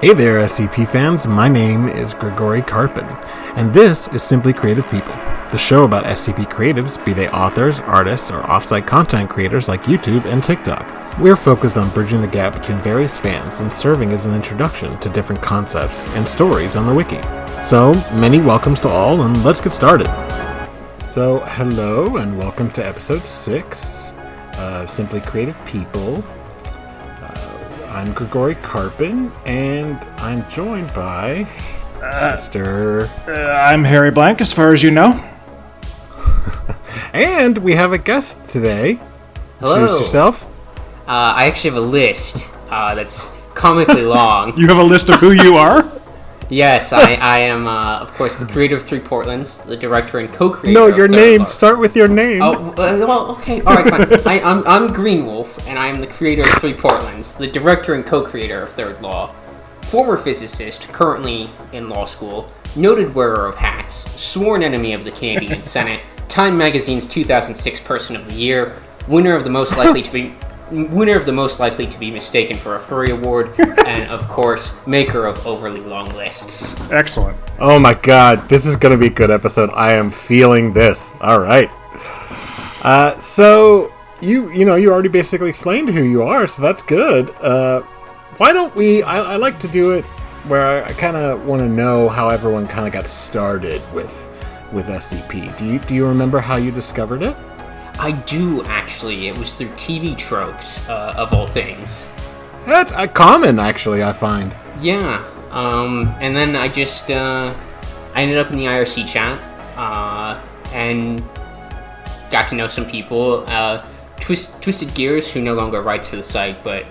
Hey there, SCP fans. My name is Grigori Karpin, and this is Simply Creative People, the show about SCP creatives, be they authors, artists, or off-site content creators like YouTube and TikTok. We're focused on bridging the gap between various fans and serving as an introduction to different concepts and stories on the wiki. So, many welcomes to all, and let's get started. So, hello, and welcome to episode 6 of Simply Creative People. I'm Grigori Karpin, and I'm joined by Mr. I'm Harry Blank, as far as you know. And we have a guest today. Hello. Introduce yourself. I actually have a list that's comically long. You have a list of who you are? Yes, I am, of course, the creator of 3 Portlands, the director and co-creator No, of your Third name. Law. Start with your name. Oh, well, okay, alright, fine. I'm Greenwolf, and I am the creator of 3 Portlands, the director and co-creator of Third Law, former physicist, currently in law school, noted wearer of hats, sworn enemy of the Canadian Senate, Time Magazine's 2006 Person of the Year, winner of the most likely to be mistaken for a furry award, and of course, maker of overly long lists. Excellent. Oh my god, this is going to be a good episode. I am feeling this. All right. So you already basically explained who you are, so that's good. Why don't we? I like to do it where I kind of want to know how everyone kind of got started with SCP. Do you remember how you discovered it? I do, actually. It was through TV tropes, of all things. That's common, actually, I find. Yeah, and then I just, I ended up in the IRC chat, and got to know some people. Twisted Gears, who no longer writes for the site, but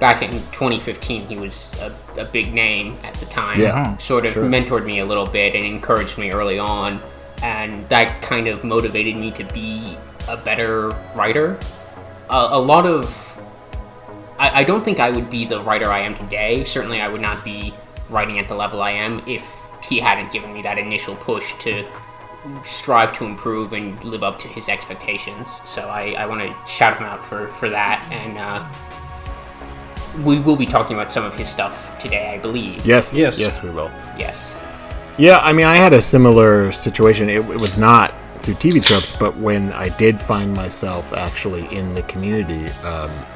back in 2015, he was a big name at the time. Yeah, sort of sure. mentored me a little bit and encouraged me early on, and that kind of motivated me to be a better writer. I don't think I would be the writer I am today. Certainly I would not be writing at the level I am if he hadn't given me that initial push to strive to improve and live up to his expectations. So I want to shout him out for that, and we will be talking about some of his stuff today, I believe. Yes, we will. Yes. Yeah, I mean, I had a similar situation. It was not through TV tropes, but when I did find myself actually in the community,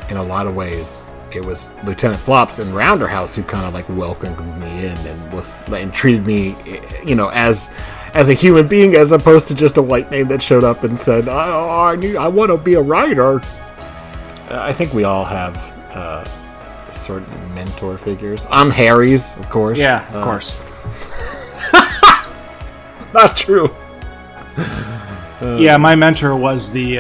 in a lot of ways, it was Lieutenant Flops and Rounderhouse who kind of like welcomed me in and treated me, as a human being, as opposed to just a white name that showed up and said, I want to be a writer. I think we all have certain mentor figures. I'm Harry's, of course. Yeah, of course. Not true. Yeah, my mentor was the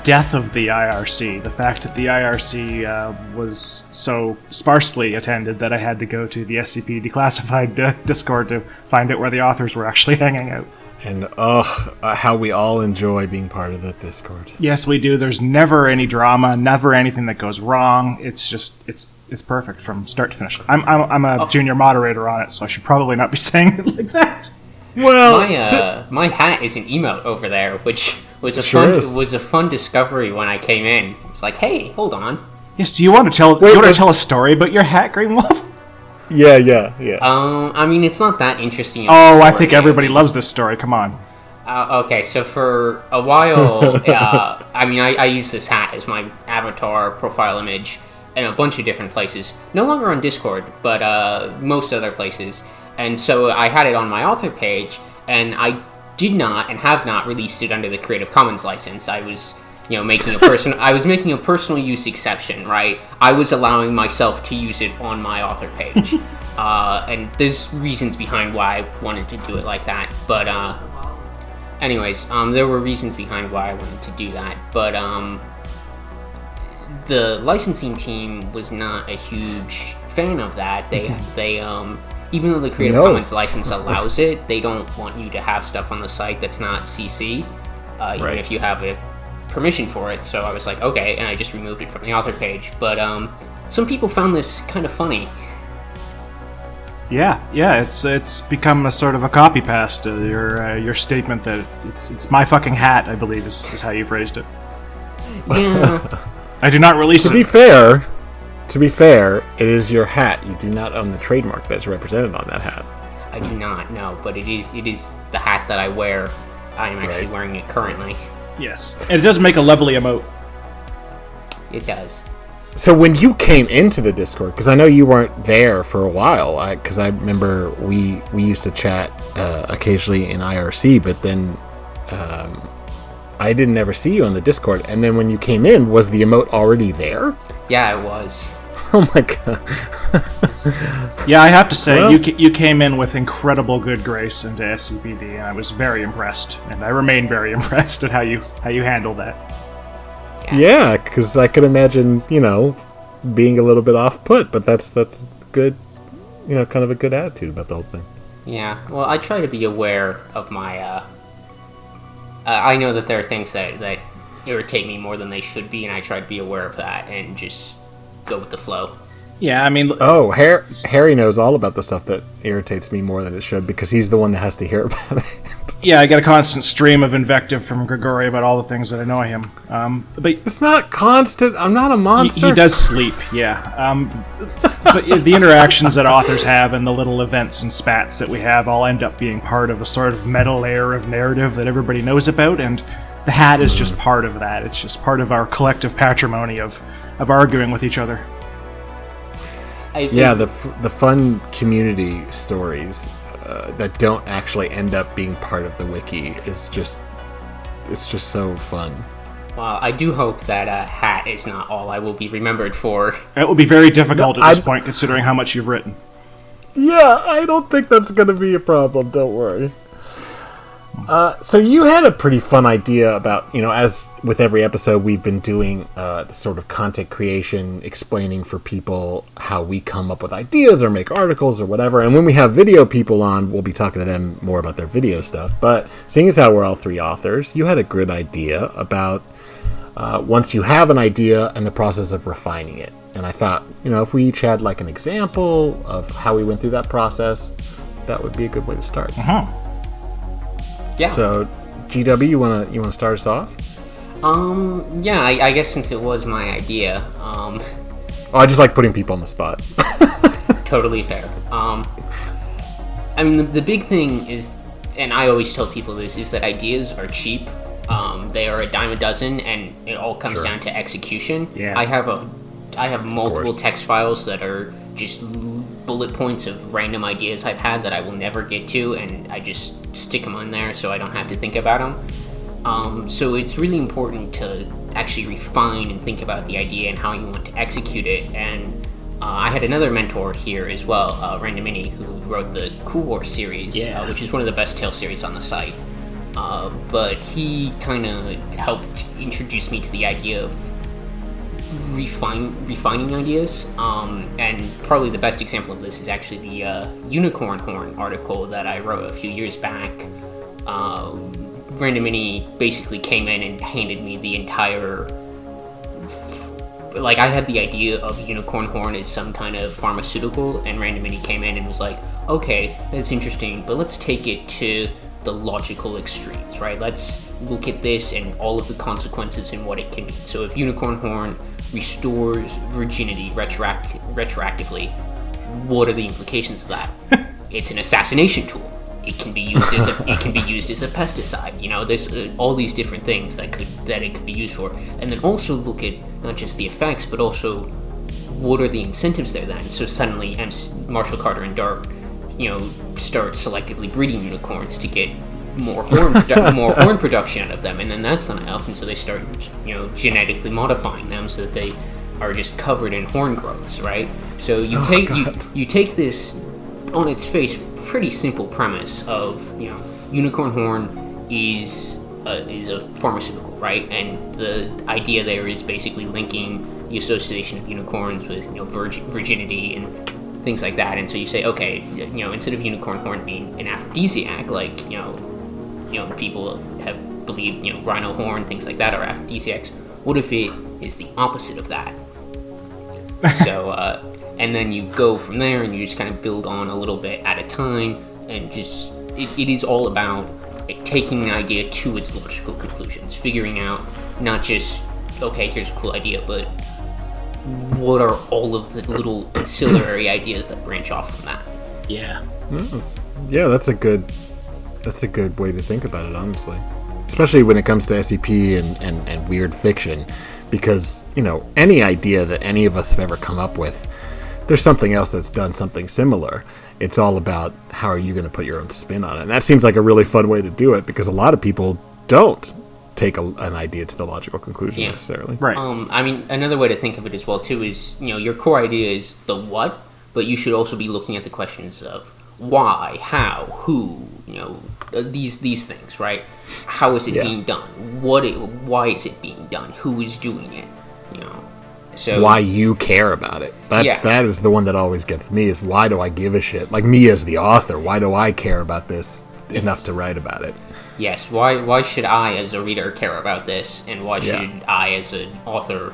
death of the IRC. The fact that the IRC was so sparsely attended that I had to go to the SCP declassified Discord to find out where the authors were actually hanging out. And how we all enjoy being part of that Discord. Yes, we do. There's never any drama, never anything that goes wrong. It's just it's perfect from start to finish. I'm a junior moderator on it, so I should probably not be saying it like that. Well, my hat is an emote over there, which was a fun discovery when I came in. It's like, hey, hold on. Yes, do you want to tell a story about your hat, Greenwolf? Yeah. I mean, it's not that interesting. Oh, I think everybody loves this story. Come on. Okay, so for a while, I use this hat as my avatar profile image in a bunch of different places. No longer on Discord, but most other places. And so I had it on my author page, and I did not and have not released it under the Creative Commons license. I was, making a personal use exception, right? I was allowing myself to use it on my author page. And there's reasons behind why I wanted to do it like that. But anyways, there were reasons behind why I wanted to do that. But the licensing team was not a huge fan of that. They even though the Creative Commons license allows it, they don't want you to have stuff on the site that's not CC, even if you have a permission for it. So I was like, okay, and I just removed it from the author page. But some people found this kind of funny. Yeah, it's become a sort of a copy paste to your statement that it's my fucking hat, I believe is how you phrased it. Yeah. I do not release it. To be fair, To be fair, it is your hat. You do not own the trademark that's represented on that hat. I do not know, but it is the hat that I wear. I am actually wearing it currently. Yes, and it does make a lovely emote. It does. So when you came into the Discord, because I know you weren't there for a while, because I remember we used to chat occasionally in IRC, but then I didn't ever see you on the Discord. And then when you came in, was the emote already there? Yeah, it was. Oh my god. Yeah, I have to say, you came in with incredible good grace into SCPD, and I was very impressed, and I remain very impressed at how you handled that. Yeah, because I could imagine, being a little bit off-put, but that's good, kind of a good attitude about the whole thing. Yeah, well, I try to be aware of my, I know that there are things that irritate me more than they should be, and I try to be aware of that and just go with the flow. Yeah, I mean... Oh, Harry knows all about the stuff that irritates me more than it should, because he's the one that has to hear about it. Yeah, I get a constant stream of invective from Grigori about all the things that I know of him. But it's not constant. I'm not a monster. He does sleep, yeah. But the interactions that authors have and the little events and spats that we have all end up being part of a sort of meta layer of narrative that everybody knows about, and the hat is just part of that. It's just part of our collective patrimony of arguing with each other. Yeah, the fun community stories that don't actually end up being part of the wiki is just so fun. Well, I do hope that hat is not all I will be remembered for. It will be very difficult at this point, considering how much you've written. Yeah, I don't think that's going to be a problem, don't worry. So you had a pretty fun idea about, as with every episode, we've been doing the sort of content creation, explaining for people how we come up with ideas or make articles or whatever. And when we have video people on, we'll be talking to them more about their video stuff. But seeing as how we're all three authors, you had a good idea about once you have an idea and the process of refining it. And I thought, if we each had like an example of how we went through that process, that would be a good way to start. Uh-huh. Yeah. So, GW, you wanna start us off? Yeah, I guess since it was my idea, I just like putting people on the spot. Totally fair. I mean, the big thing is, and I always tell people this, is that ideas are cheap. They are a dime a dozen, and it all comes down to execution. Yeah. I have multiple text files that are just bullet points of random ideas I've had that I will never get to, and I just stick them on there so I don't have to think about them. So it's really important to actually refine and think about the idea and how you want to execute it. And I had another mentor here as well, Randomini, who wrote the Cool War series, which is one of the best tale series on the site. But he kind of helped introduce me to the idea of refining ideas, and probably the best example of this is actually the unicorn horn article that I wrote a few years back. Randomini basically came in and handed me the entire, I had the idea of unicorn horn as some kind of pharmaceutical, and Randomini came in and was like, okay, that's interesting, but let's take it to the logical extremes, right? Let's look at this and all of the consequences and what it can mean. So if unicorn horn restores virginity retroactively, what are the implications of that? It's an assassination tool. It can be used as a pesticide. There's all these different things that it could be used for. And then also look at not just the effects, but also what are the incentives there then? So suddenly Marshall, Carter, and Dark start selectively breeding unicorns to get more horn production out of them, and then that's not enough, and so they start genetically modifying them so that they are just covered in horn growths, right? So you take this on its face pretty simple premise of unicorn horn is a pharmaceutical, right? And the idea there is basically linking the association of unicorns with virginity and things like that. And so you say, okay, instead of unicorn horn being an aphrodisiac, people have believed, rhino horn, things like that are aphrodisiacs. What if it is the opposite of that? So, and then you go from there and you just kind of build on a little bit at a time, and just, it is all about taking an idea to its logical conclusions, figuring out not just, okay, here's a cool idea, but what are all of the little ancillary ideas that branch off from that? Yeah. Yeah, that's a good way to think about it, honestly. Especially when it comes to SCP and weird fiction, because, any idea that any of us have ever come up with, there's something else that's done something similar. It's all about how are you going to put your own spin on it. And that seems like a really fun way to do it, because a lot of people don't take an idea to the logical conclusion necessarily. Right. Another way to think of it as well, too, is, your core idea is the what, but you should also be looking at the questions of why, how, who, these things, right? How is it being done? Why is it being done? Who is doing it? So why you care about it. That is the one that always gets me, is why do I give a shit? Like me as the author, why do I care about this enough to write about it? Yes, why should I as a reader care about this, and why should I as an author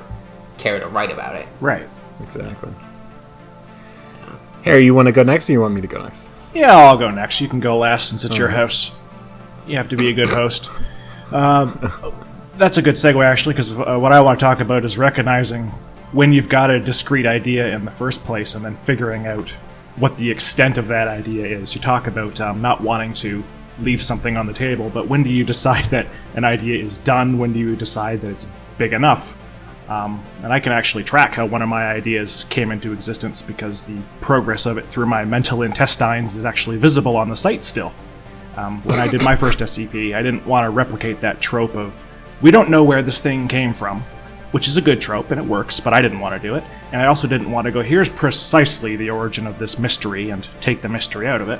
care to write about it? Right. Exactly. Harry, you want to go next, or you want me to go next? Yeah, I'll go next. You can go last since it's your house. You have to be a good host. That's a good segue, actually, because what I want to talk about is recognizing when you've got a discrete idea in the first place and then figuring out what the extent of that idea is. You talk about not wanting to leave something on the table, but when do you decide that an idea is done? When do you decide that it's big enough? And I can actually track how one of my ideas came into existence, because the progress of it through my mental intestines is actually visible on the site still. When I did my first SCP, I didn't want to replicate that trope of, we don't know where this thing came from, which is a good trope, and it works, but I didn't want to do it. And I also didn't want to go, here's precisely the origin of this mystery, and take the mystery out of it.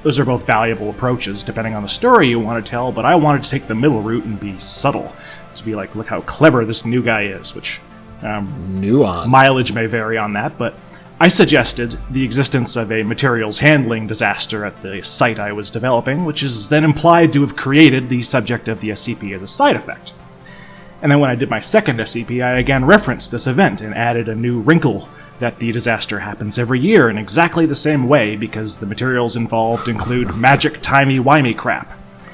Those are both valuable approaches, depending on the story you want to tell, but I wanted to take the middle route and be subtle. To be like, look how clever this new guy is, which nuance mileage may vary on that, but I suggested the existence of a materials handling disaster at the site I was developing, which is then implied to have created the subject of the SCP as a side effect. And then when I did my second SCP, I again referenced this event and added a new wrinkle that the disaster happens every year in exactly the same way, because the materials involved include magic timey-wimey crap.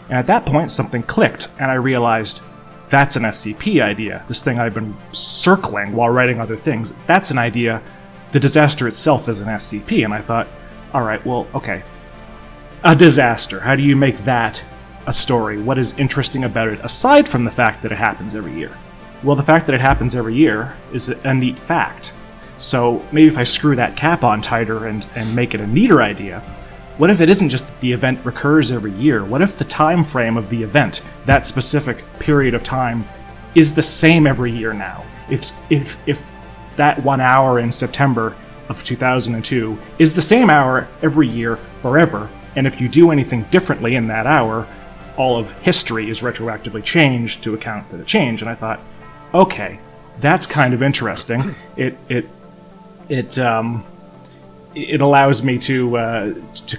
And at that point, something clicked, and I realized, that's an SCP idea. This thing I've been circling while writing other things, that's an idea. The disaster itself is an SCP, and I thought, alright, well, okay. A disaster, how do you make that a story? What is interesting about it, aside from the fact that it happens every year? Well, the fact that it happens every year is a neat fact. So maybe if I screw that cap on tighter and make it a neater idea, what if it isn't just that the event recurs every year? What if the time frame of the event, that specific period of time, is the same every year now? If that 1 hour in September of 2002 is the same hour every year forever, and if you do anything differently in that hour, all of history is retroactively changed to account for the change. And I thought, okay, that's kind of interesting. It allows me to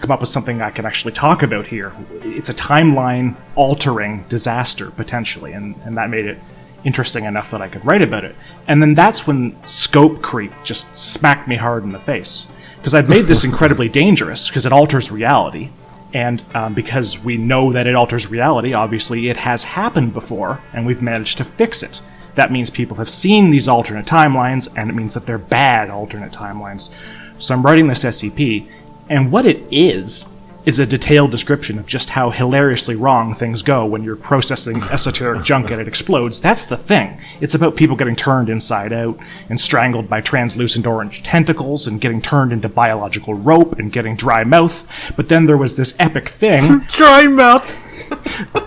come up with something I can actually talk about here. It's a timeline-altering disaster, potentially, and that made it interesting enough that I could write about it. And then that's when scope creep just smacked me hard in the face. Because I've made this incredibly dangerous, because it alters reality, and because we know that it alters reality, obviously it has happened before, and we've managed to fix it. That means people have seen these alternate timelines, and it means that they're bad alternate timelines. So I'm writing this SCP, and what it is a detailed description of just how hilariously wrong things go when you're processing esoteric junk and it explodes. That's the thing. It's about people getting turned inside out and strangled by translucent orange tentacles and getting turned into biological rope and getting dry mouth. But then there was this epic thing. Dry mouth!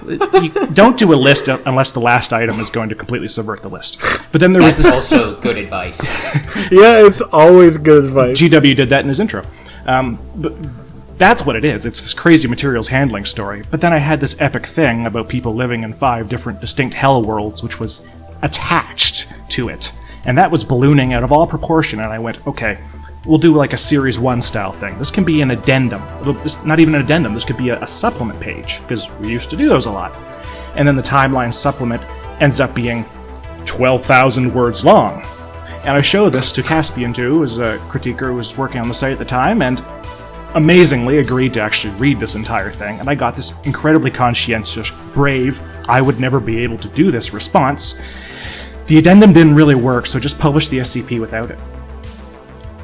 You don't do a list unless the last item is going to completely subvert the list. But then there was this... That's also good advice. Yeah, it's always good advice. GW did that in his intro. But that's what it is. It's this crazy materials handling story. But then I had this epic thing about people living in 5 different distinct hell worlds, which was attached to it. And that was ballooning out of all proportion, and I went, okay, we'll do like a Series 1 style thing. This can be an addendum. Not even an addendum, this could be a supplement page, because we used to do those a lot. And then the timeline supplement ends up being 12,000 words long. And I showed this to Caspian, too, who was a critiquer who was working on the site at the time, and amazingly agreed to actually read this entire thing. And I got this incredibly conscientious, brave, I would never be able to do this response. the addendum didn't really work, so just publish the SCP without it.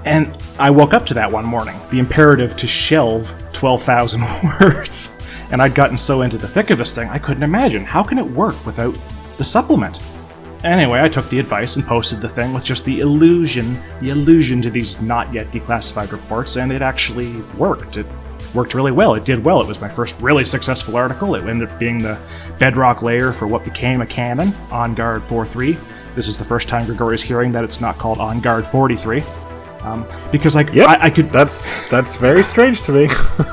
And I woke up to that one morning, the imperative to shelve 12,000 words. And I'd gotten so into the thick of this thing, I couldn't imagine. How can it work without the supplement? Anyway, I took the advice and posted the thing with just the allusion to these not yet declassified reports, and it actually worked. It worked really well. It did well. It was my first really successful article. It ended up being the bedrock layer for what became a canon, On Guard 4.3. This is the first time Grigori's hearing that it's not called On Guard 43. Because I could... That's very strange to me.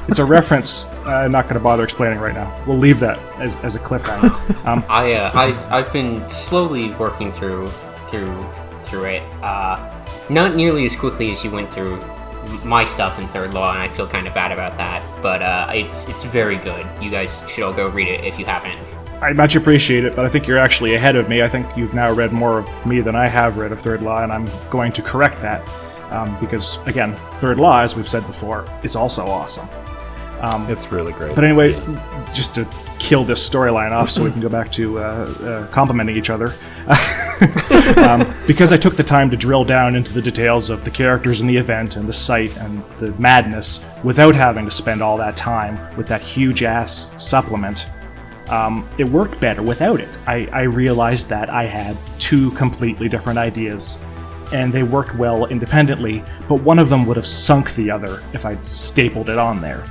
It's a reference. I'm not going to bother explaining right now. We'll leave that as a cliffhanger. I've been slowly working through it. Not nearly as quickly as you went through my stuff in Third Law, and I feel kind of bad about that. But it's very good. You guys should all go read it if you haven't. I much appreciate it, but I think you're actually ahead of me. I think you've now read more of me than I have read of Third Law, and I'm going to correct that. Because, again, Third Law, as we've said before, is also awesome. It's really great. But anyway, just to kill this storyline off so we can go back to complimenting each other, because I took the time to drill down into the details of the characters in the event and the site and the madness without having to spend all that time with that huge-ass supplement, it worked better without it. I realized that I had two completely different ideas, and they worked well independently, but one of them would have sunk the other if I'd stapled it on there.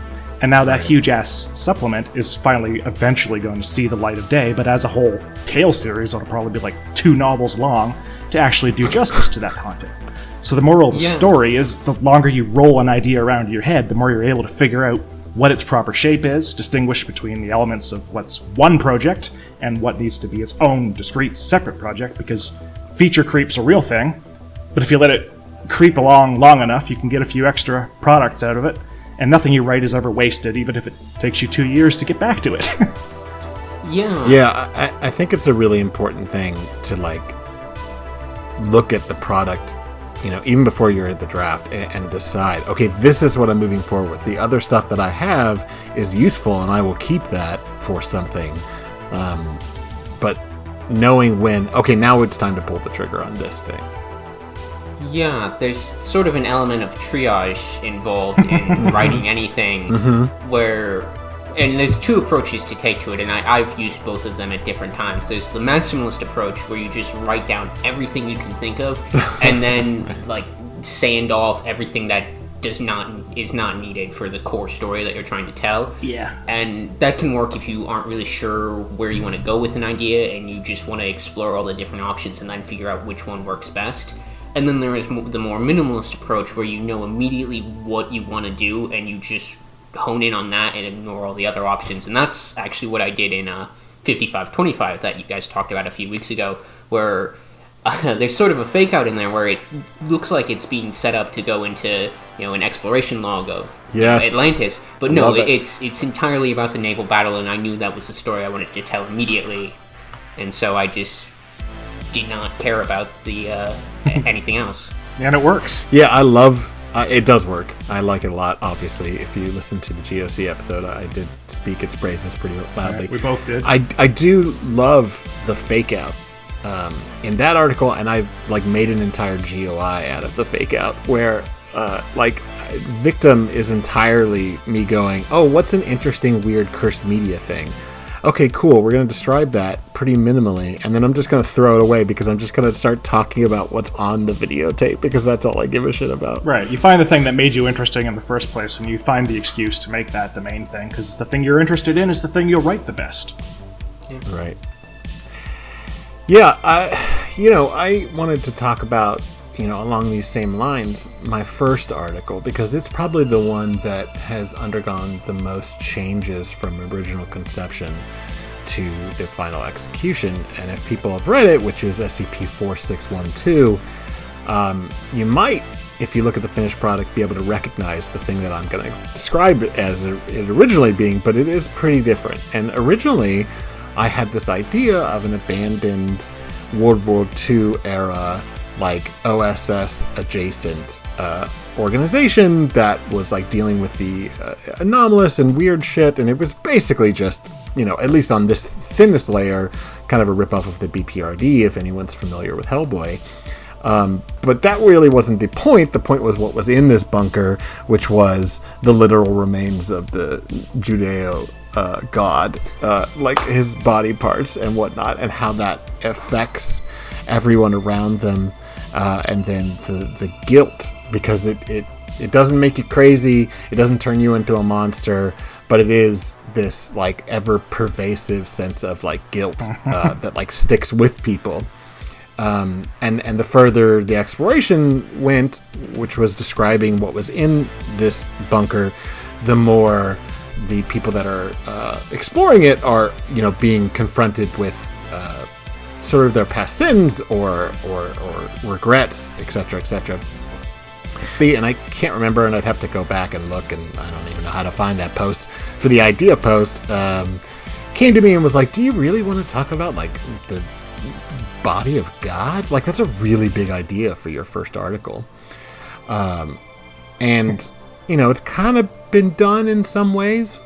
And now that huge-ass supplement is finally eventually going to see the light of day, but as a whole tale series, it'll probably be like 2 novels long to actually do justice to that content. So the moral of the story is the longer you roll an idea around in your head, the more you're able to figure out what its proper shape is, distinguish between the elements of what's one project and what needs to be its own discrete, separate project, because feature creep's a real thing. But if you let it creep along long enough, you can get a few extra products out of it, and nothing you write is ever wasted, even if it takes you 2 years to get back to it. Yeah, I think it's a really important thing to, look at the product, even before you're at the draft, and decide, okay, this is what I'm moving forward with. The other stuff that I have is useful, and I will keep that for something. But knowing when, okay, now it's time to pull the trigger on this thing. Yeah, there's sort of an element of triage involved in writing anything, and there's 2 approaches to take to it, and I've used both of them at different times. There's the maximalist approach, where you just write down everything you can think of, and then sand off everything that is not needed for the core story that you're trying to tell. Yeah. And that can work if you aren't really sure where you want to go with an idea, and you just want to explore all the different options and then figure out which one works best. And then there is the more minimalist approach, where you know immediately what you want to do, and you just hone in on that and ignore all the other options. And that's actually what I did in 5525 that you guys talked about a few weeks ago, where there's sort of a fake out in there where it looks like it's being set up to go into an exploration log of Atlantis, but no, it's entirely about the naval battle, and I knew that was the story I wanted to tell immediately, and so I just did not care about the anything else. And it works. Yeah, I love it. Does work. I like it a lot. Obviously, if you listen to the GOC episode, I did speak its praises pretty loudly. We both did. I do love the fake out in that article, and I've made an entire GOI out of the fake out, where victim is entirely me going, oh, what's an interesting weird cursed media thing? Okay, cool, we're going to describe that pretty minimally, and then I'm just going to throw it away because I'm just going to start talking about what's on the videotape, because that's all I give a shit about. Right, you find the thing that made you interesting in the first place, and you find the excuse to make that the main thing, because the thing you're interested in is the thing you'll write the best. Right. Yeah, I wanted to talk about, along these same lines, my first article, because it's probably the one that has undergone the most changes from original conception to the final execution. And if people have read it, which is SCP-4612, you might, if you look at the finished product, be able to recognize the thing that I'm going to describe it as it originally being, but it is pretty different. And originally, I had this idea of an abandoned World War II era, OSS adjacent organization that was dealing with the anomalous and weird shit, and it was basically just at least on this thinnest layer, kind of a ripoff of the BPRD, if anyone's familiar with Hellboy. But that really wasn't the point. The point was what was in this bunker, which was the literal remains of the Judeo god, like his body parts and whatnot, and how that affects everyone around them, and then the guilt, because it doesn't make you crazy, it doesn't turn you into a monster, but it is this like ever pervasive sense of like guilt that like sticks with people. And the further the exploration went, which was describing what was in this bunker, the more the people that are exploring it are, being confronted with sort of their past sins or regrets, etc., etc. And I can't remember, and I'd have to go back and look, and I don't even know how to find that post for the idea post. Came to me and was like, "Do you really want to talk about like the body of God? Like that's a really big idea for your first article." And it's kind of been done in some ways.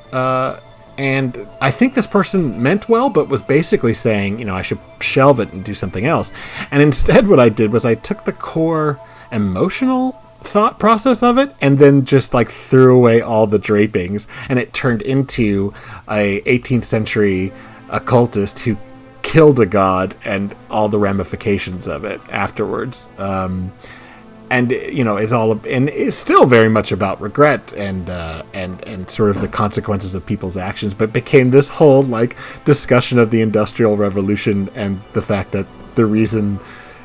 And I think this person meant well, but was basically saying, I should shelve it and do something else. And instead what I did was I took the core emotional thought process of it and then just like threw away all the drapings, and it turned into a 18th century occultist who killed a god and all the ramifications of it afterwards. And is all and is still very much about regret and sort of the consequences of people's actions, but became this whole like discussion of the Industrial Revolution and the fact that the reason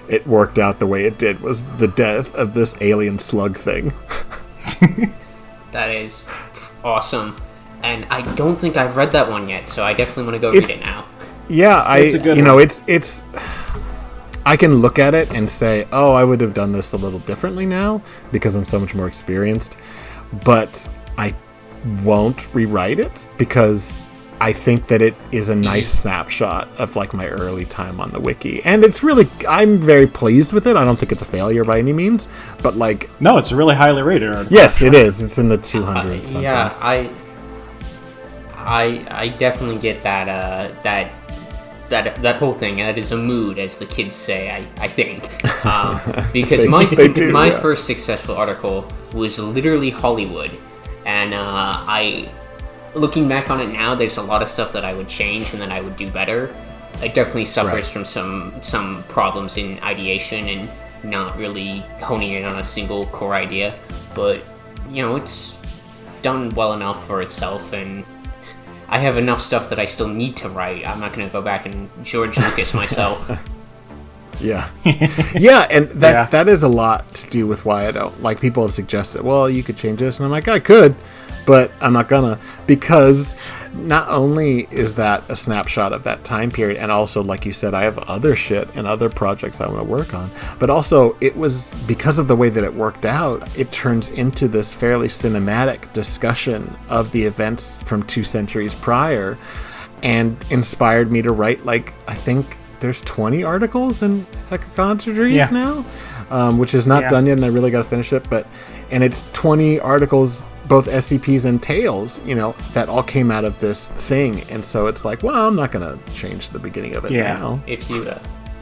it worked out the way it did was the death of this alien slug thing. That is awesome, and I don't think I've read that one yet, so I definitely want to go read it now. Yeah, it's I can look at it and say, oh, I would have done this a little differently now because I'm so much more experienced, but I won't rewrite it because I think that it is a nice snapshot of like my early time on the wiki, and it's really, I'm very pleased with it. I don't think it's a failure by any means, but like, no, it's a really highly rated article. Yes, it is. It's in the 200 something. Yeah, I definitely get that whole thing. That is a mood, as the kids say, I think. Because my first successful article was literally Hollywood. And looking back on it now, there's a lot of stuff that I would change and that I would do better. It definitely suffers from some problems in ideation and not really honing in on a single core idea. But, it's done well enough for itself, and I have enough stuff that I still need to write. I'm not going to go back and George Lucas myself. Yeah. Yeah, and that is a lot to do with why I don't. Like, people have suggested, well, you could change this. And I'm like, I could, but I'm not gonna. Because not only is that a snapshot of that time period, and also, like you said, I have other shit and other projects I want to work on. But also, it was, because of the way that it worked out, it turns into this fairly cinematic discussion of the events from 2 centuries prior, and inspired me to write, like, I think there's 20 articles in Hecacontrys now, which is not done yet, and I really got to finish it. And it's 20 articles, both SCPs and Tales, that all came out of this thing. And so it's like, well, I'm not going to change the beginning of it now. If you...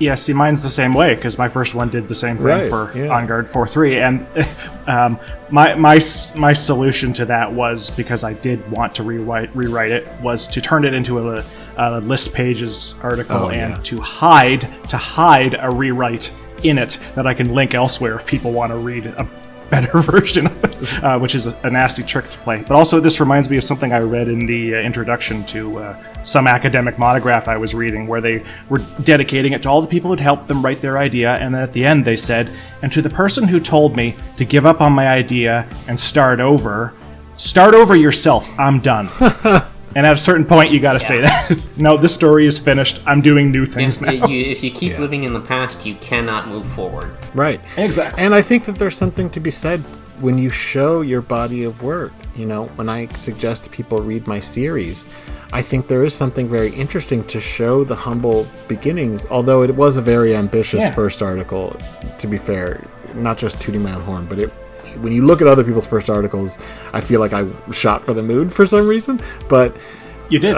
Yeah, see, mine's the same way, because my first one did the same thing for On Guard 4.3, and my solution to that was, because I did want to rewrite it, was to turn it into a list pages article to hide a rewrite in it that I can link elsewhere if people want to read a better version of it, which is a nasty trick to play. But also, this reminds me of something I read in the introduction to some academic monograph I was reading, where they were dedicating it to all the people who'd helped them write their idea, and then at the end they said, and to the person who told me to give up on my idea and start over yourself, I'm done. And at a certain point, you got to say that. No, this story is finished. I'm doing new things now. If you keep living in the past, you cannot move forward. Right. Exactly. And I think that there's something to be said when you show your body of work. When I suggest people read my series, I think there is something very interesting to show the humble beginnings, although it was a very ambitious first article, to be fair, not just tooting my own horn, but when you look at other people's first articles, I feel like I shot for the moon for some reason. But you did.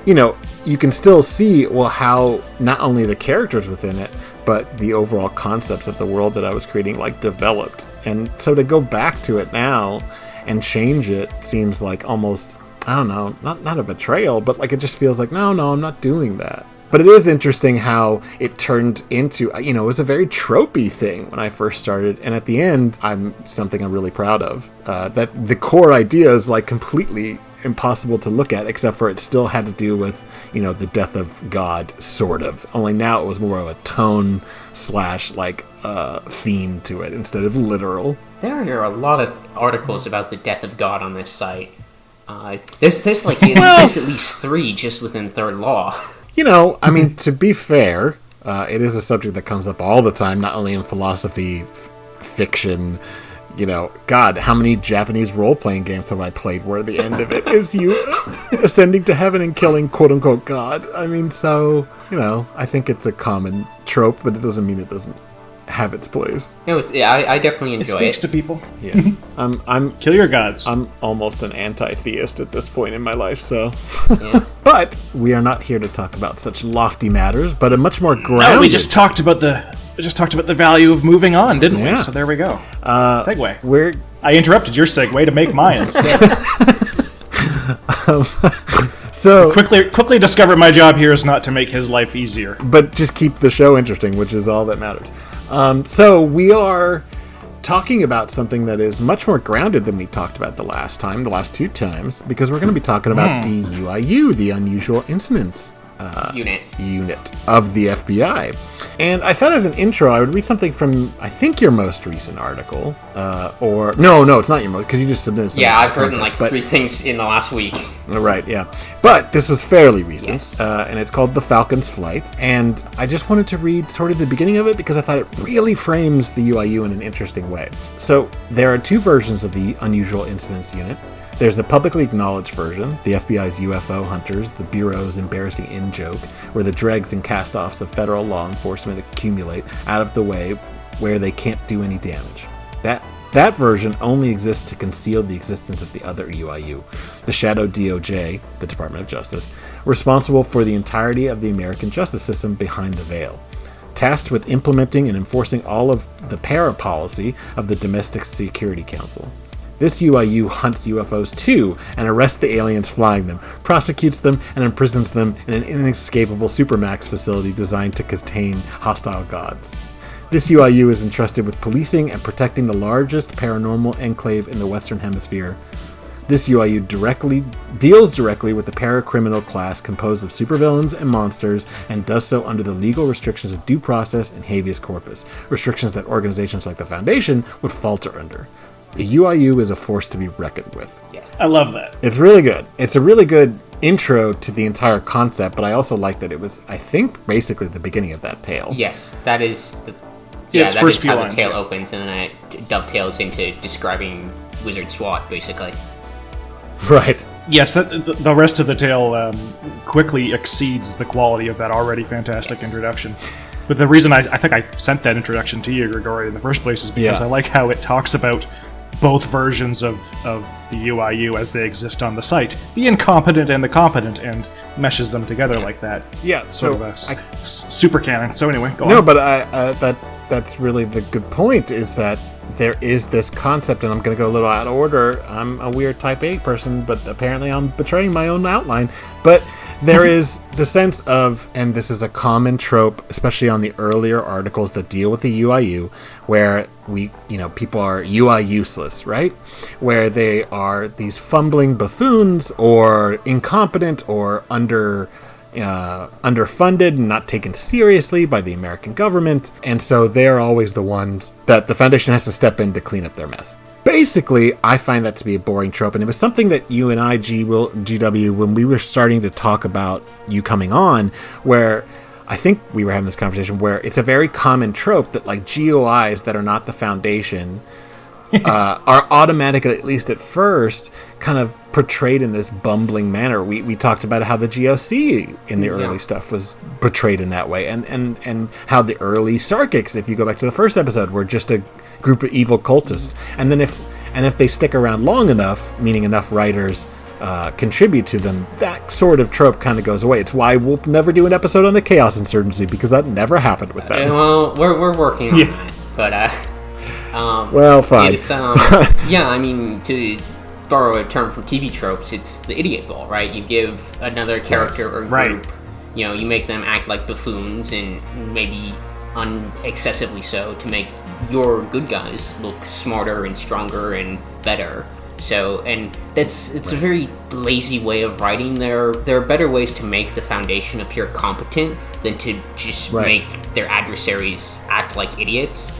you can still see, well, how not only the characters within it, but the overall concepts of the world that I was creating, like, developed. And so to go back to it now and change it seems like almost, I don't know, not a betrayal, but like it just feels like, no, I'm not doing that. But it is interesting how it turned into, it was a very tropey thing when I first started. And at the end, something I'm really proud of. That the core idea is like completely impossible to look at, except for it still had to do with, the death of God, sort of. Only now it was more of a tone / theme to it instead of literal. There are a lot of articles about the death of God on this site. There's at least 3 just within Third Law. To be fair, it is a subject that comes up all the time, not only in philosophy, fiction. God, how many Japanese role-playing games have I played where the end of it is you ascending to heaven and killing quote-unquote God? I think it's a common trope, but it doesn't mean it doesn't have its place. No, I definitely enjoy it. It speaks to people. Yeah. I'm kill your gods. I'm almost an anti-theist at this point in my life, so. Yeah. But we are not here to talk about such lofty matters, but a much more grounded. No, we just talked about the value of moving on, didn't we? So there we go. Segue. I interrupted your segue to make mine instead. So quickly discovered my job here is not to make his life easier, but just keep the show interesting, which is all that matters. So we are talking about something that is much more grounded than we talked about the last 2 times, because we're going to be talking about the UIU, the Unusual Incidents unit of the FBI. And I thought as an intro, I would read something from, I think, your most recent article. No, it's not your most, because you just submitted something. Yeah, I've written 3 things in the last week. Right, yeah. But this was fairly recent, yes. And it's called The Falcon's Flight. And I just wanted to read sort of the beginning of it because I thought it really frames the UIU in an interesting way. So there are 2 versions of the Unusual Incidents Unit. There's the publicly acknowledged version, the FBI's UFO hunters, the Bureau's embarrassing in-joke, where the dregs and cast-offs of federal law enforcement accumulate out of the way where they can't do any damage. That version only exists to conceal the existence of the other UIU, the Shadow DOJ, the Department of Justice, responsible for the entirety of the American justice system behind the veil, tasked with implementing and enforcing all of the para-policy of the Domestic Security Council. This UIU hunts UFOs too and arrests the aliens flying them, prosecutes them, and imprisons them in an inescapable supermax facility designed to contain hostile gods. This UIU is entrusted with policing and protecting the largest paranormal enclave in the Western Hemisphere. This UIU deals directly with the paracriminal class composed of supervillains and monsters, and does so under the legal restrictions of due process and habeas corpus, restrictions that organizations like the Foundation would falter under. The UIU is a force to be reckoned with. Yes. I love that. It's really good. It's a really good intro to the entire concept, but I also like that it was, I think, basically the beginning of that tale. Yes, that is the... Yeah, that is how lines, the tale opens, and then it dovetails into describing Wizard SWAT, basically. Right. Yes, the rest of the tale quickly exceeds the quality of that already fantastic introduction. But the reason I think I sent that introduction to you, Grigori, in the first place is because I like how it talks about both versions of the UIU as they exist on the site, the incompetent and the competent, and meshes them together like that. Yeah, sort of a super canon. So anyway, go on. No, but that's really the good point, is that there is this concept, and I'm going to go a little out of order. I'm a weird type A person, but apparently I'm betraying my own outline. But there is the sense of, and this is a common trope, especially on the earlier articles that deal with the UIU, where people are UI useless, right? Where they are these fumbling buffoons, or incompetent, or underfunded and not taken seriously by the American government, and so they're always the ones that the Foundation has to step in to clean up their mess. Basically, I find that to be a boring trope, and it was something that you and I, GW, when we were starting to talk about you coming on, where I think we were having this conversation where it's a very common trope that like GOIs that are not the Foundation are automatically, at least at first, kind of portrayed in this bumbling manner. We talked about how the GOC in the early stuff was portrayed in that way, and how the early Sarkics, if you go back to the first episode, were just a group of evil cultists. And then if they stick around long enough, meaning enough writers contribute to them, that sort of trope kind of goes away. It's why we'll never do an episode on the Chaos Insurgency, because that never happened with them. Well, we're working on Yes. that, but well, fine. it's yeah. I mean, to borrow a term from TV tropes, it's the idiot ball, right? You give another character or group, Right. you make them act like buffoons, and maybe excessively so, to make your good guys look smarter and stronger and better. So, and it's a very lazy way of writing. There are better ways to make the Foundation appear competent than to just make their adversaries act like idiots.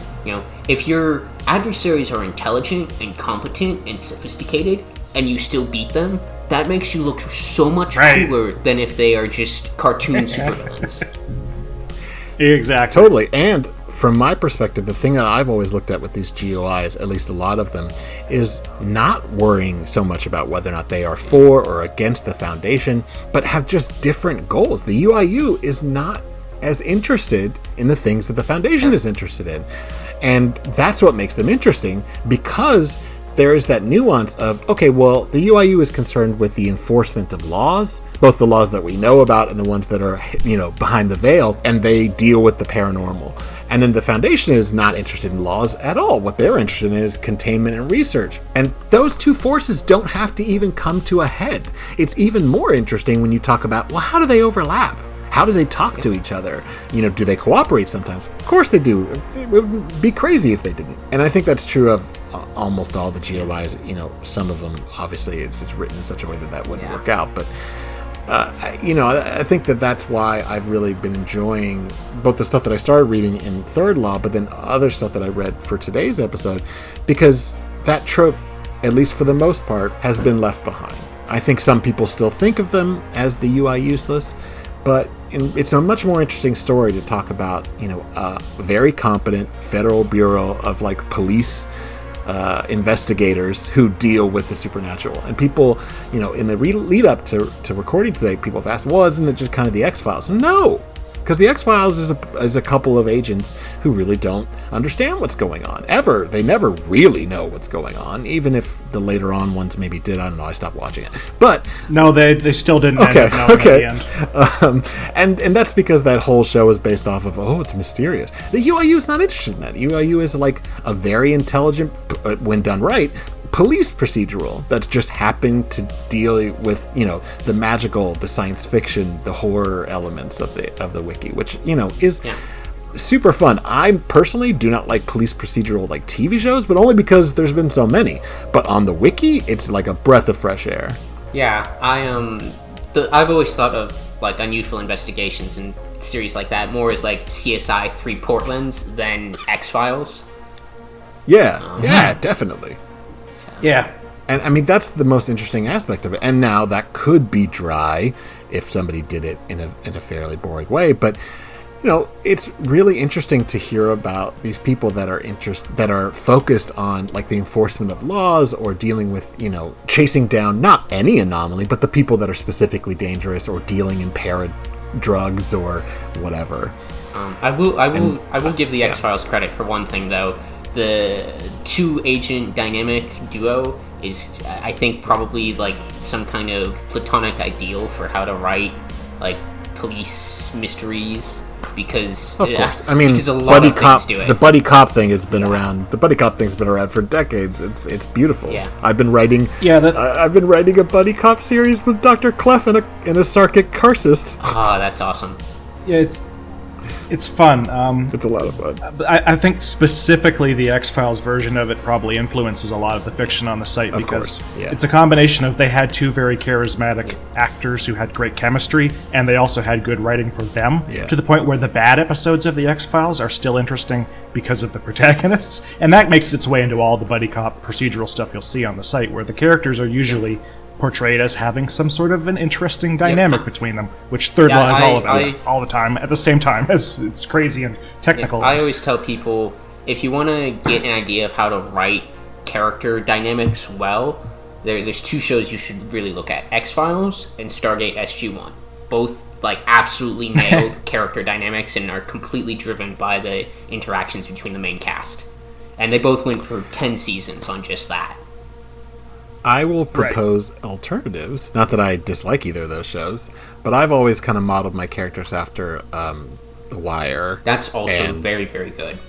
If your adversaries are intelligent and competent and sophisticated, and you still beat them, that makes you look so much cooler than if they are just cartoon supervillains. Exactly. Totally. And from my perspective, the thing that I've always looked at with these GOIs, at least a lot of them, is not worrying so much about whether or not they are for or against the Foundation, but have just different goals. The UIU is not as interested in the things that the Foundation is interested in. And that's what makes them interesting, because there is that nuance of, okay, well, the UIU is concerned with the enforcement of laws, both the laws that we know about and the ones that are, behind the veil, and they deal with the paranormal. And then the Foundation is not interested in laws at all. What they're interested in is containment and research. And those two forces don't have to even come to a head. It's even more interesting when you talk about, well, how do they overlap? How do they talk to each other? Do they cooperate sometimes? Of course they do. It would be crazy if they didn't. And I think that's true of almost all the GOIs. Some of them, obviously, it's written in such a way that wouldn't work out. But, I think that's why I've really been enjoying both the stuff that I started reading in Third Law, but then other stuff that I read for today's episode, because that trope, at least for the most part, has been left behind. I think some people still think of them as the UI useless, but it's a much more interesting story to talk about, a very competent Federal Bureau of police investigators who deal with the supernatural. And people, in the lead up to recording today, people have asked, well, isn't it just kind of the X-Files? No, because the X-Files is a couple of agents who really don't understand what's going on, ever. They never really know what's going on, even if the later on ones maybe did. I don't know, I stopped watching it. But no, they still didn't end up knowing at the end. And that's because that whole show is based off of, it's mysterious. The UIU is not interested in that. UIU is like a very intelligent, when done right, police procedural that's just happened to deal with the magical, the science fiction, the horror elements of the wiki, which is super fun. I personally do not like police procedural TV shows, but only because there's been so many. But on the wiki, it's like a breath of fresh air. Yeah, I've always thought of Unusual Investigations and series like that more as CSI 3 Portlands than X-Files. Yeah, definitely. Yeah. And I mean, that's the most interesting aspect of it. And now that could be dry if somebody did it in a fairly boring way. But, it's really interesting to hear about these people that are focused on the enforcement of laws, or dealing with, chasing down not any anomaly, but the people that are specifically dangerous, or dealing in drugs or whatever. I will give the X-Files credit for one thing, though. The 2-agent dynamic duo is, I think, probably some kind of platonic ideal for how to write police mysteries, because of course, I mean, because a lot of things do it. The buddy cop thing has been around. The buddy cop thing's been around for decades. It's beautiful. Yeah. I've been writing. I've been writing a buddy cop series with Dr. Clef and a Sarkic Karcist. Oh, that's awesome. Yeah, it's fun. It's a lot of fun. I think specifically the X-Files version of it probably influences a lot of the fiction on the site, because it's a combination of, they had two very charismatic actors who had great chemistry, and they also had good writing for them, to the point where the bad episodes of the X-Files are still interesting because of the protagonists, and that makes its way into all the buddy cop procedural stuff you'll see on the site, where the characters are usually portrayed as having some sort of an interesting dynamic between them, which Third Law is all about all the time, at the same time as it's crazy and technical. I always tell people, if you want to get an idea of how to write character dynamics well, there's 2 shows you should really look at: X-Files and Stargate SG-1. Both absolutely nailed character dynamics and are completely driven by the interactions between the main cast. And they both went for 10 seasons on just that. I will propose alternatives. Not that I dislike either of those shows, but I've always kind of modeled my characters after The Wire. That's also very, very good.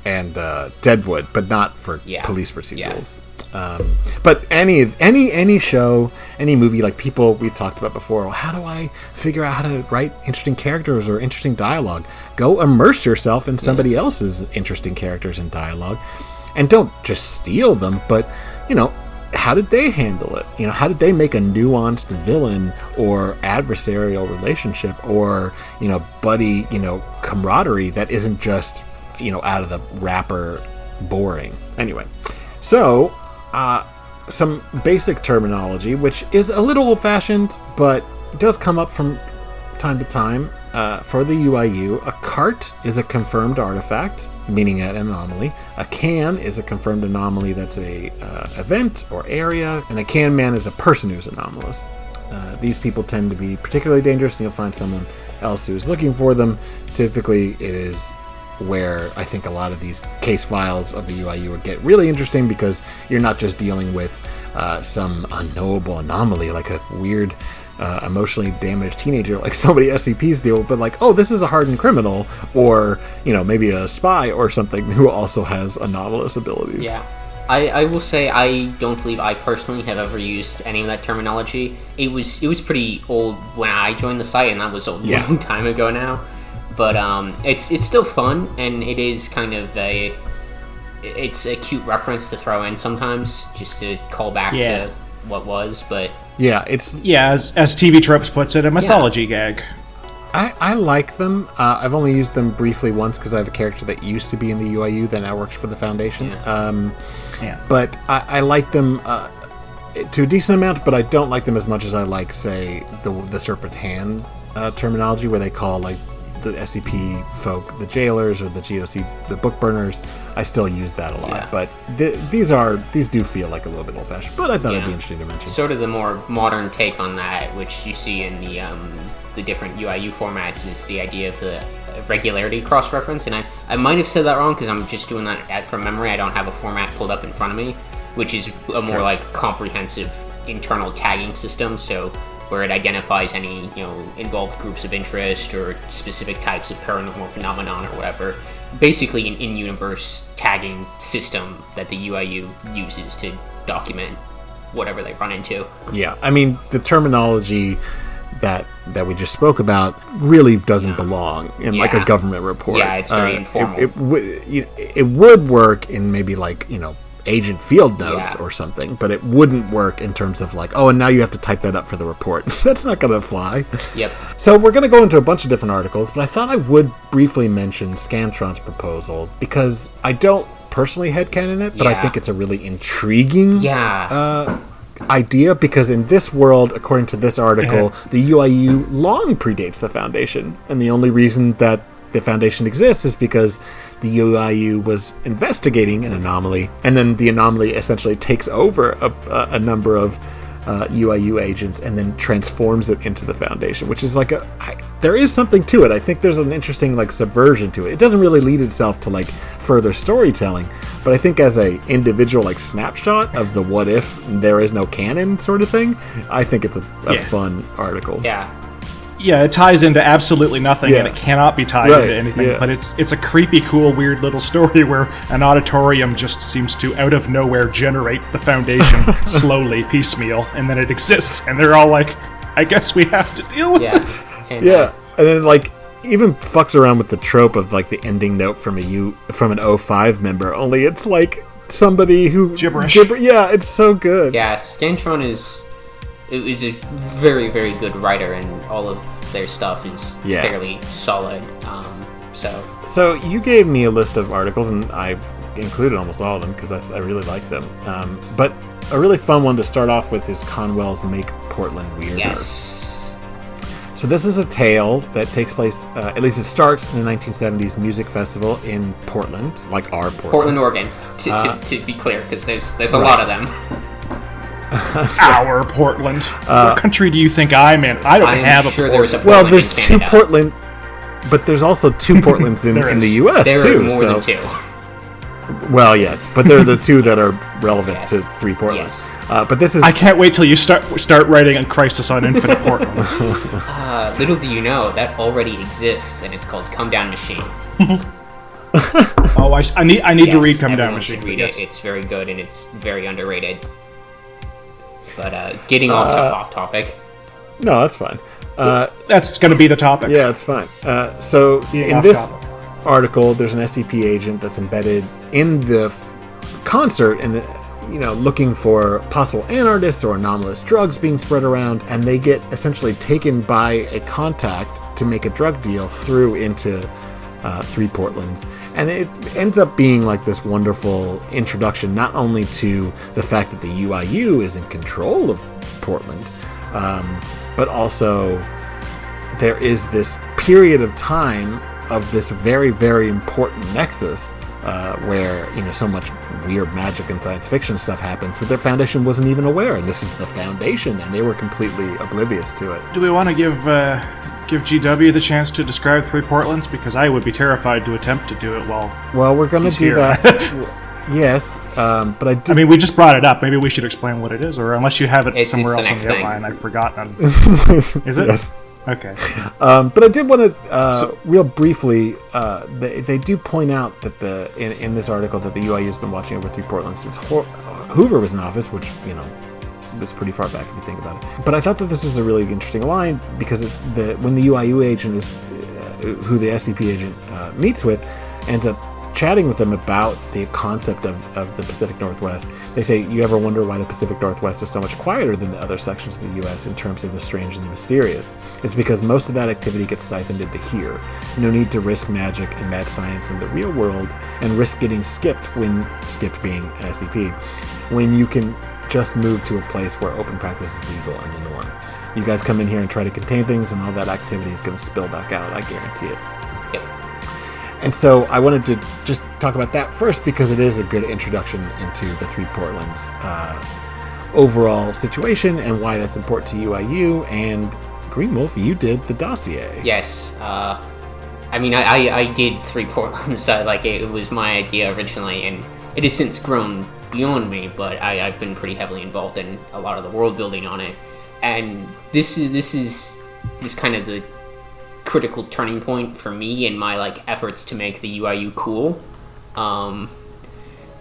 And Deadwood, but not for police procedurals. Yeah. But any show, any movie, like people we talked about before, well, how do I figure out how to write interesting characters or interesting dialogue? Go immerse yourself in somebody else's interesting characters and dialogue, and don't just steal them, but how did they handle it? How did they make a nuanced villain or adversarial relationship or buddy camaraderie that isn't just out of the wrapper boring. Anyway, so some basic terminology, which is a little old-fashioned, but does come up from time to time. For the UIU, a cart is a confirmed artifact, meaning an anomaly. A can is a confirmed anomaly that's a event or area, and a can man is a person who's anomalous. These people tend to be particularly dangerous, and you'll find someone else who is looking for them. Typically, it is where I think a lot of these case files of the UIU would get really interesting, because you're not just dealing with some unknowable anomaly like a weird emotionally damaged teenager like so many SCPs deal with, but like, oh, this is a hardened criminal, or maybe a spy or something who also has anomalous abilities. Yeah. I will say I don't believe I personally have ever used any of that terminology. It was pretty old when I joined the site, and that was a long time ago now. But it's still fun, and it is kind of it's a cute reference to throw in sometimes, just to call back to what was. But as TV Tropes puts it, a mythology gag. I like them. I've only used them briefly once because I have a character that used to be in the UIU that now works for the Foundation. But I like them to a decent amount, but I don't like them as much as I like, say, the Serpent Hand terminology, where they call like the SCP folk the jailers, or the GOC the book burners. I still use that a lot, but these do feel like a little bit old-fashioned, but I thought it'd be interesting to mention. Sort of the more modern take on that, which you see in the different UIU formats, is the idea of the regularity cross-reference, and I might have said that wrong because I'm just doing that from memory. I don't have a format pulled up in front of me, which is a more like comprehensive internal tagging system, so where it identifies any involved groups of interest or specific types of paranormal phenomenon or whatever. Basically an in-universe tagging system that the UIU uses to document whatever they run into. Yeah, I mean, the terminology that we just spoke about really doesn't belong in like a government report. Yeah, it's very informal. It would work in maybe like agent field notes or something, but it wouldn't work in terms of like, oh, and now you have to type that up for the report. That's not going to fly. Yep. So we're going to go into a bunch of different articles, but I thought I would briefly mention Scantron's proposal, because I don't personally headcanon it, but I think it's a really intriguing idea, because in this world, according to this article, the UIU long predates the Foundation, and the only reason that the Foundation exists is because the UIU was investigating an anomaly, and then the anomaly essentially takes over a number of UIU agents and then transforms it into the Foundation, which is like there is something to it. I think there's an interesting like subversion to it. It doesn't really lead itself to like further storytelling, but I think as a individual like snapshot of the what if there is no canon sort of thing, I think it's a fun article. Yeah, it ties into absolutely nothing, and it cannot be tied into anything, but it's a creepy, cool, weird little story where an auditorium just seems to, out of nowhere, generate the Foundation slowly, piecemeal, and then it exists, and they're all like, I guess we have to deal with this. And then, like, even fucks around with the trope of, like, the ending note from an O5 member, only it's, like, somebody who... Gibberish. Yeah, it's so good. Yeah, Scantron is a very, very good writer, and all of their stuff is fairly solid. So you gave me a list of articles, and I've included almost all of them because I really like them. But a really fun one to start off with is Conwell's Make Portland Weirder. Yes. So this is a tale that takes place, at least it starts in the 1970s music festival in Portland, like our Portland. Portland, Oregon, to be clear, because there's a lot of them. Our Portland. What country do you think I'm in? I don't have a Portland. There's a Portland. Well, there's two Portland, but there's also two Portlands in the U.S. There too. There are more than two. Well, yes, but they're the two that are relevant to three Portlands. Yes. But this is... I can't wait till you start writing a Crisis on Infinite Portlands. Little do you know, that already exists, and it's called Come Down Machine. Oh, I need to read Come Down Machine. Should read it. It's very good, and it's very underrated. But getting off topic. No, that's fine. That's going to be the topic. Yeah, it's fine. So Being in this topic. article, there's an SCP agent that's embedded in the concert and looking for possible anarchists or anomalous drugs being spread around, and they get essentially taken by a contact to make a drug deal through into 3 Portlands. And it ends up being like this wonderful introduction, not only to the fact that the UIU is in control of Portland, but also there is this period of time of this very, very important nexus where so much weird magic and science fiction stuff happens, but their Foundation wasn't even aware, and this is the Foundation, and they were completely oblivious to it. Do we want to give GW the chance to describe 3 Portlands? Because I would be terrified to attempt to do it Well, we're going to do that. Yes, but I mean, we just brought it up. Maybe we should explain what it is, or unless you have it somewhere else on the outline, I've forgotten. Is it? Yes. Okay. But I did want to, real briefly, they do point out that in this article that the UIU has been watching over 3 Portlands since Hoover was in office, which, was pretty far back if you think about it. But I thought that this was a really interesting line because it's when the UIU agent is, who the SCP agent meets with, ends up chatting with them about the concept of the Pacific Northwest. They say, you ever wonder why the Pacific Northwest is so much quieter than the other sections of the U.S. in terms of the strange and the mysterious? It's because most of that activity gets siphoned into here. No need to risk magic and mad science in the real world and risk getting skipped being an SCP, when you can just move to a place where open practice is legal and the norm. You guys come in here and try to contain things, and all that activity is going to spill back out, I guarantee it. Yep. And so I wanted to just talk about that first because it is a good introduction into the 3 Portlands overall situation and why that's important to UIU. And Greenwolf, you did the dossier. Yes. I did 3 Portlands. It was my idea originally, and it has since grown beyond me, but I've been pretty heavily involved in a lot of the world building on it. And this is kind of the critical turning point for me in my efforts to make the UIU cool.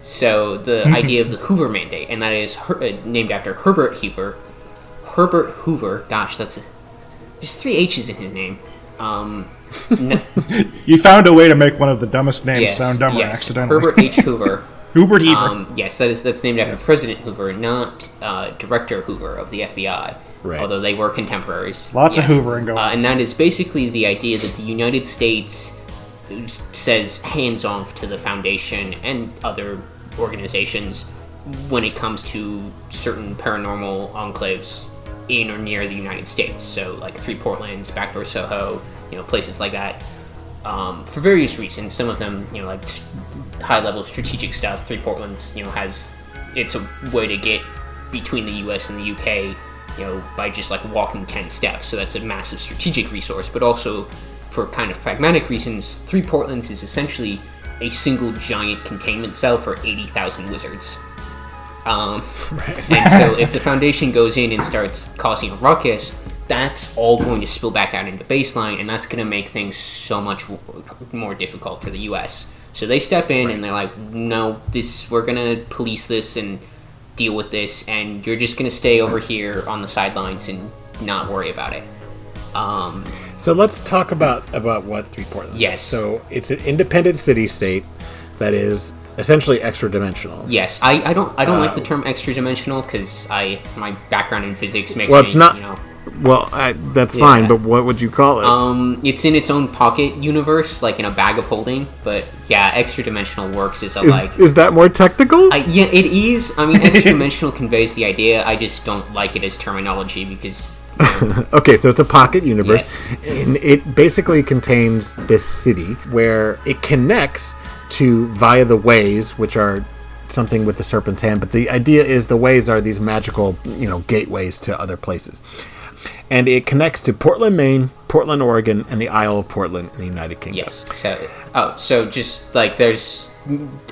So the idea of the Hoover Mandate, and that is named after Herbert Hoover. Herbert Hoover. Gosh, there's 3 H's in his name. You found a way to make one of the dumbest names sound dumber accidentally. Herbert H. Hoover. Hubert Hoover. Yes, that's named after President Hoover, not Director Hoover of the FBI. Right. Although they were contemporaries. Lots of hoovering going on. And that is basically the idea that the United States says hands-off to the Foundation and other organizations when it comes to certain paranormal enclaves in or near the United States. So, 3 Portlands, Backdoor Soho, places like that. For various reasons. Some of them, high-level strategic stuff. 3 Portlands, it's a way to get between the U.S. and the U.K., by just walking 10 steps. So that's a massive strategic resource, but also for kind of pragmatic reasons, 3 Portlands is essentially a single giant containment cell for 80,000 wizards. And so if the Foundation goes in and starts causing a ruckus, that's all going to spill back out into baseline, and that's going to make things so much more difficult for the U.S. So they step in and they're like, no, we're going to police this and deal with this, and you're just going to stay over here on the sidelines and not worry about it. So let's talk about what 3 Portlands is. So it's an independent city-state that is essentially extra-dimensional. Yes, I don't like the term extra-dimensional because my background in physics makes it's not. Well, that's fine, but what would you call it? It's in its own pocket universe, in a bag of holding. But yeah, extra-dimensional works Is that more technical? Yeah, it is. Extra-dimensional conveys the idea. I just don't like it as terminology because. Okay, so it's a pocket universe, and it basically contains this city where it connects to via the ways, which are something with the serpent's hand. But the idea is the ways are these magical, gateways to other places. And it connects to Portland, Maine, Portland, Oregon, and the Isle of Portland in the United Kingdom. Yes. So just there's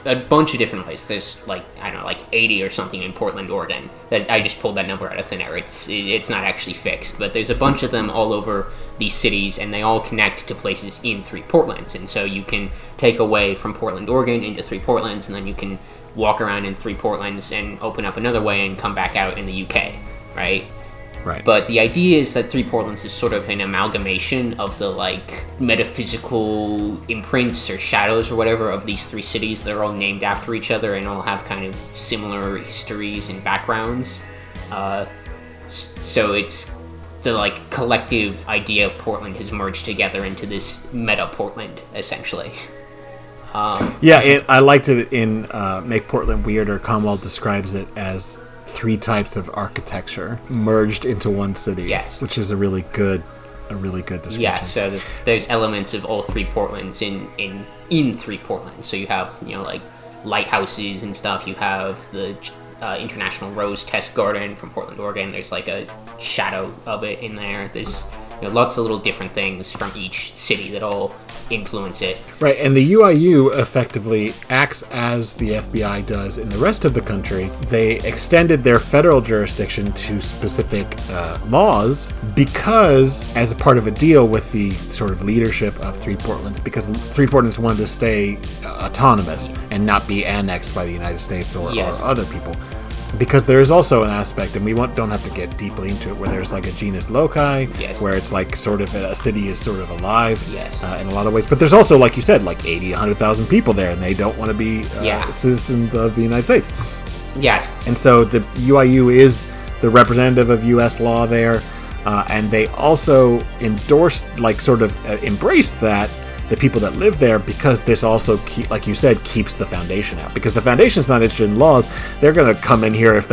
a bunch of different places. There's like, I don't know, like 80 or something in Portland, Oregon. That I just pulled that number out of thin air. It's not actually fixed, but there's a bunch of them all over these cities, and they all connect to places in 3 Portlands. And so you can take away from Portland, Oregon into 3 Portlands, and then you can walk around in 3 Portlands and open up another way and come back out in the UK, right? Right. But the idea is that 3 Portlands is sort of an amalgamation of the, like, metaphysical imprints or shadows or whatever of these 3 cities. They're all named after each other and all have kind of similar histories and backgrounds. So it's the, like, collective idea of Portland has merged together into this meta Portland, essentially. I liked it in Make Portland Weirder. Comwell describes it as 3 types of architecture merged into one city. Yes, which is a really good description. Yeah, so there's elements of all 3 Portlands in 3 Portlands. So you have, you know, like lighthouses and stuff. You have the International Rose Test Garden from Portland, Oregon. There's like a shadow of it in there. There's, you know, lots of little different things from each city that all influence it. Right, and the UIU effectively acts as the FBI does in the rest of the country. They extended their federal jurisdiction to specific laws because, as a part of a deal with the sort of leadership of 3 Portlands, because 3 Portlands wanted to stay autonomous and not be annexed by the United States or other people. Because there is also an aspect, and we don't have to get deeply into it, where there's like a genus loci, where it's like sort of a city is sort of alive in a lot of ways. But there's also, like you said, like 80, 100,000 people there, and they don't want to be citizens of the United States. Yes. And so the UIU is the representative of U.S. law there, and they also endorse, like sort of embrace that, the people that live there, because this also, like you said, keeps the Foundation out. Because the Foundation's not interested in laws. They're going to come in here if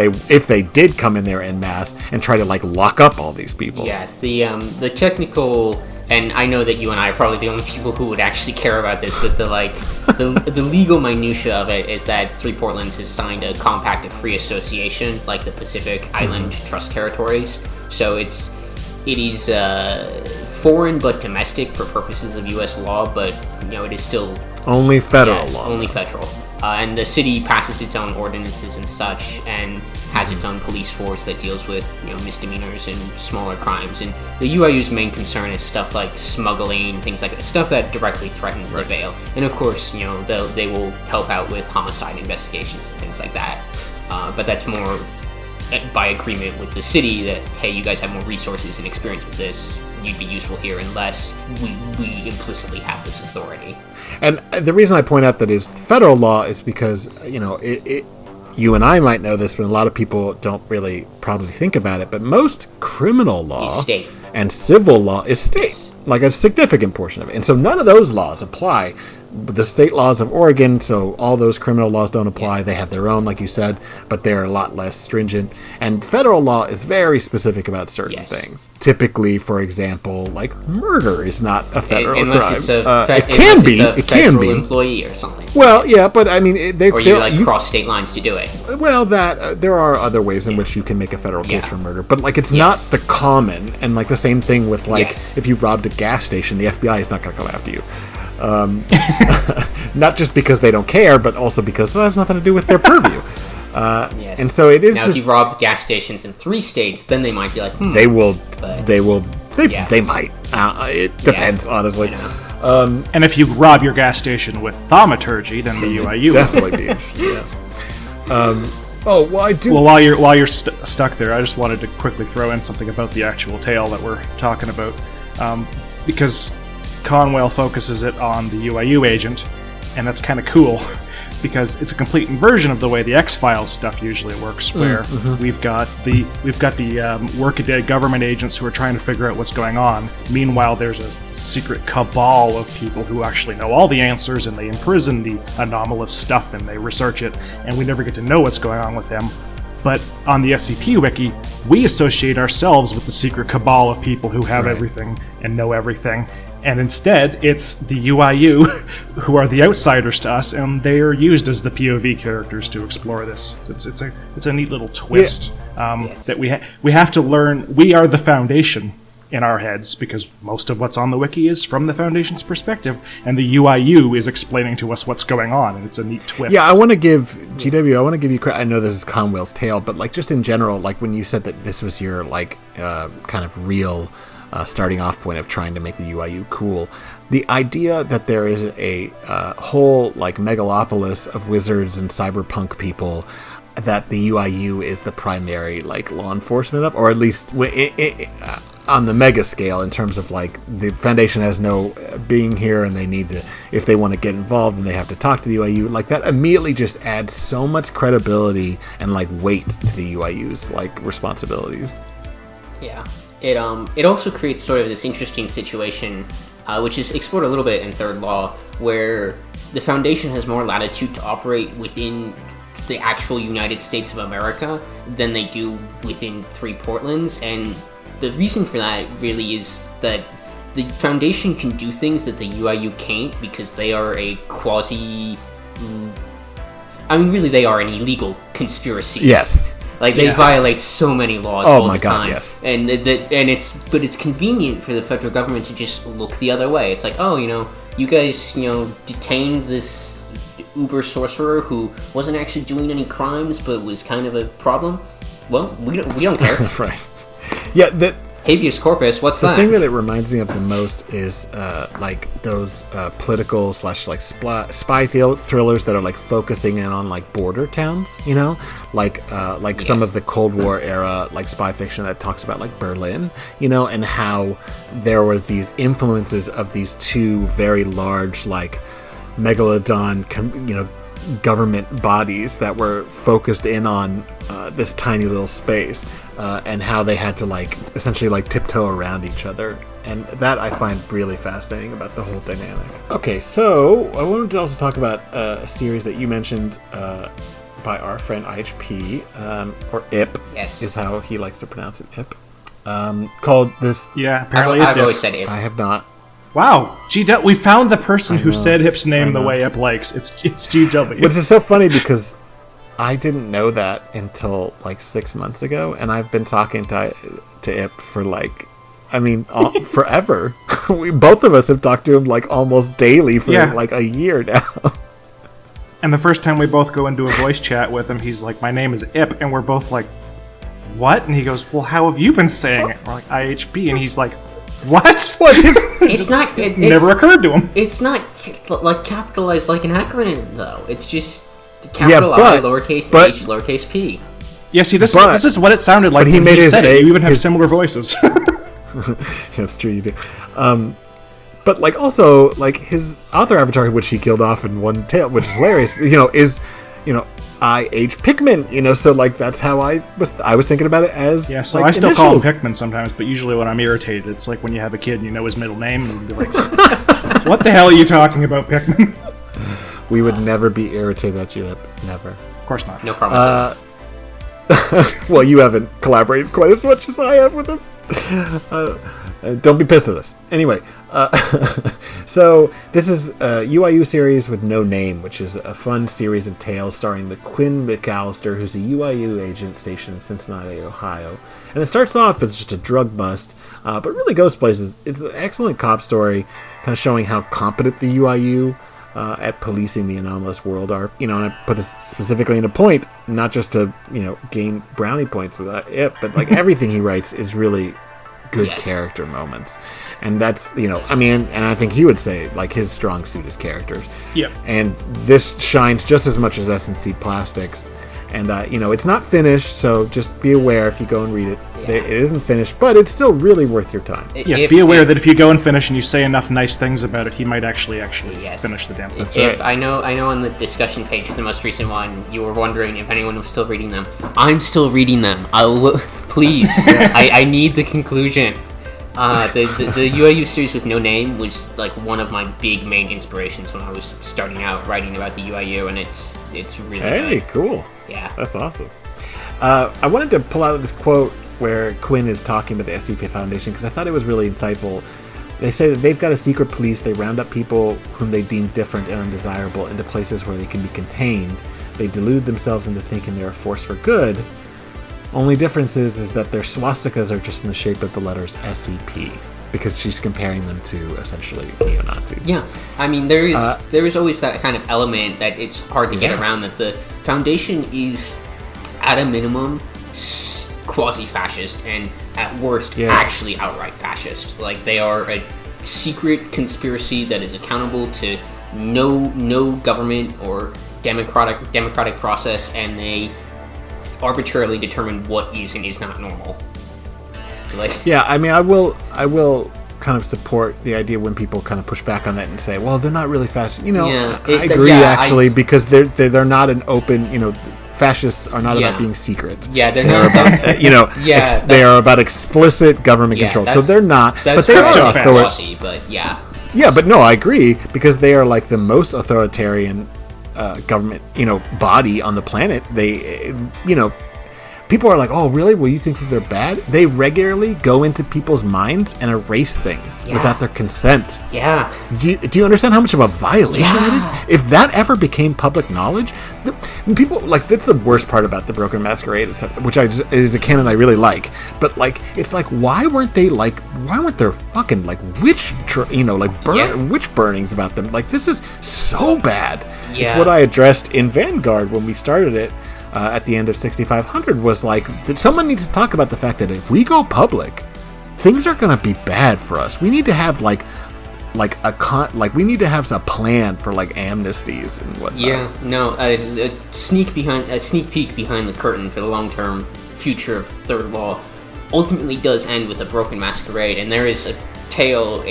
they did come in there en masse and try to like lock up all these people. Yeah, the technical, and I know that you and I are probably the only people who would actually care about this, but the legal minutia of it is that 3 Portlands has signed a compact of free association, like the Pacific Island Trust Territories. So it is foreign but domestic for purposes of U.S. law, but, you know, it is still only federal law. Only federal. And the city passes its own ordinances and such, and has its own police force that deals with, you know, misdemeanors and smaller crimes. And the UIU's main concern is stuff like smuggling, things like that, stuff that directly threatens the Veil. And of course, you know, they will help out with homicide investigations and things like that. But that's more by agreement with the city that, hey, you guys have more resources and experience with this, you'd be useful here, unless we implicitly have this authority. And the reason I point out that is federal law is because, you know, you and I might know this, but a lot of people don't really probably think about it, but most criminal law is state. And civil law is state, like a significant portion of it. And so none of those laws apply. The state laws of Oregon, so all those criminal laws don't apply. They have their own, like you said, but they're a lot less stringent. And federal law is very specific about certain things. Typically, for example, like murder is not a federal crime. It can be. It can be. Employee or something. Well, yeah, but I mean, or you cross state lines to do it. Well, there are other ways in which you can make a federal case for murder, but like it's not the common. And like the same thing with like if you robbed a gas station, the FBI is not going to come after you. Not just because they don't care, but also because that has nothing to do with their purview. And so it is. Now, if you rob gas stations in 3 states, then they might be like, They might. It depends, honestly. And if you rob your gas station with thaumaturgy, then the UIU definitely be interested. I do. Well, while you're stuck there, I just wanted to quickly throw in something about the actual tale that we're talking about, because Conwell focuses it on the UIU agent, and that's kind of cool because it's a complete inversion of the way the X-Files stuff usually works, where we've got the workaday government agents who are trying to figure out what's going on. Meanwhile, there's a secret cabal of people who actually know all the answers, and they imprison the anomalous stuff and they research it, and we never get to know what's going on with them. But on the SCP wiki, we associate ourselves with the secret cabal of people who have everything and know everything. And instead, it's the UIU who are the outsiders to us, and they are used as the POV characters to explore this. So it's a neat little twist that we have to learn. We are the Foundation in our heads, because most of what's on the wiki is from the Foundation's perspective, and the UIU is explaining to us what's going on, and it's a neat twist. Yeah, I want to give you credit. I know this is Conwell's tale, but like just in general, like when you said that this was your like kind of real starting off point of trying to make the UIU cool, the idea that there is a whole like megalopolis of wizards and cyberpunk people that the UIU is the primary like law enforcement of, or at least on the mega scale, in terms of like the Foundation has no being here and they need to, if they want to get involved, and they have to talk to the UIU, like that immediately just adds so much credibility and like weight to the UIU's like responsibilities. Yeah. It also creates sort of this interesting situation, which is explored a little bit in Third Law, where the Foundation has more latitude to operate within the actual United States of America than they do within 3 Portlands, and the reason for that really is that the Foundation can do things that the UIU can't, because they are a quasi... I mean, really, they are an illegal conspiracy. Yes. Like, they violate so many laws all the time. Yes. And it's convenient for the federal government to just look the other way. It's like, oh, you guys, detained this uber sorcerer who wasn't actually doing any crimes, but was kind of a problem. Well, we don't care. Right. Yeah, habeas corpus, what's that? The thing that it reminds me of the most is like those political / like spy thrillers that are like focusing in on like border towns, like yes. Some of the Cold War era like spy fiction that talks about like Berlin, and how there were these influences of these 2 very large like megalodon government bodies that were focused in on this tiny little space, and how they had to like essentially like tiptoe around each other, and that I find really fascinating about the whole dynamic. Okay, so I wanted to also talk about a series that you mentioned by our friend IHP, or IP, yes, is how he likes to pronounce it, IP, called this. Yeah, apparently I've always said IP. I have not. Wow, we found the person who said Hip's name the way Hip likes. It's GW. Which is so funny because I didn't know that until like 6 months ago, and I've been talking to Hip for like, forever. Both of us have talked to him like almost daily for like a year now. And the first time we both go into a voice chat with him, he's like, "My name is Ip," and we're both like, "What?" And he goes, "Well, how have you been saying it?" We're like, "IHP," and he's like, "What?" It's not. It never occurred to him. It's not like capitalized like an acronym, though. It's just capital I, lowercase h, lowercase p. Yeah, see, this is what it sounded like. But he made said it. You even have similar voices. That's true, you do. But like also like his author avatar, which he killed off in one tale, which is hilarious. Is I.H. Pickman, so like that's how I was thinking about it as. Yeah, so like, I still initials. call him Pickman sometimes, but usually when I'm irritated, it's like when you have a kid and you know his middle name, and you can be like, "What the hell are you talking about, Pickman?" We would never be irritated at you, never. Of course not. No promises. Well, you haven't collaborated quite as much as I have with him. Don't be pissed at us. Anyway, so this is a UIU series with no name, which is a fun series of tales starring the Quinn McAllister, who's a UIU agent stationed in Cincinnati, Ohio. And it starts off as just a drug bust, but really goes places. It's an excellent cop story, kind of showing how competent the UIU at policing the anomalous world are. And I put this specifically into point, not just to, gain brownie points with it, but like everything he writes is really good character moments. And that's, and I think he would say like his strong suit is characters. Yeah. And this shines just as much as S&C Plastics. And, it's not finished, so just be aware if you go and read it. Yeah. It isn't finished, but it's still really worth your time. Yes, be aware that if you go and finish and you say enough nice things about it, he might actually finish the damn thing. That's right. I know on the discussion page for the most recent one, you were wondering if anyone was still reading them. I'm still reading them. Please. I need the conclusion. The UIU series with no name was like one of my big main inspirations when I was starting out writing about the UIU, and it's really good. Hey, cool. Yeah. That's awesome. I wanted to pull out this quote where Quinn is talking about the SCP Foundation because I thought it was really insightful. They say that they've got a secret police. They round up people whom they deem different and undesirable into places where they can be contained. They delude themselves into thinking they're a force for good. Only difference is that their swastikas are just in the shape of the letters SCP, because she's comparing them to essentially neo-Nazis. Yeah, I mean, there is always that kind of element that it's hard to get around, that the Foundation is, at a minimum, quasi-fascist, and at worst, actually outright fascist. Like, they are a secret conspiracy that is accountable to no government or democratic process, and they arbitrarily determine what is and is not normal. Like, yeah, I mean, I will kind of support the idea when people kind of push back on that and say, well, they're not really fascist. I agree, because they're not an open, fascists are not about being secret. Yeah, they're not about, they are about explicit government control. So they're not, but they are authority, but yeah. Yeah, but no, I agree, because they are like the most authoritarian government, body on the planet. They, people are like, oh, really? Well, you think that they're bad? They regularly go into people's minds and erase things without their consent. Yeah. Do you understand how much of a violation it is? If that ever became public knowledge, people, like, that's the worst part about the Broken Masquerade, which is a canon I really like. But, like, it's like, why weren't there fucking, like, witch burnings about them? Like, this is so bad. Yeah. It's what I addressed in Vanguard when we started it. At the end of 6500 was like, someone needs to talk about the fact that if we go public, things are going to be bad for us. We need to have we need to have a plan for like amnesties and whatnot. Yeah, no, a sneak peek behind the curtain for the long-term future of Third Law ultimately does end with a Broken Masquerade, and there is a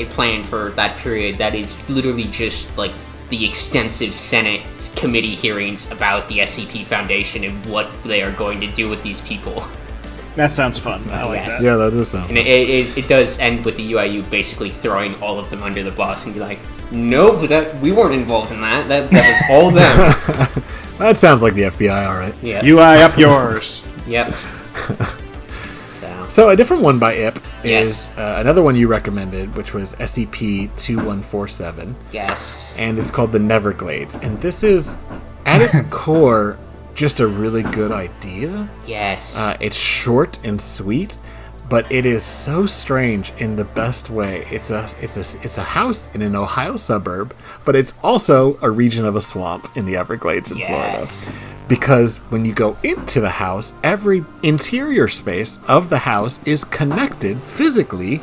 plan for that period that is literally just like the extensive Senate committee hearings about the SCP Foundation and what they are going to do with these people. That sounds fun. I like that. Yeah, that does sound fun. And it does end with the UIU basically throwing all of them under the bus and be like, no, we weren't involved in that. That was all them. That sounds like the FBI, all right. Yeah. UI up yours. Yep. So a different one by IP is another one you recommended, which was SCP-2147. Yes. And it's called the Neverglades. And this is, at its core, just a really good idea. Yes. It's short and sweet, but it is so strange in the best way. It's a house in an Ohio suburb, but it's also a region of a swamp in the Everglades in Florida. Because when you go into the house, every interior space of the house is connected physically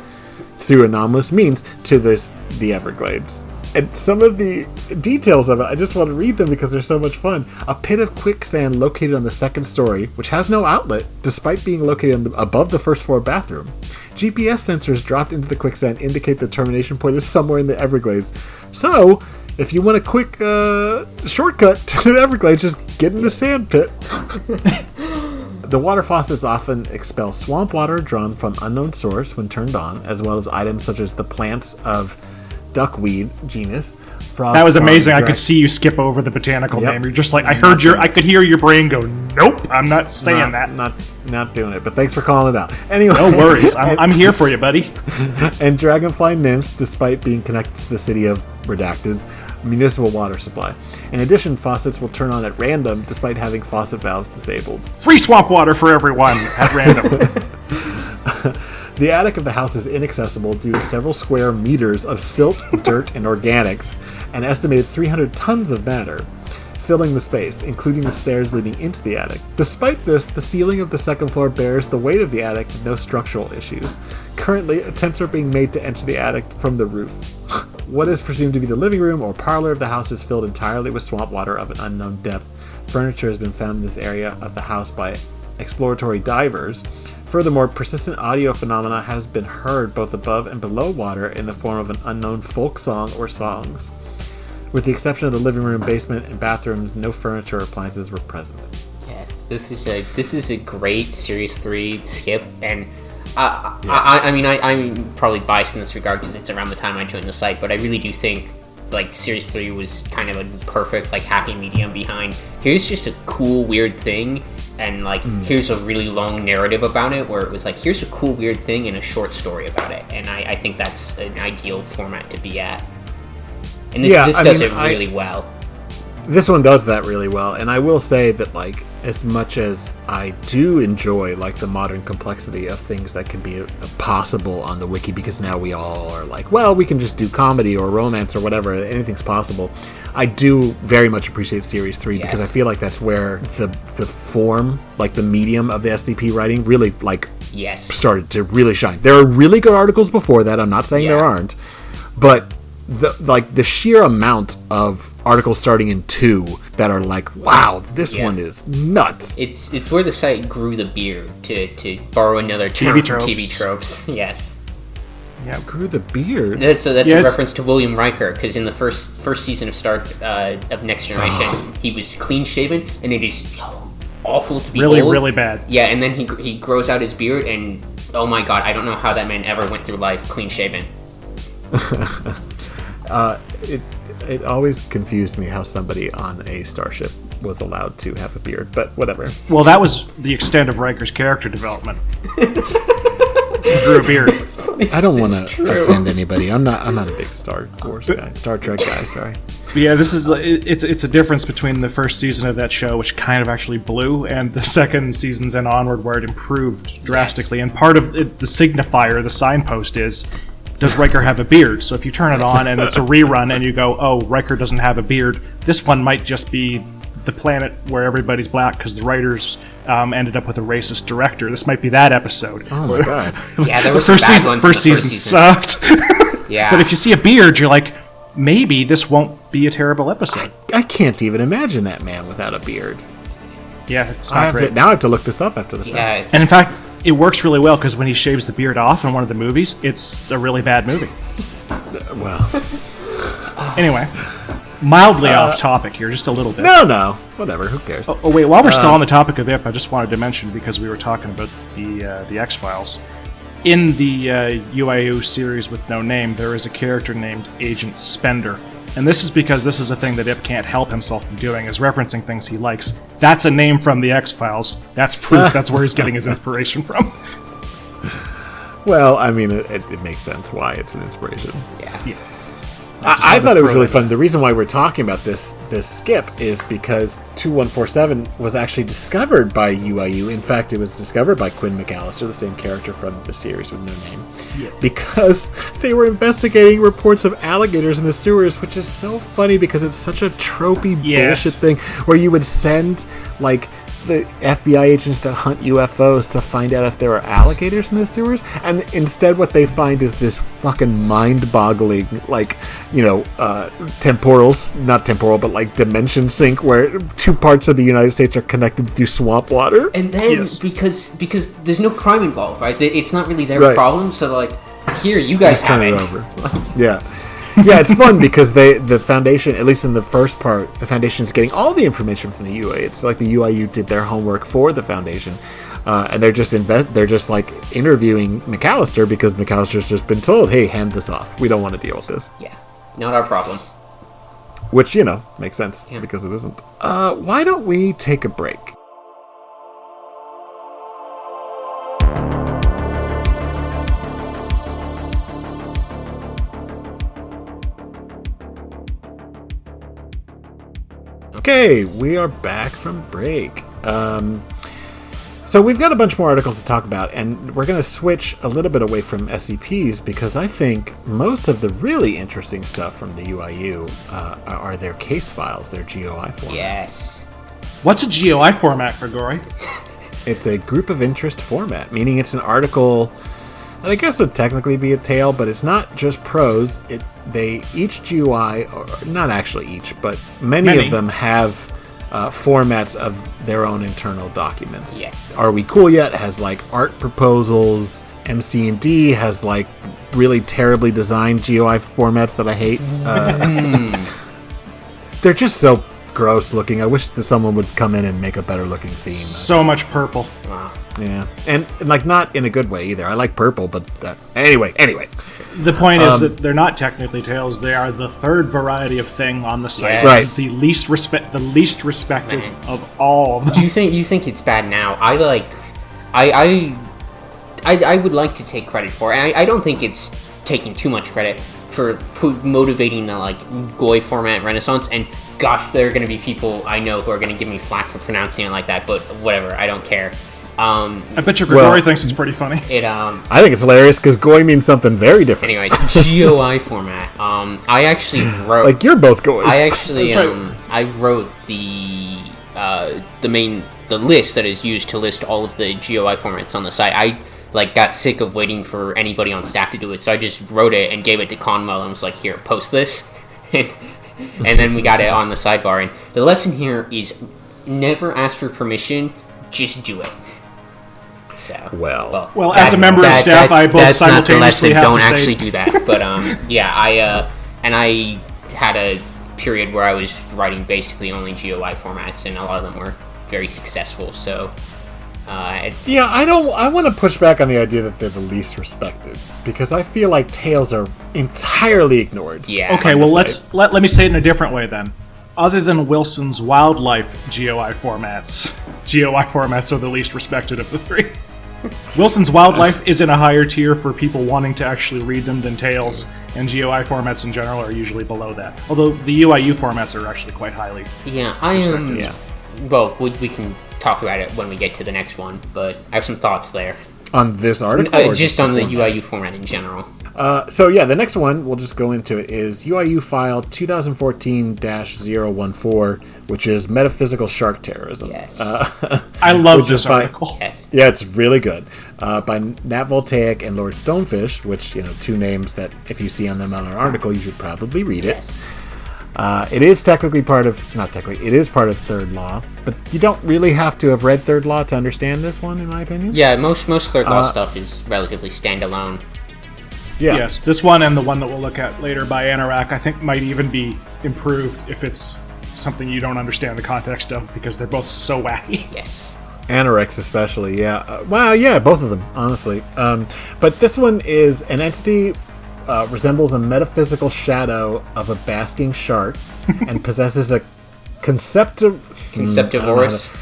through anomalous means to the Everglades. And some of the details of it, I just want to read them because they're so much fun. A pit of quicksand located on the second story, which has no outlet, despite being located above the first floor bathroom. GPS sensors dropped into the quicksand indicate the termination point is somewhere in the Everglades. So, if you want a quick shortcut to the Everglades, just get in the sand pit. The water faucets often expel swamp water drawn from unknown source when turned on, as well as items such as the plants of duckweed genus. That was amazing. I could see you skip over the botanical name. You're just like, I could hear your brain go, nope, I'm not saying that. Not doing it, but thanks for calling it out. Anyway. No worries. I'm here for you, buddy. And dragonfly nymphs, despite being connected to the city of Redacted's municipal water supply. In addition, faucets will turn on at random, despite having faucet valves disabled. Free swamp water for everyone at random. The attic of the house is inaccessible due to several square meters of silt, dirt, and organics, an estimated 300 tons of matter filling the space, including the stairs leading into the attic. Despite this, the ceiling of the second floor bears the weight of the attic with no structural issues. Currently, attempts are being made to enter the attic from the roof. What is presumed to be the living room or parlor of the house is filled entirely with swamp water of an unknown depth. Furniture has been found in this area of the house by exploratory divers. Furthermore, persistent audio phenomena has been heard both above and below water in the form of an unknown folk song or songs. With the exception of the living room, basement, and bathrooms, no furniture or appliances were present. Yes, this is a great Series 3 skip, and I'm probably biased in this regard because it's around the time I joined the site, but I really do think like Series 3 was kind of a perfect like happy medium behind here's just a cool weird thing, and like here's a really long narrative about it, where it was like here's a cool weird thing and a short story about it, and I think that's an ideal format to be at. And this does it really well. This one does that really well, and I will say that, like, as much as I do enjoy, like, the modern complexity of things that can be possible on the wiki, because now we all are like, well, we can just do comedy or romance or whatever, anything's possible. I do very much appreciate Series 3 because I feel like that's where the form, like the medium of the SCP writing really, like, started to really shine. There are really good articles before that, I'm not saying there aren't, but the sheer amount of articles starting in 2 that are like, wow, this one is nuts. It's where the site grew the beard, to borrow another term from TV tropes. Yes. Yeah, grew the beard. That's a reference to William Riker, because in the first season of Next Generation, he was clean shaven, and it is awful to be really, old. really bad. Yeah, and then he grows out his beard, and oh my god, I don't know how that man ever went through life clean shaven. It always confused me how somebody on a starship was allowed to have a beard, but whatever. Well, that was the extent of Riker's character development. He grew a beard. I don't want to offend anybody. I'm not a big Star Wars guy, Star Trek guy. Sorry. Yeah, this is it's a difference between the first season of that show, which kind of actually blew, and the second seasons and onward, where it improved drastically. And part of it, the signifier, the signpost is, does Riker have a beard? So if you turn it on and it's a rerun and you go, oh, Riker doesn't have a beard, this one might just be the planet where everybody's black because the writers ended up with a racist director. This might be that episode. Oh my god. Yeah, there was some bad ones. First season sucked. Yeah. But if you see a beard, you're like, maybe this won't be a terrible episode. I can't even imagine that man without a beard. Yeah, it's not great. Now I have to look this up after the film. Yeah, and in fact, it works really well because when he shaves the beard off in one of the movies, it's a really bad movie. Well. Anyway, mildly off topic here, just a little bit. No, whatever. Who cares? Oh wait, while we're still on the topic of IP, I just wanted to mention, because we were talking about the X-Files. In the UIU series with no name, there is a character named Agent Spender. And this is because this is a thing that Ip can't help himself from doing, is referencing things he likes. That's a name from the X-Files. That's proof that's where he's getting his inspiration from. Well, I mean, it makes sense why it's an inspiration. Yeah. Yes. I thought it was really fun. The reason why we're talking about this skip is because 2147 was actually discovered by UIU. In fact, it was discovered by Quinn McAllister, the same character from the series with no name, because they were investigating reports of alligators in the sewers, which is so funny because it's such a tropey bullshit thing where you would send, like, the FBI agents that hunt UFOs to find out if there are alligators in the sewers, and instead what they find is this fucking mind-boggling, like, you know, not temporal, but like dimension sync where 2 parts of the United States are connected through swamp water. And then because there's no crime involved, right? It's not really their problem, so like, here, you guys have it. Over. Yeah, it's fun because the Foundation, at least in the first part, the Foundation's getting all the information from the UA. It's like the UIU did their homework for the Foundation, and they're just like interviewing McAllister because McAllister's just been told, hey, hand this off. We don't want to deal with this. Yeah, not our problem. Which, you know, makes sense because it isn't. Why don't we take a break? Okay, we are back from break. So we've got a bunch more articles to talk about, and we're going to switch a little bit away from SCPs because I think most of the really interesting stuff from the UIU are their case files, their GOI formats. Yes. What's a GOI format, Grigori? It's a group of interest format, meaning it's an article. And I guess it would technically be a tale, but it's not just prose. Each GUI, or not actually each, but many of them have formats of their own internal documents. Yeah. Are We Cool Yet has like art proposals. MC&D has like really terribly designed GUI formats that I hate. They're just so gross looking. I wish that someone would come in and make a better looking theme. So much purple. Wow. Yeah, and like not in a good way either. I like purple, but anyway. The point is that they're not technically tales. They are the third variety of thing on the site. Yes. Right. The least respected of all of them. You think it's bad now? I would like to take credit for it. And I don't think it's taking too much credit for motivating the like GOI format renaissance. And gosh, there are going to be people I know who are going to give me flack for pronouncing it like that, but whatever, I don't care. I bet you Grigori thinks it's pretty funny. I think it's hilarious because GOI means something very different. Anyways, GOI format. I actually wrote... Like, you're both GOIs. I actually, I wrote the list that is used to list all of the GOI formats on the site. I, got sick of waiting for anybody on staff to do it, so I just wrote it and gave it to Conwell and was like, here, post this. And then we got it on the sidebar. And the lesson here is never ask for permission, just do it. So, well, as a member of staff, I both simultaneously have don't to actually say... do that. But I had a period where I was writing basically only GOI formats, and a lot of them were very successful. So, I want to push back on the idea that they're the least respected because I feel like Tales are entirely ignored. Yeah. Okay, well let me say it in a different way then. Other than Wilson's wildlife GOI formats are the least respected of the three. Wilson's wildlife is in a higher tier for people wanting to actually read them than Tales, and GOI formats in general are usually below that. Although the UIU formats are actually quite highly respected. Yeah. Well, we can talk about it when we get to the next one, but I have some thoughts there. On this article? Just on the UIU format in general. The next one, we'll just go into it, is UIU file 2014-014, which is Metaphysical Shark Terrorism. Yes. I love this article. Yes. Yeah, it's really good. By Nat Voltaic and Lord Stonefish, which, two names that if you see on them on an article, you should probably read it. Yes. It is technically it is part of Third Law, but you don't really have to have read Third Law to understand this one, in my opinion. Yeah, most Third Law stuff is relatively standalone. Yeah. Yes, this one and the one that we'll look at later by Anorak, I think might even be improved if it's something you don't understand the context of, because they're both so wacky. Yes. Anorex especially, yeah. Both of them, honestly. But this one is an entity resembles a metaphysical shadow of a basking shark and possesses a conceptivorous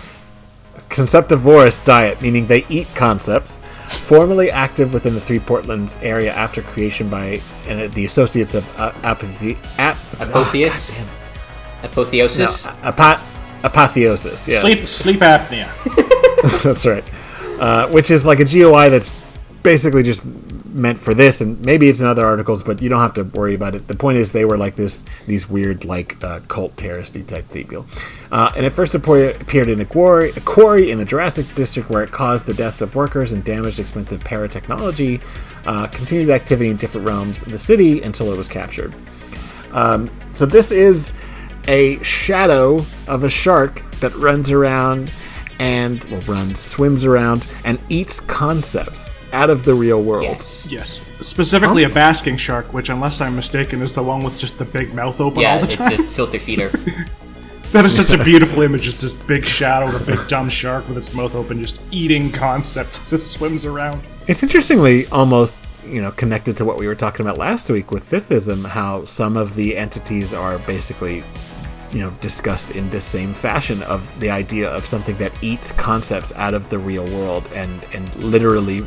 diet, meaning they eat concepts. Formerly active within the Three Portlands area after creation by the associates of Apotheosis? Apotheosis, yeah. Sleep apnea. That's right. Which is like a GOI that's basically just meant for this, and maybe it's in other articles, but you don't have to worry about it. The point is they were like these weird cult terroristy type people. And it first appeared in a quarry in the Jurassic District, where it caused the deaths of workers and damaged expensive paratechnology. Continued activity in different realms in the city until it was captured. So this is a shadow of a shark that runs around swims around and eats concepts out of the real world. Yes. Specifically a basking shark, which, unless I'm mistaken, is the one with just the big mouth open all the time. Yeah, it's a filter feeder. That is such a beautiful image. It's this big shadow of a big dumb shark with its mouth open, just eating concepts as it swims around. It's interestingly almost, connected to what we were talking about last week with Fifthism, how some of the entities are basically, discussed in this same fashion of the idea of something that eats concepts out of the real world and literally,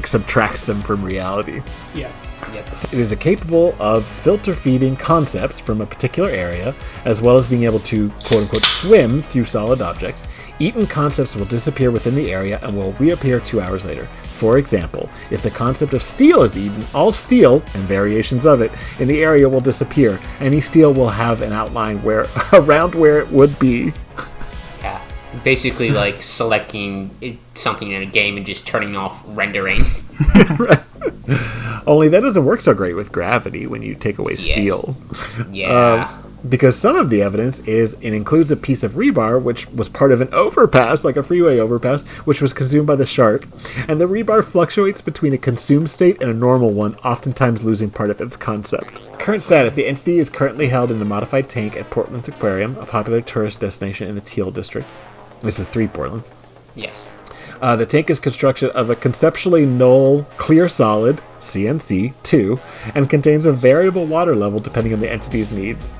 subtracts them from reality. Yeah. Yep. It is capable of filter feeding concepts from a particular area, as well as being able to, quote-unquote, swim through solid objects. Eaten concepts will disappear within the area and will reappear 2 hours later. For example, if the concept of steel is eaten, all steel, and variations of it, in the area will disappear. Any steel will have an outline around where it would be. Yeah. Basically like selecting something in a game and just turning off rendering. Right. Only that doesn't work so great with gravity when you take away steel. Yeah. Because some of the evidence it includes a piece of rebar which was part of an overpass, like a freeway overpass, which was consumed by the shark, and the rebar fluctuates between a consumed state and a normal one, oftentimes losing part of its concept. Current status: the entity is currently held in a modified tank at Portland's Aquarium, a popular tourist destination in the Teal District. This is 3 Portlands. Yes. The tank is constructed of a conceptually null clear solid, CNC2, and contains a variable water level depending on the entity's needs.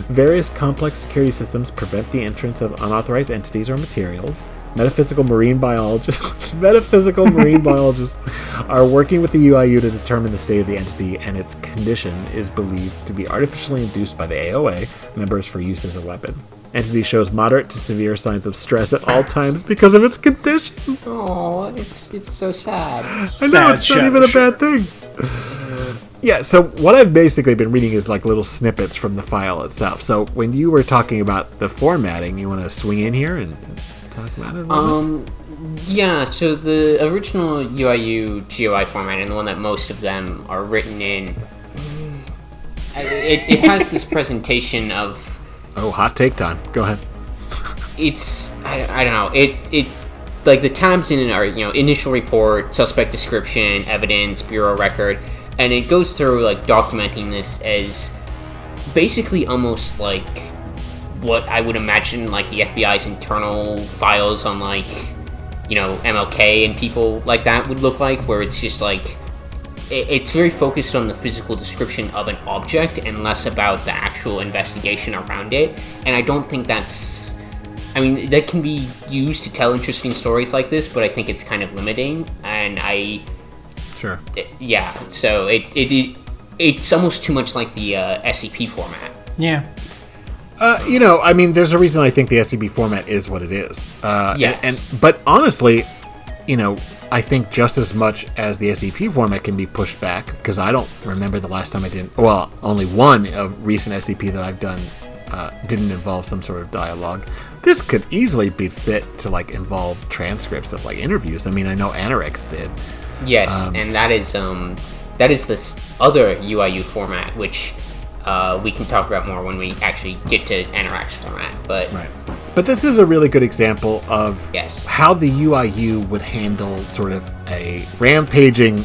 Various complex security systems prevent the entrance of unauthorized entities or materials. metaphysical marine biologists are working with the UIU to determine the state of the entity, and its condition is believed to be artificially induced by the AOA members for use as a weapon. Entity shows moderate to severe signs of stress at all times because of its condition. Oh, it's so sad. I know, it's not even a bad thing. Yeah, so what I've basically been reading is like little snippets from the file itself. So when you were talking about the formatting, you want to swing in here and talk about it a little bit? Yeah, so the original UIU GUI format, and the one that most of them are written in, it has this presentation of... Oh, hot take time. Go ahead. It's... I don't know. It like, the tabs in it are, initial report, suspect description, evidence, bureau record... And it goes through, like, documenting this as basically almost like what I would imagine, like, the FBI's internal files on, like, MLK and people like that would look like, where it's just, like, it's very focused on the physical description of an object and less about the actual investigation around it. And I don't think that's... I mean, that can be used to tell interesting stories like this, but I think it's kind of limiting, and Sure. So it's almost too much like the SCP format. Yeah. There's a reason I think the SCP format is what it is. Yes. But honestly, I think just as much as the SCP format can be pushed back, because I don't remember the last time I did. Well, only one of recent SCP that I've done didn't involve some sort of dialogue. This could easily be fit to like involve transcripts of like interviews. I mean, I know Anorex did. Yes, and that is this other UIU format, which we can talk about more when we actually get to Anorak's format. But right. But this is a really good example of how the UIU would handle sort of a rampaging,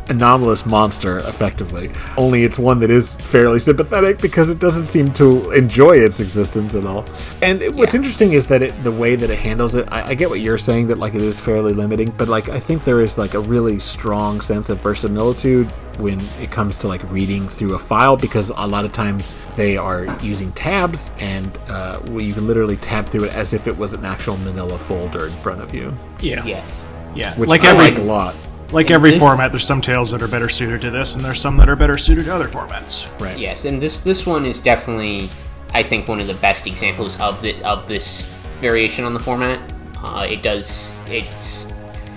anomalous monster effectively. Only it's one that is fairly sympathetic because it doesn't seem to enjoy its existence at all. And what's interesting is that the way that it handles it, I get what you're saying, that like it is fairly limiting, but like I think there is like a really strong sense of verisimilitude when it comes to like reading through a file, because a lot of times they are using tabs, and you can literally tab through it as if it was an actual manila folder in front of you. Yeah. Yes. Yeah. Which I like a lot. Like every format, there's some tales that are better suited to this, and there's some that are better suited to other formats. Right. Yes, and this one is definitely, I think, one of the best examples of this variation on the format.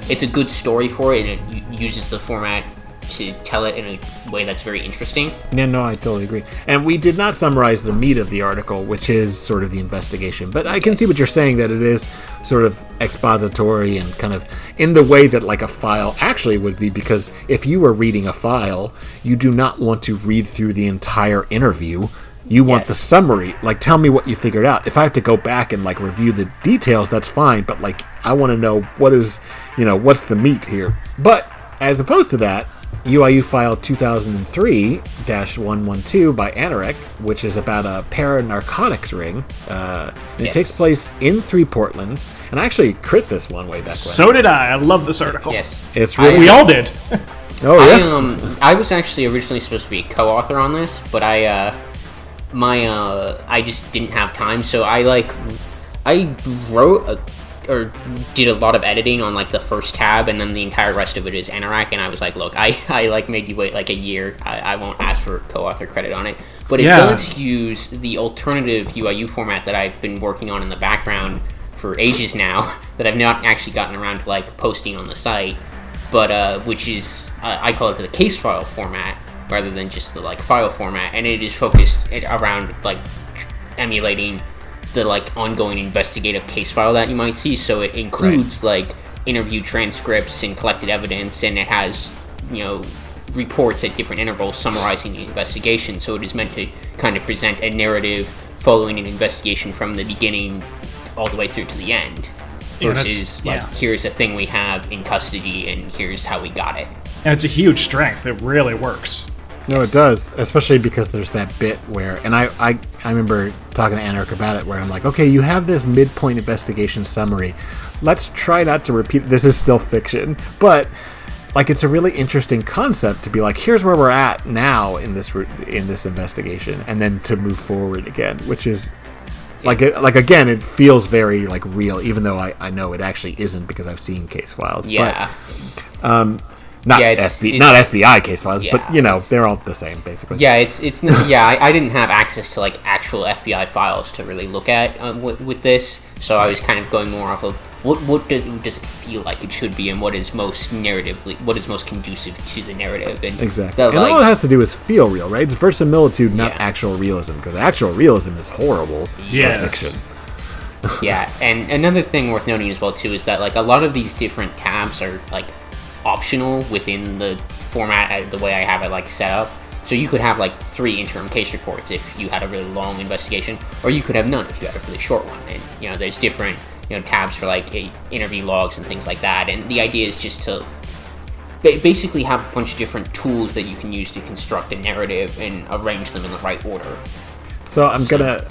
It's a good story for it, and it uses the format to tell it in a way that's very interesting. Yeah, no, I totally agree. And we did not summarize the meat of the article, which is sort of the investigation. But I can see what you're saying, that it is sort of expository and kind of in the way that like a file actually would be, because if you were reading a file, you do not want to read through the entire interview. You want the summary. Like, tell me what you figured out. If I have to go back and like review the details, that's fine. But like, I want to know what's the meat here. But as opposed to that, UIU file 2003-112 by Anorek, which is about a para-narcotics ring. It takes place in 3 Portlands. And I actually crit this one way back when. So did I. I love this article. Yes. It's really... We all did. Oh, yeah. I was actually originally supposed to be a co-author on this, but I just didn't have time. So I wrote or did a lot of editing on like the first tab, and then the entire rest of it is Anorak, and I was like, look, I like made you wait like a year. I won't ask for co-author credit on it, but it does use the alternative UIU format that I've been working on in the background for ages now, that I've not actually gotten around to like posting on the site, but which is I call it the case file format rather than just the like file format, and it is focused around like emulating the like ongoing investigative case file that you might see. So it includes like interview transcripts and collected evidence, and it has reports at different intervals summarizing the investigation. So it is meant to kind of present a narrative following an investigation from the beginning all the way through to the end, versus here's a thing we have in custody and here's how we got it. And it's a huge strength. It really works. No, it does, especially because there's that bit where, and I remember talking to Anorak about it, where I'm like, okay, you have this midpoint investigation summary. Let's try not to repeat. This is still fiction, but like it's a really interesting concept to be like, here's where we're at now in this investigation, and then to move forward again, which is Like again, it feels very like real, even though I know it actually isn't because I've seen case files. Yeah. But, not FBI case files, but they're all the same basically. Yeah, it's not, I didn't have access to like actual FBI files to really look at with this, so I was kind of going more off of what does it feel like it should be, and what is most conducive to the narrative. And exactly. And all it has to do is feel real, right? It's verisimilitude, not actual realism, because actual realism is horrible for fiction. Yeah, and another thing worth noting as well too is that like a lot of these different tabs are like optional within the format the way I have it like set up. So you could have like 3 interim case reports if you had a really long investigation, or you could have none if you had a really short one. And there's different tabs for like interview logs and things like that. And the idea is just to basically have a bunch of different tools that you can use to construct a narrative and arrange them in the right order. So I'm gonna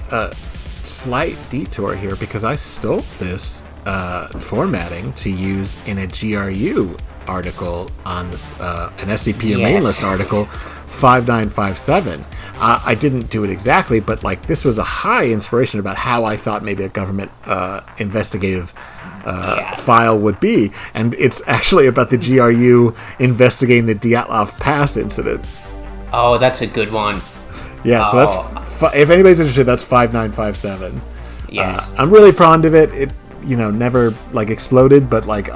slight detour here because I stole this formatting to use in a GRU article on this, an SCP main list article 5957. I didn't do it exactly, but like this was a high inspiration about how I thought maybe a government investigative file would be, and it's actually about the GRU investigating the Dyatlov Pass incident. Oh, that's a good one. Yeah, so that's if anybody's interested, that's 5957. Yes, I'm really fond of it. It never like exploded, but like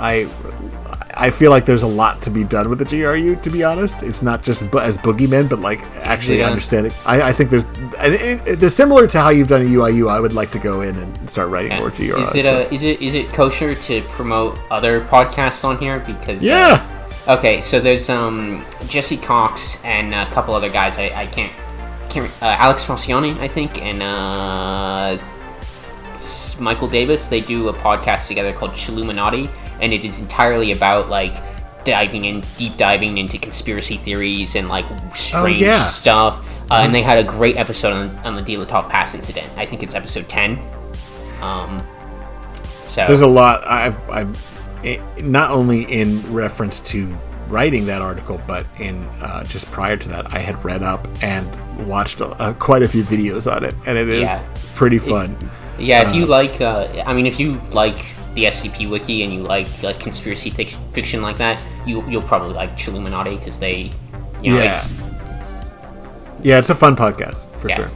I feel like there's a lot to be done with the GRU, to be honest. It's not just as boogeymen, but like actually understanding. I think there's similar to how you've done a UIU. I would like to go in and start writing more GRU. Is it kosher to promote other podcasts on here? Because okay, so there's Jesse Cox and a couple other guys. I can't Alex Falciani, I think, and Michael Davis. They do a podcast together called Chilluminati, and it is entirely about like deep diving into conspiracy theories and like strange stuff. And they had a great episode on the Dyatlov Pass incident. I think it's episode 10. So there's a lot. I've not only in reference to writing that article, but in just prior to that, I had read up and watched quite a few videos on it, and it is pretty fun. If you like, if you like the SCP wiki and you like conspiracy fiction like that, you'll probably like Chilluminati because they, it's a fun podcast for sure.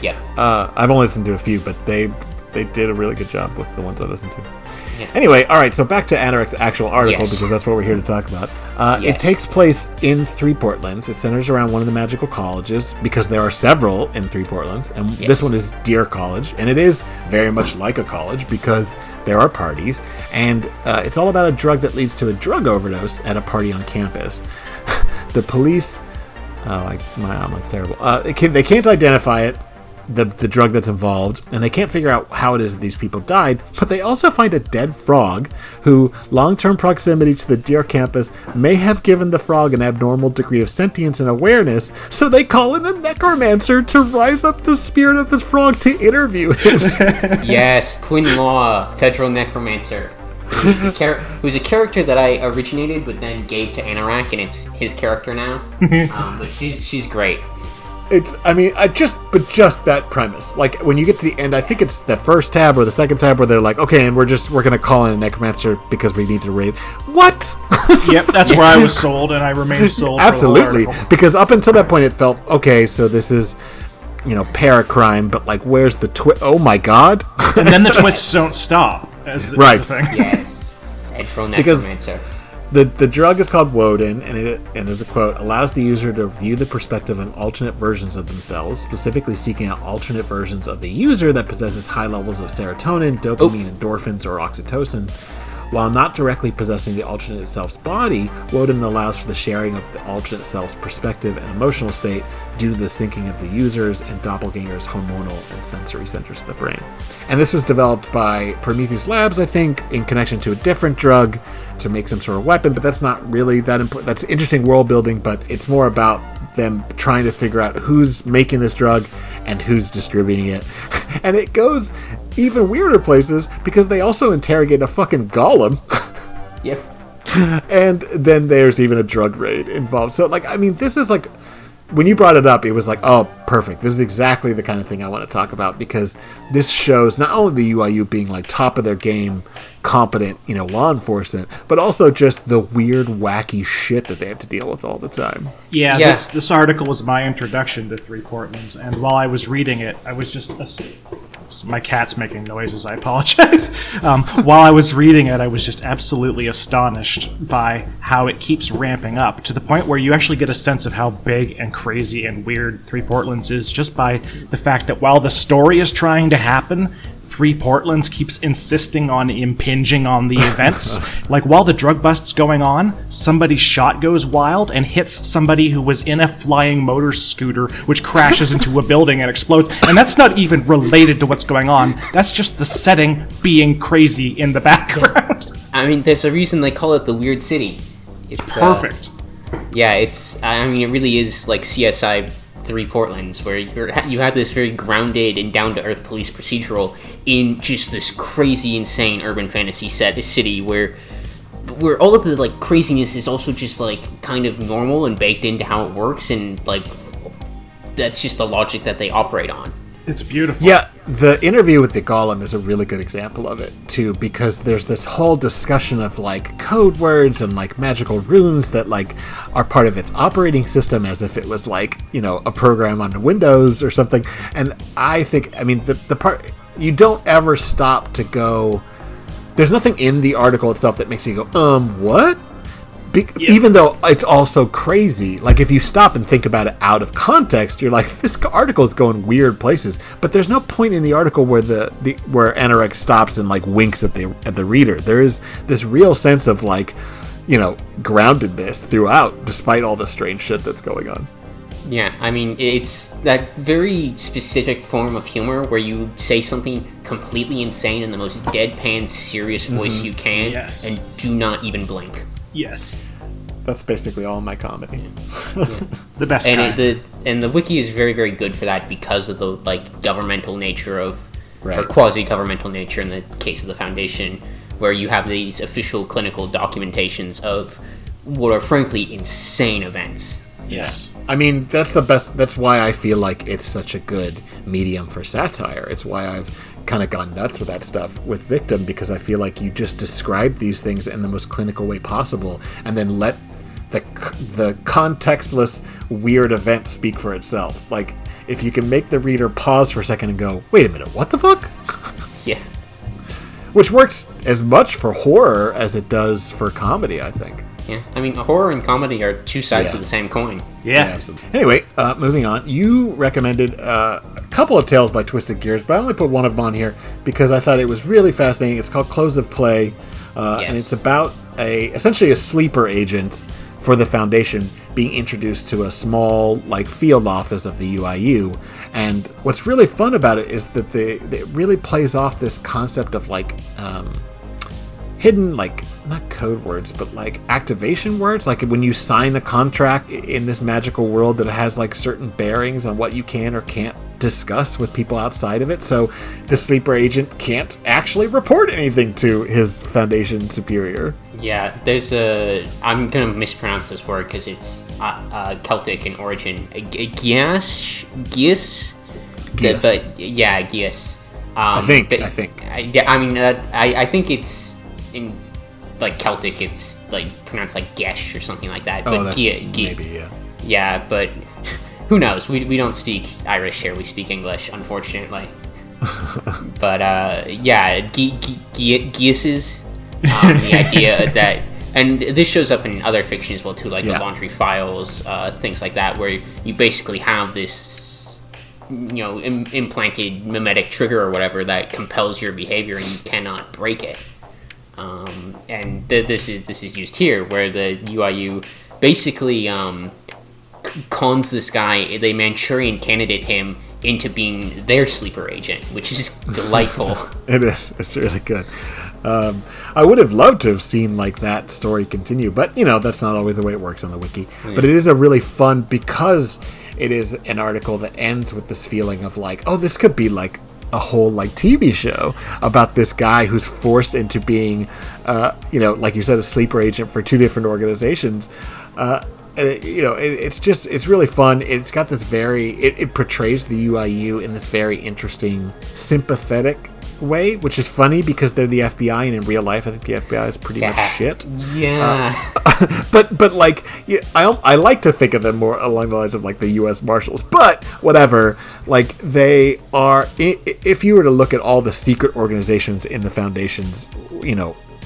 Yeah. I've only listened to a few, but they did a really good job with the ones I listened to. Yeah. Anyway, all right, so back to Anorek's actual article, because that's what we're here to talk about. It takes place in 3 Portlands. It centers around one of the magical colleges, because there are several in 3 Portlands, and this one is Deer College, and it is very much like a college, because there are parties, and it's all about a drug that leads to a drug overdose at a party on campus. The police... my omelet's terrible. They can't identify it, the drug that's involved, and they can't figure out how it is that these people died, but they also find a dead frog who long-term proximity to the Deer campus may have given the frog an abnormal degree of sentience and awareness, so they call in a necromancer to rise up the spirit of this frog to interview him. Yes, Quinn Law, federal necromancer, who's a character that I originated but then gave to Anorek, and it's his character now. But she's great. Just that premise. Like when you get to the end, I think it's the first tab or the second tab where they're like, okay, and we're gonna call in a necromancer because we need to raid. What? Yep, that's where I was sold, and I remained sold. Absolutely, because up until that point, it felt okay. So this is, paracrime, but like, where's the twist? Oh my god! And then the twists don't stop. Is the thing. Yes, federal necromancer. The drug is called Woden, and as a quote, allows the user to view the perspective on alternate versions of themselves, specifically seeking out alternate versions of the user that possesses high levels of serotonin, dopamine, endorphins, or oxytocin. While not directly possessing the alternate self's body, Woden allows for the sharing of the alternate self's perspective and emotional state due to the syncing of the user's and doppelganger's hormonal and sensory centers of the brain. And this was developed by Prometheus Labs, I think, in connection to a different drug to make some sort of weapon, but that's not really that important. That's interesting world building, but it's more about them trying to figure out who's making this drug and who's distributing it. And it goes even weirder places because they also interrogate a fucking golem. Yep. And then there's even a drug raid involved. So, this is when you brought it up, it was like, oh, perfect. This is exactly the kind of thing I want to talk about, because this shows not only the UIU being like top of their game, competent, law enforcement, but also just the weird, wacky shit that they have to deal with all the time. Yeah. This article was my introduction to Three Portlands, and while I was reading it, I was just... my cat's making noises, I apologize. While I was reading it, I was just absolutely astonished by how it keeps ramping up, to the point where you actually get a sense of how big and crazy and weird Three Portlands is, just by the fact that while the story is trying to happen, Three Portlands keeps insisting on impinging on the events. Like, while the drug bust's going on, somebody's shot goes wild and hits somebody who was in a flying motor scooter, which crashes into a building and explodes. And that's not even related to what's going on. That's just the setting being crazy in the background. I mean, there's a reason they call it the Weird City. It's perfect. It really is like CSI Three Portlands, where you have this very grounded and down-to-earth police procedural in just this crazy, insane urban fantasy city where all of the like craziness is also just like kind of normal and baked into how it works, and like that's just the logic that they operate on. It's beautiful. Yeah, the interview with the Golem is a really good example of it, too, because there's this whole discussion of, like, code words and, like, magical runes that, like, are part of its operating system, as if it was, like, a program on Windows or something. And I think, the part... You don't ever stop to go... There's nothing in the article itself that makes you go, what? Even though it's also crazy. Like, if you stop and think about it out of context, you're like, this article is going weird places. But there's no point in the article where where Anorak stops and like winks at the reader. There is this real sense of like, groundedness throughout, despite all the strange shit that's going on. Yeah, it's that very specific form of humor where you say something completely insane in the most deadpan, serious voice you can, and do not even blink. Yes. That's basically all my comedy. The best kind. And the wiki is very, very good for that because of the like governmental nature of, or quasi-governmental nature in the case of the Foundation, where you have these official clinical documentations of what are frankly insane events. Yes. That's the best. That's why I feel like it's such a good medium for satire. It's why I've kind of gone nuts with that stuff with Victim, because I feel like you just describe these things in the most clinical way possible and then let the contextless weird event speak for itself. Like, if you can make the reader pause for a second and go, wait a minute, what the fuck? Yeah. Which works as much for horror as it does for comedy, I think. Yeah, horror and comedy are two sides of the same coin. Yeah. Anyway, moving on. You recommended a couple of tales by Twisted Gears, but I only put one of them on here because I thought it was really fascinating. It's called Close of Play, and it's about essentially a sleeper agent for the Foundation being introduced to a small like field office of the UIU. And what's really fun about it is that it really plays off this concept of like hidden, like, not code words, but like activation words. Like when you sign a contract in this magical world that has like certain bearings on what you can or can't discuss with people outside of it. So the sleeper agent can't actually report anything to his Foundation superior. Yeah, I'm going to mispronounce this word because it's Celtic in origin. Gias? But yeah, Gias. I think. I think it's in like Celtic, it's like pronounced like Gesh or something like that. But maybe, yeah. Yeah, but who knows? We don't speak Irish here. We speak English, unfortunately. But Giases, the idea that, and this shows up in other fiction as well too, like the Laundry Files, things like that, where you basically have this, implanted mimetic trigger or whatever that compels your behavior, and you cannot break it. And this is used here, where the UIU basically cons this guy. They Manchurian candidate him into being their sleeper agent, which is delightful. It is. It's really good. I would have loved to have seen like that story continue, but that's not always the way it works on the wiki. Yeah. But it is a really fun, because it is an article that ends with this feeling of like, oh, this could be like a whole like TV show about this guy who's forced into being, like you said, a sleeper agent for two different organizations. And it's really fun. It's got this it portrays the UIU in this very interesting, sympathetic way, which is funny because they're the FBI, and in real life, I think the FBI is pretty much shit. Yeah. But like, I like to think of them more along the lines of like the U.S. Marshals. But whatever, like they are. If you were to look at all the secret organizations in the Foundation's,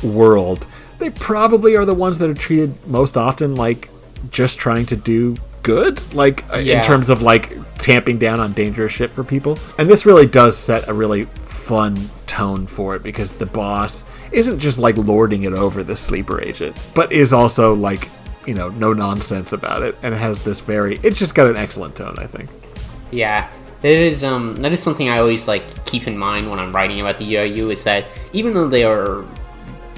world, they probably are the ones that are treated most often like just trying to do good, like in terms of like tamping down on dangerous shit for people. And this really does set a really fun tone for it, because the boss isn't just like lording it over the sleeper agent, but is also like, no nonsense about it, and it has this it's just got an excellent tone, I think. Yeah. That is something I always like keep in mind when I'm writing about the UIU, is that even though they are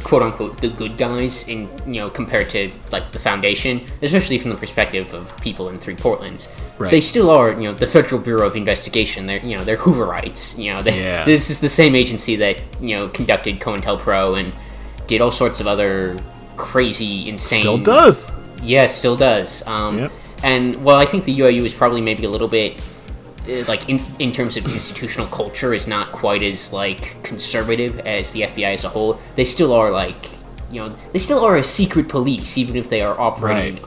quote unquote the good guys in compared to like the Foundation, especially from the perspective of people in Three Portlands, right, they still are the Federal Bureau of Investigation. They're they're Hooverites. This is the same agency that conducted COINTELPRO and did all sorts of other crazy, insane. Still does. Yeah, still does. Yep. And well, I think the UIU is probably maybe a little bit. Like in terms of institutional culture, is not quite as like conservative as the FBI as a whole. They still are like, they still are a secret police, even if they are operating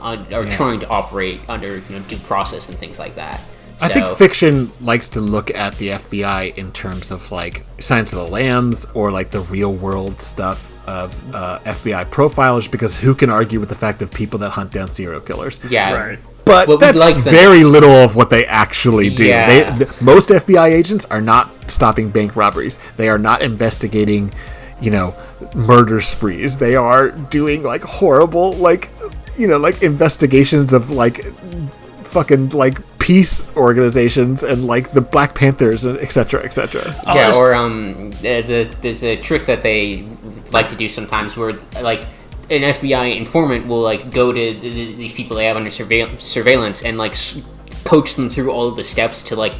trying to operate under due process and things like that. I think fiction likes to look at the FBI in terms of like Silence of the Lambs or like the real world stuff of FBI profilers, because who can argue with the fact of people that hunt down serial killers? Yeah. Right. But that's very little of what they actually do. Yeah. Most FBI agents are not stopping bank robberies. They are not investigating, murder sprees. They are doing like horrible, like investigations of like fucking like peace organizations and like the Black Panthers and et cetera, et cetera. Yeah, or there's a trick that they like to do sometimes where like an FBI informant will like go to these people they have under surveillance and like coach them through all of the steps to like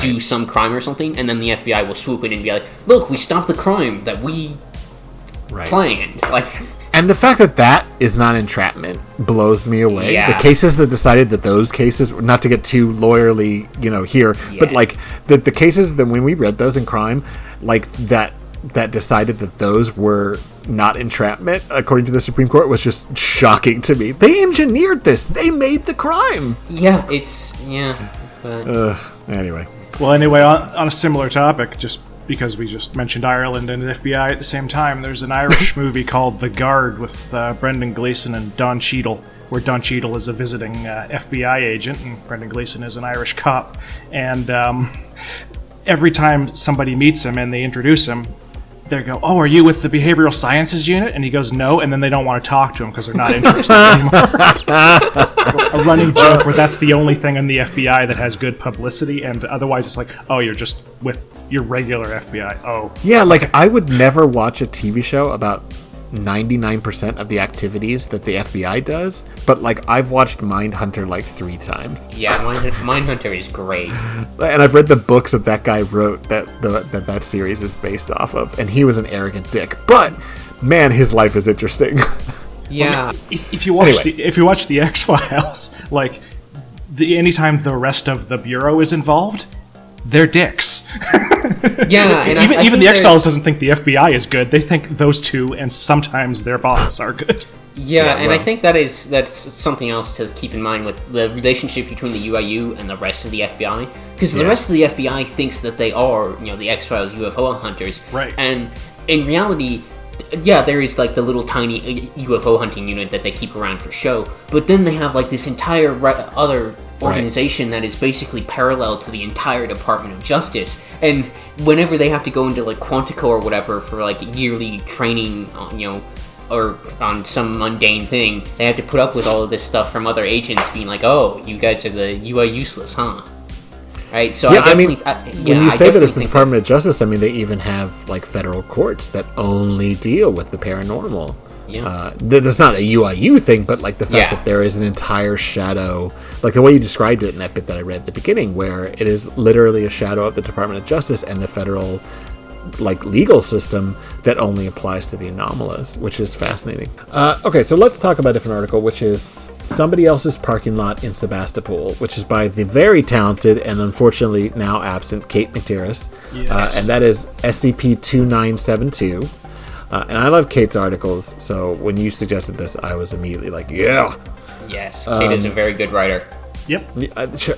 do some crime or something, and then the FBI will swoop in and be like, "Look, we stopped the crime that we planned." Like, and the fact that is not entrapment blows me away. Yeah. The cases that decided that those cases, not to get too lawyerly, here, but like the cases that when we read those in crime, like that decided that those were not entrapment, according to the Supreme Court, was just shocking to me. They engineered this. They made the crime. Yeah, but... Anyway. Well, anyway, on a similar topic, just because we just mentioned Ireland and the FBI at the same time, there's an Irish movie called The Guard with Brendan Gleeson and Don Cheadle, where Don Cheadle is a visiting FBI agent and Brendan Gleeson is an Irish cop. And every time somebody meets him and they introduce him, they go, "Oh, are you with the Behavioral Sciences Unit?" And he goes, "No," and then they don't want to talk to him because they're not interested anymore. A running joke where that's the only thing in the FBI that has good publicity, and otherwise it's like, "Oh, you're just with your regular FBI." Oh. Yeah, like I would never watch a TV show about 99% of the activities that the FBI does, but like I've watched Mindhunter like 3 times. Yeah, Mindhunter is great. And I've read the books that guy wrote that series is based off of, and he was an arrogant dick. But man, his life is interesting. Yeah. If you watch the X-Files, like anytime the rest of the Bureau is involved, they're dicks. Yeah, and even the X-Files doesn't think the FBI is good. They think those two and sometimes their boss are good. Yeah, and I think that's something else to keep in mind with the relationship between the UIU and the rest of the FBI, because the rest of the FBI thinks that they are, the X-Files UFO hunters, right? And in reality, yeah, there is like the little tiny UFO hunting unit that they keep around for show, but then they have like this entire other organization that is basically parallel to the entire Department of Justice, and whenever they have to go into like Quantico or whatever for like yearly training, or on some mundane thing, they have to put up with all of this stuff from other agents being like, "Oh, you guys are the UIUseless, huh?" Right? So yeah, when you say that it's the Department of Justice, I mean they even have like federal courts that only deal with the paranormal. Yeah. That's not a UIU thing, but like the fact that there is an entire shadow, like the way you described it in that bit that I read at the beginning, where it is literally a shadow of the Department of Justice and the federal legal system that only applies to the anomalous, which is fascinating. Okay, so let's talk about a different article, which is Somebody Else's Parking Lot in Sebastopol, which is by the very talented and unfortunately now absent Kate McTerris. Yes. And that is SCP-2972. And I love Kate's articles, so when you suggested this, I was immediately like, yeah! Yes, Kate is a very good writer. Yep.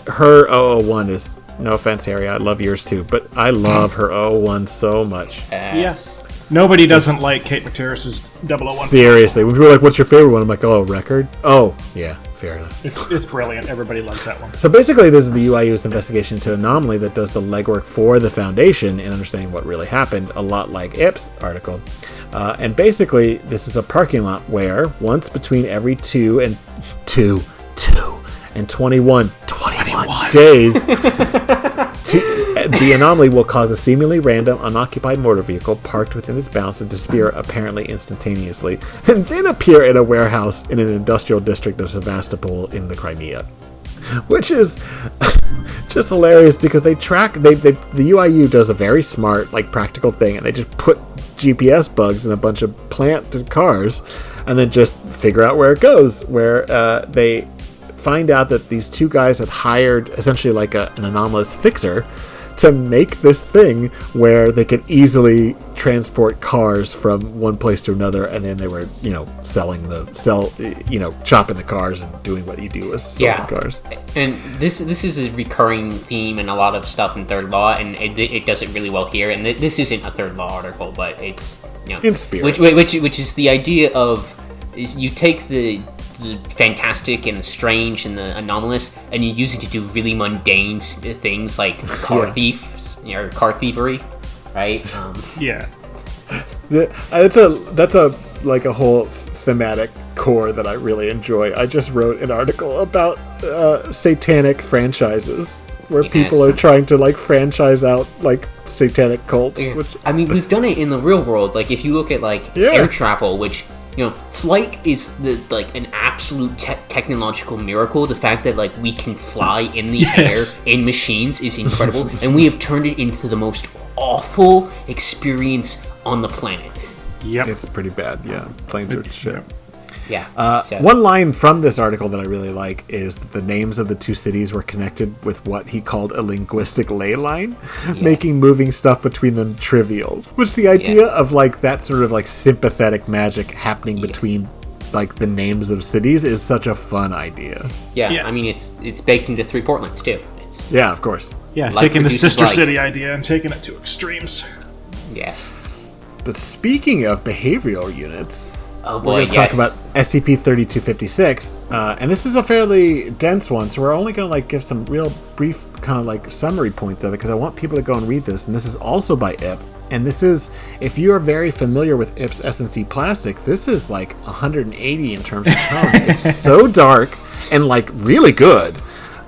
Her 001 is, no offense, Harry, I love yours too, but I love her 001 so much. Yes. Nobody doesn't like Kate McTerris's 001. Seriously, when people are like, what's your favorite one? I'm like, oh, record? Oh, yeah, fair enough. It's brilliant. Everybody loves that one. So basically, this is the UIU's investigation into anomaly that does the legwork for the Foundation in understanding what really happened, a lot like Ip's article. And basically, this is a parking lot where once between every 2 and 21 days, the anomaly will cause a seemingly random, unoccupied motor vehicle parked within its bounds to disappear apparently instantaneously, and then appear in a warehouse in an industrial district of Sevastopol in the Crimea. Which is just hilarious because the UIU does a very smart, practical thing, and they just put GPS bugs in a bunch of planted cars, and then just figure out where it goes, where they find out that these two guys had hired essentially an anomalous fixer to make this thing where they could easily transport cars from one place to another, and then they were, chopping the cars and doing what you do with selling cars. And this is a recurring theme in a lot of stuff in Third Law, and it does it really well here. And this isn't a Third Law article, but it's in spirit, which is the idea of you take the fantastic and the strange and the anomalous, and you use it to do really mundane things like car thieves or car thievery, right? That's a whole thematic core that I really enjoy. I just wrote an article about satanic franchises where people are trying to franchise out satanic cults. Yeah. Which we've done it in the real world. Like if you look at air travel, which flight is an absolute technological miracle. The fact that we can fly in the air in machines is incredible, and we have turned it into the most awful experience on the planet. Yep, it's pretty bad. Yeah, planes are shit. Yeah. One line from this article that I really like is that the names of the two cities were connected with what he called a linguistic ley line, making moving stuff between them trivial. Which the idea of that sort of sympathetic magic happening between the names of cities is such a fun idea. Yeah. I mean it's baked into Three Portlands too. Yeah, of course. Yeah, taking the sister city idea and taking it to extremes. Yes. But speaking of behavioral units, we're going to talk about SCP-3256, and this is a fairly dense one, so we're only going to give some real brief kind of summary points of it, because I want people to go and read this. And this is also by IP, and this is, if you are very familiar with IP's S&C plastic, this is 180 in terms of tone. It's so dark and really good,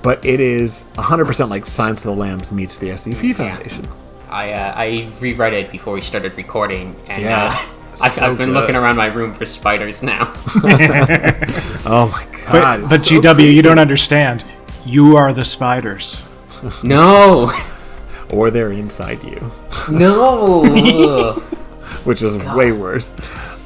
but it is 100% Silence of the Lambs meets the SCP Foundation. I reread it before we started recording, and I've been looking around my room for spiders now. Oh my god. But GW, you don't understand. You are the spiders. No. Or they're inside you. No. Which is way worse.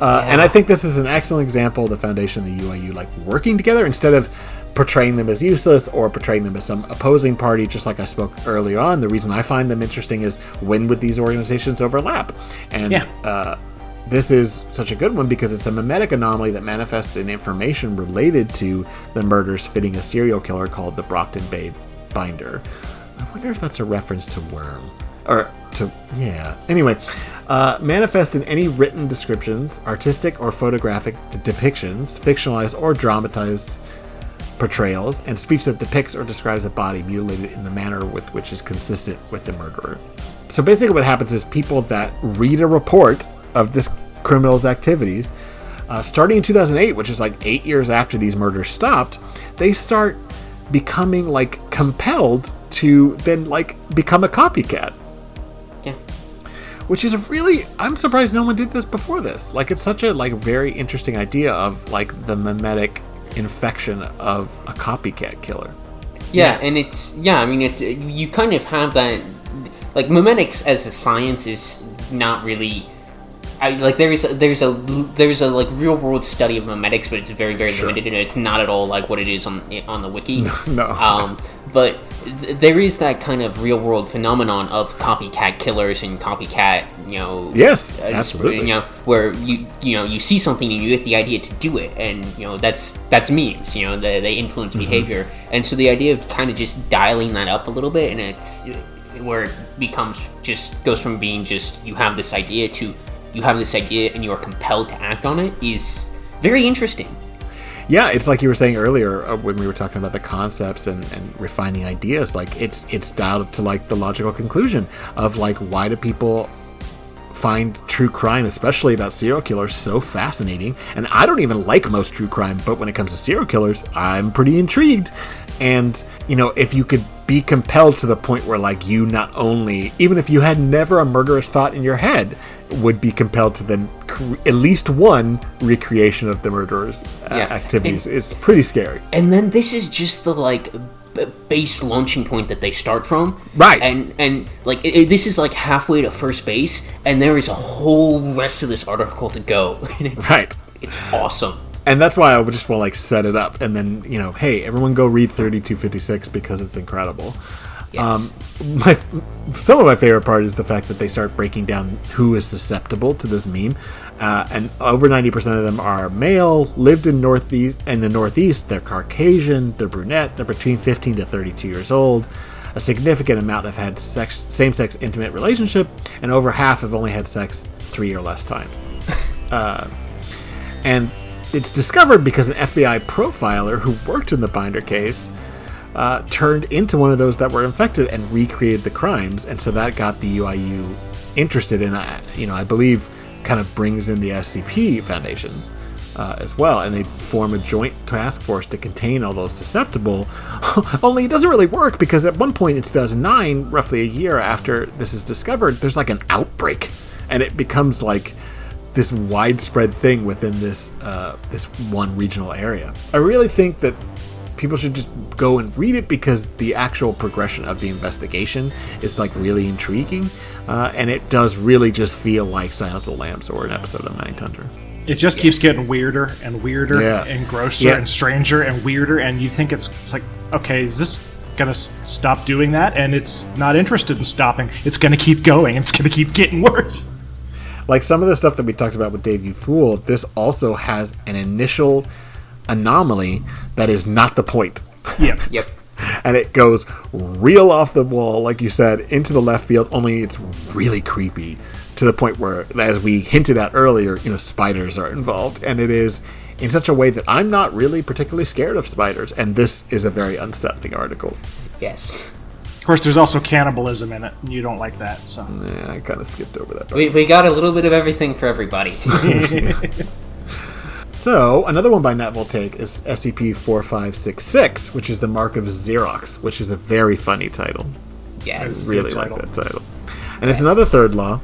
And I think this is an excellent example of the Foundation and the UIU working together instead of portraying them as useless or portraying them as some opposing party, just like I spoke earlier on. The reason I find them interesting is when would these organizations overlap? And this is such a good one because it's a mimetic anomaly that manifests in information related to the murders fitting a serial killer called the Brockton Bay Binder. I wonder if that's a reference to Worm. Anyway, manifest in any written descriptions, artistic or photographic depictions, fictionalized or dramatized portrayals, and speech that depicts or describes a body mutilated in the manner with which is consistent with the murderer. So basically what happens is people that read a report of this criminal's activities, starting in 2008, which is 8 years after these murders stopped, they start becoming compelled to then become a copycat. Yeah. Which is I'm surprised no one did this before this. It's such a very interesting idea of the mimetic infection of a copycat killer. Yeah, and it's you kind of have that. Mimetics as a science is not really. There's a like real world study of memetics, but it's very very limited, and it's not at all like what it is on the wiki. No. But there is that kind of real world phenomenon of copycat killers and copycat, Yes, absolutely. Where you see something and you get the idea to do it, and that's memes. They influence behavior, and so the idea of kind of just dialing that up a little bit, and it's where it goes from being just you have this idea to you have this idea and you are compelled to act on it is very interesting. Yeah, it's like you were saying earlier when we were talking about the concepts and refining ideas. Like it's dialed to like the logical conclusion of like why do people find true crime, especially about serial killers, so fascinating? And I don't even like most true crime, but when it comes to serial killers, I'm pretty intrigued. And if you could be compelled to the point where like you not only, even if you had never a murderous thought in your head, would be compelled to then at least one recreation of the murderer's activities, it's pretty scary. And then this is just the like base launching point that they start from, right? And like this is like halfway to first base, and there is a whole rest of this article to go. And it's awesome. And that's why I would just want to like set it up, and then hey, everyone go read 3256 because it's incredible. Yes. Some of my favorite part is the fact that they start breaking down who is susceptible to this meme, and over 90% of them are male, lived in the Northeast. They're Caucasian, they're brunette, they're between 15 to 32 years old. A significant amount have had same-sex intimate relationship, and over half have only had sex 3 or less times. And it's discovered because an FBI profiler who worked in the Binder case turned into one of those that were infected and recreated the crimes, and so that got the UIU interested in, I believe, kind of brings in the SCP Foundation as well, and they form a joint task force to contain all those susceptible. Only it doesn't really work because at one point in 2009, roughly a year after this is discovered, there's like an outbreak, and it becomes like this widespread thing within this one regional area. I really think that people should just go and read it because the actual progression of the investigation is like really intriguing, and it does really just feel like Silence of the Lambs or an episode of Mindhunter. It just keeps getting weirder and weirder and grosser and stranger and weirder, and you think it's like, okay, is this gonna stop doing that? And it's not interested in stopping. It's gonna keep going. It's gonna keep getting worse. Like some of the stuff that we talked about with Dave You Fool, this also has an initial anomaly that is not the point. Yep. And it goes real off the wall, like you said, into the left field, only it's really creepy to the point where, as we hinted at earlier, spiders are involved. And it is in such a way that I'm not really particularly scared of spiders. And this is a very unsettling article. Yes. Of course, there's also cannibalism in it, and you don't like that, so... Yeah, I kind of skipped over that part. We got a little bit of everything for everybody. So, another one by Nat Voltaic is SCP-4566, which is the Mark of Xerox, which is a very funny title. Yes. I really like that title. And it's another third law.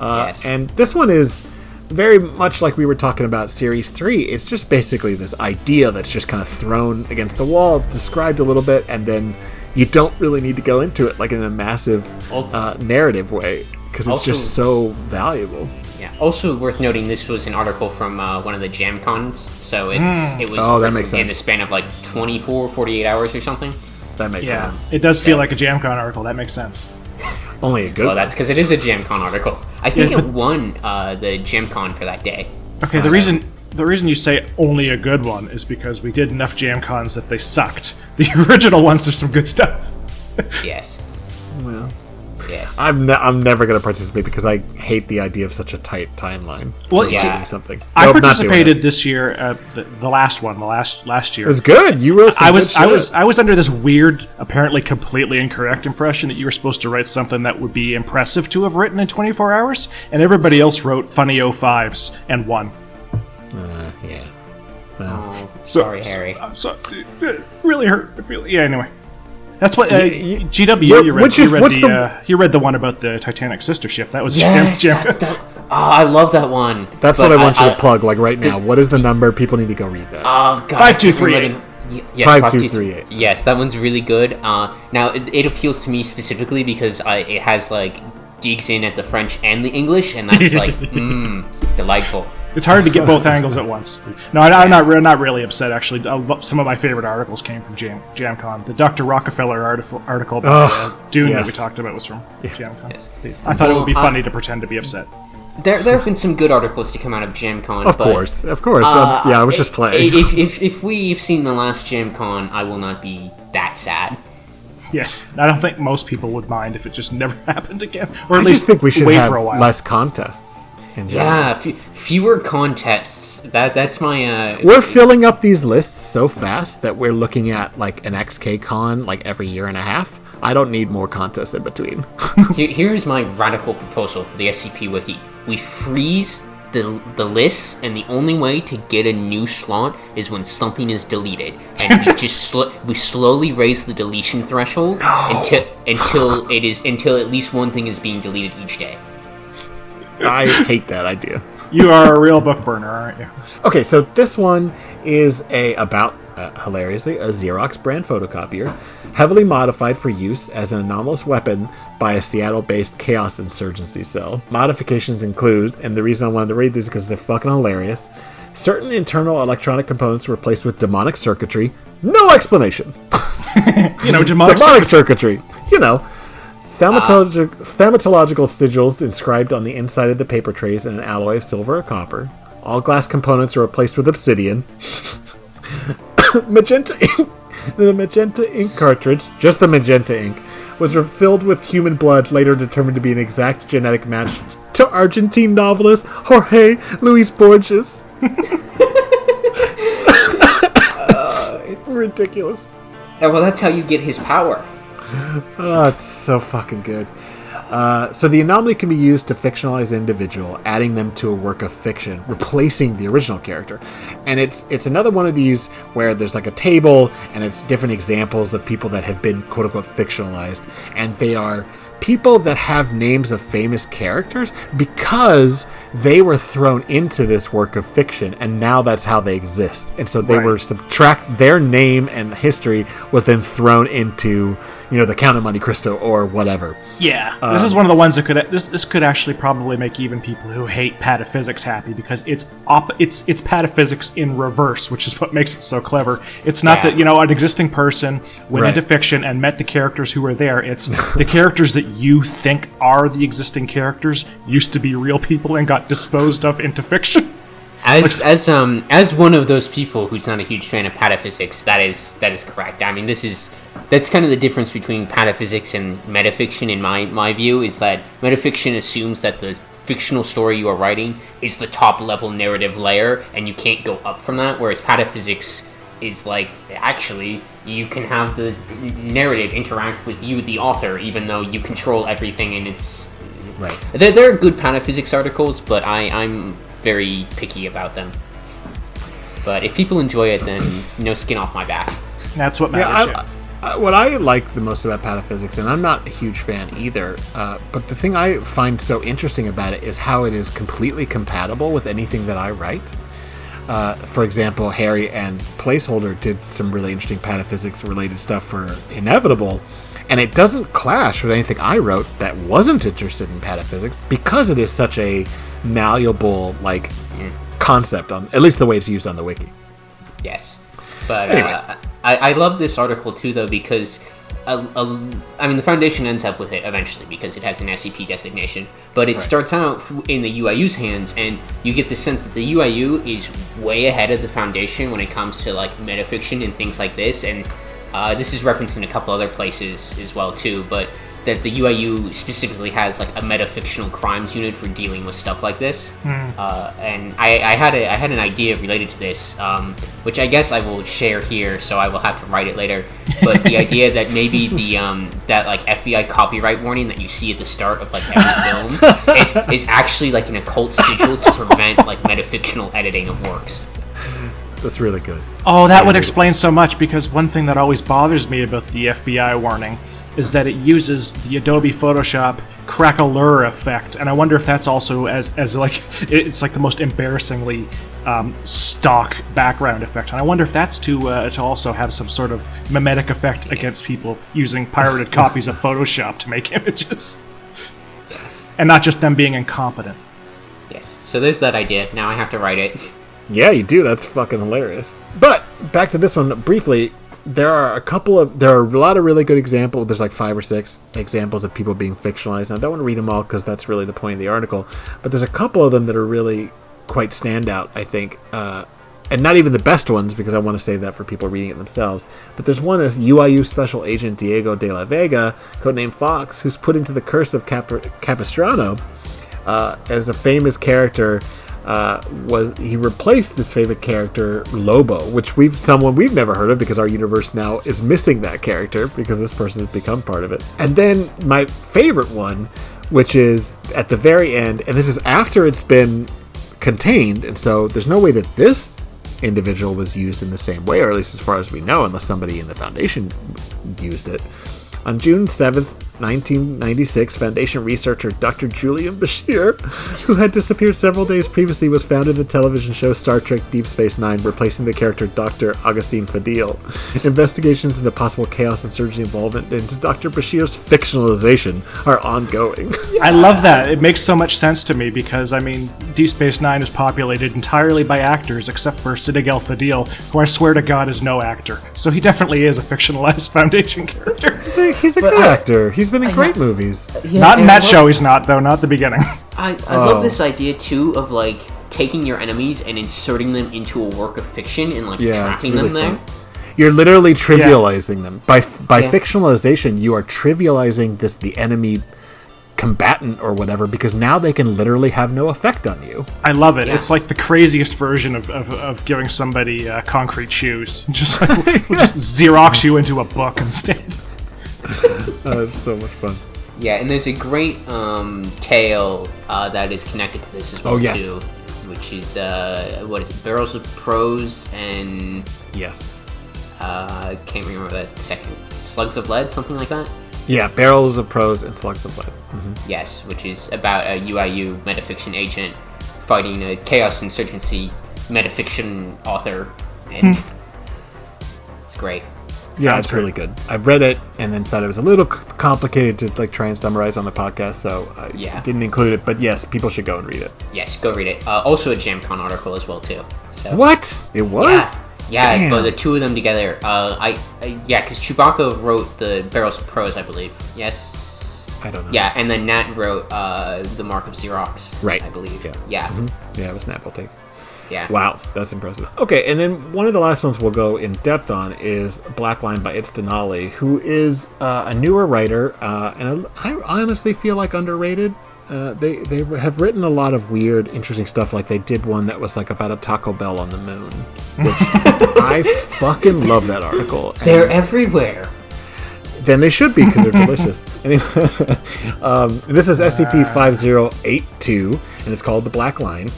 And this one is very much like we were talking about Series 3. It's just basically this idea that's just kind of thrown against the wall. It's described a little bit, and then you don't really need to go into it like in a massive narrative way, because it's just so valuable. Yeah. Also worth noting, this was an article from one of the Jam Cons, so it was that makes sense. In the span of like 24, 48 hours or something. That makes sense. It does feel like a Jam Con article. That makes sense. Only a good Well, that's because it is a Jam Con article. I think it won the Jam Con for that day. Okay, the reason you say only a good one is because we did enough Jam Cons that they sucked. The original ones, there's some good stuff. Yes. Well, yes. I'm never going to participate because I hate the idea of such a tight timeline. Well, for something. I participated this year at the last one, last year. It was good. You wrote some good shit. I was under this weird, apparently completely incorrect impression that you were supposed to write something that would be impressive to have written in 24 hours, and everybody else wrote funny 05s and won. Yeah. Oh, sorry, Harry. I'm sorry. It really hurt. Anyway. That's what GW you read the one about the Titanic sister ship. That was Jam. I love that one. That's what I want you to plug like right now. What is the number? People need to go read that. Oh god. 5238. Yes, 5238. Yes, that one's really good. Now it appeals to me specifically because it has like digs in at the French and the English, and that's like, delightful. It's hard to get both angles at once. No, I'm not really upset, actually. Some of my favorite articles came from JamCon. The Dr. Rockefeller article about Dune that we talked about was from JamCon. Yes. I thought it would be funny to pretend to be upset. There have been some good articles to come out of JamCon. Of course. I was just playing. If we've seen the last JamCon, I will not be that sad. Yes, I don't think most people would mind if it just never happened again. Or at I least just think we should wait have for a while. less contests. Yeah, fewer contests. That's my. We're filling up these lists so fast that we're looking at like an XK con like every year and a half. I don't need more contests in between. Here's my radical proposal for the SCP Wiki. We freeze the lists, and the only way to get a new slot is when something is deleted, and we just we slowly raise the deletion threshold until at least one thing is being deleted each day. I hate that idea. You are a real book burner, aren't you? Okay, so this one is hilariously, a Xerox brand photocopier, heavily modified for use as an anomalous weapon by a Seattle-based Chaos Insurgency cell. Modifications include, and the reason I wanted to read these is because they're fucking hilarious, certain internal electronic components were replaced with demonic circuitry. No explanation! Demonic circuitry! Thaumatological sigils inscribed on the inside of the paper trays in an alloy of silver or copper. All glass components are replaced with obsidian. The magenta ink cartridge, just the magenta ink, was filled with human blood, later determined to be an exact genetic match to Argentine novelist Jorge Luis Borges. It's ridiculous. Well, that's how you get his power. Oh, it's so fucking good. So the anomaly can be used to fictionalize an individual, adding them to a work of fiction, replacing the original character. And it's another one of these where there's like a table, and it's different examples of people that have been quote-unquote fictionalized. And they are people that have names of famous characters because they were thrown into this work of fiction, and now that's how they exist. And so they were their name and history was then thrown into, the Count of Monte Cristo or whatever. Yeah, this is one of the ones that this could actually probably make even people who hate pataphysics happy, because it's pataphysics in reverse, which is what makes it so clever. It's not that an existing person went into fiction and met the characters who were there. It's the characters that you think are the existing characters used to be real people and got disposed of into fiction. As one of those people who's not a huge fan of pataphysics, that is correct. I mean, that's kind of the difference between pataphysics and metafiction in my view, is that metafiction assumes that the fictional story you are writing is the top level narrative layer and you can't go up from that, whereas pataphysics is like, actually, you can have the narrative interact with you, the author, even though you control everything, and it's... Right. There are good pataphysics articles, but I'm very picky about them. But if people enjoy it, then no skin off my back. That's what matters. What I like the most about pataphysics, and I'm not a huge fan either, but the thing I find so interesting about it is how it is completely compatible with anything that I write. For example, Harry and Placeholder did some really interesting pataphysics-related stuff for Inevitable, and it doesn't clash with anything I wrote that wasn't interested in pataphysics, because it is such a malleable concept, at least the way it's used on the wiki. Yes. But anyway. I love this article too, though, because the Foundation ends up with it eventually because it has an SCP designation, but it starts out in the UIU's hands, and you get the sense that the UIU is way ahead of the Foundation when it comes to metafiction and things like this, and this is referenced in a couple other places as well too, but that the UIU specifically has a metafictional crimes unit for dealing with stuff like this. And I had an idea related to this, which I guess I will share here, so I will have to write it later. But the idea that maybe the that FBI copyright warning that you see at the start of every film is actually an occult sigil to prevent metafictional editing of works. That's really good. Oh, that would explain so much, because one thing that always bothers me about the FBI warning is that it uses the Adobe Photoshop crackle-lure effect, and I wonder if that's also it's the most embarrassingly stock background effect, and I wonder if that's to also have some sort of mimetic effect against people using pirated copies of Photoshop to make images. and not just them being incompetent. Yes. So there's that idea. Now I have to write it. Yeah, you do. That's fucking hilarious. But back to this one briefly. There are a lot of really good examples. There's like 5 or 6 examples of people being fictionalized. And I don't want to read them all because that's really the point of the article. But there's a couple of them that are really quite standout, I think. And not even the best ones, because I want to save that for people reading it themselves. But there's one as UIU Special Agent Diego de la Vega, codenamed Fox, who's put into the Curse of Capistrano as a famous character. He replaced this favorite character, Lobo, which someone we've never heard of because our universe now is missing that character because this person has become part of it. And then my favorite one, which is at the very end, and this is after it's been contained, and so there's no way that this individual was used in the same way, or at least as far as we know, unless somebody in the Foundation used it. On June 7th, 1996, Foundation researcher Dr. Julian Bashir, who had disappeared several days previously, was found in the television show Star Trek Deep Space Nine, replacing the character Dr. Augustine Fadil. Investigations into possible chaos and surgery involvement into Dr. Bashir's fictionalization are ongoing. I love that. It makes so much sense to me because, I mean, Deep Space Nine is populated entirely by actors except for Siddiq Fadil, who I swear to God is no actor. So he definitely is a fictionalized Foundation character. He's a good actor. He's been in great movies. Yeah, not in that show, he's not, though. Not the beginning. I love this idea, too, of, like, taking your enemies and inserting them into a work of fiction and, like, trapping really them there. Fun. You're literally trivializing them. By fictionalization, you are trivializing the enemy combatant or whatever, because now they can literally have no effect on you. I love it. Yeah. It's like the craziest version of giving somebody concrete shoes. Just like, we'll just Xerox you into a book instead. It's so much fun. Yeah, and there's a great tale that is connected to this as well, too. Which is, what is it? Barrels of Prose and... Yes. I can't remember that second. Slugs of Lead, something like that? Yeah, Barrels of Prose and Slugs of Lead. Mm-hmm. Yes, which is about a UIU metafiction agent fighting a Chaos Insurgency metafiction author. And it's great. Yeah, it's really good. I read it and then thought it was a little complicated to like try and summarize on the podcast, so I didn't include it. But yes, people should go and read it. Yes, go read it. Also a JamCon article as well too. So what? It was? Yeah, but the two of them together. Because Chewbacca wrote the Barrels of Prose, I believe. Yes. I don't know. Yeah, and then Nat wrote the Mark of Xerox. Right. I believe. Yeah. Yeah. Mm-hmm. Yeah, it was Nat will take. Yeah. Wow, that's impressive. Okay, and then one of the last ones we'll go in depth on is Black Line by Itz Denali, who is a newer writer, and I honestly feel like underrated. They have written a lot of weird, interesting stuff. Like they did one that was like about a Taco Bell on the moon, which I fucking love that article. They're everywhere. Then they should be because they're delicious. Anyway, this is SCP-5082, and it's called The Black Line.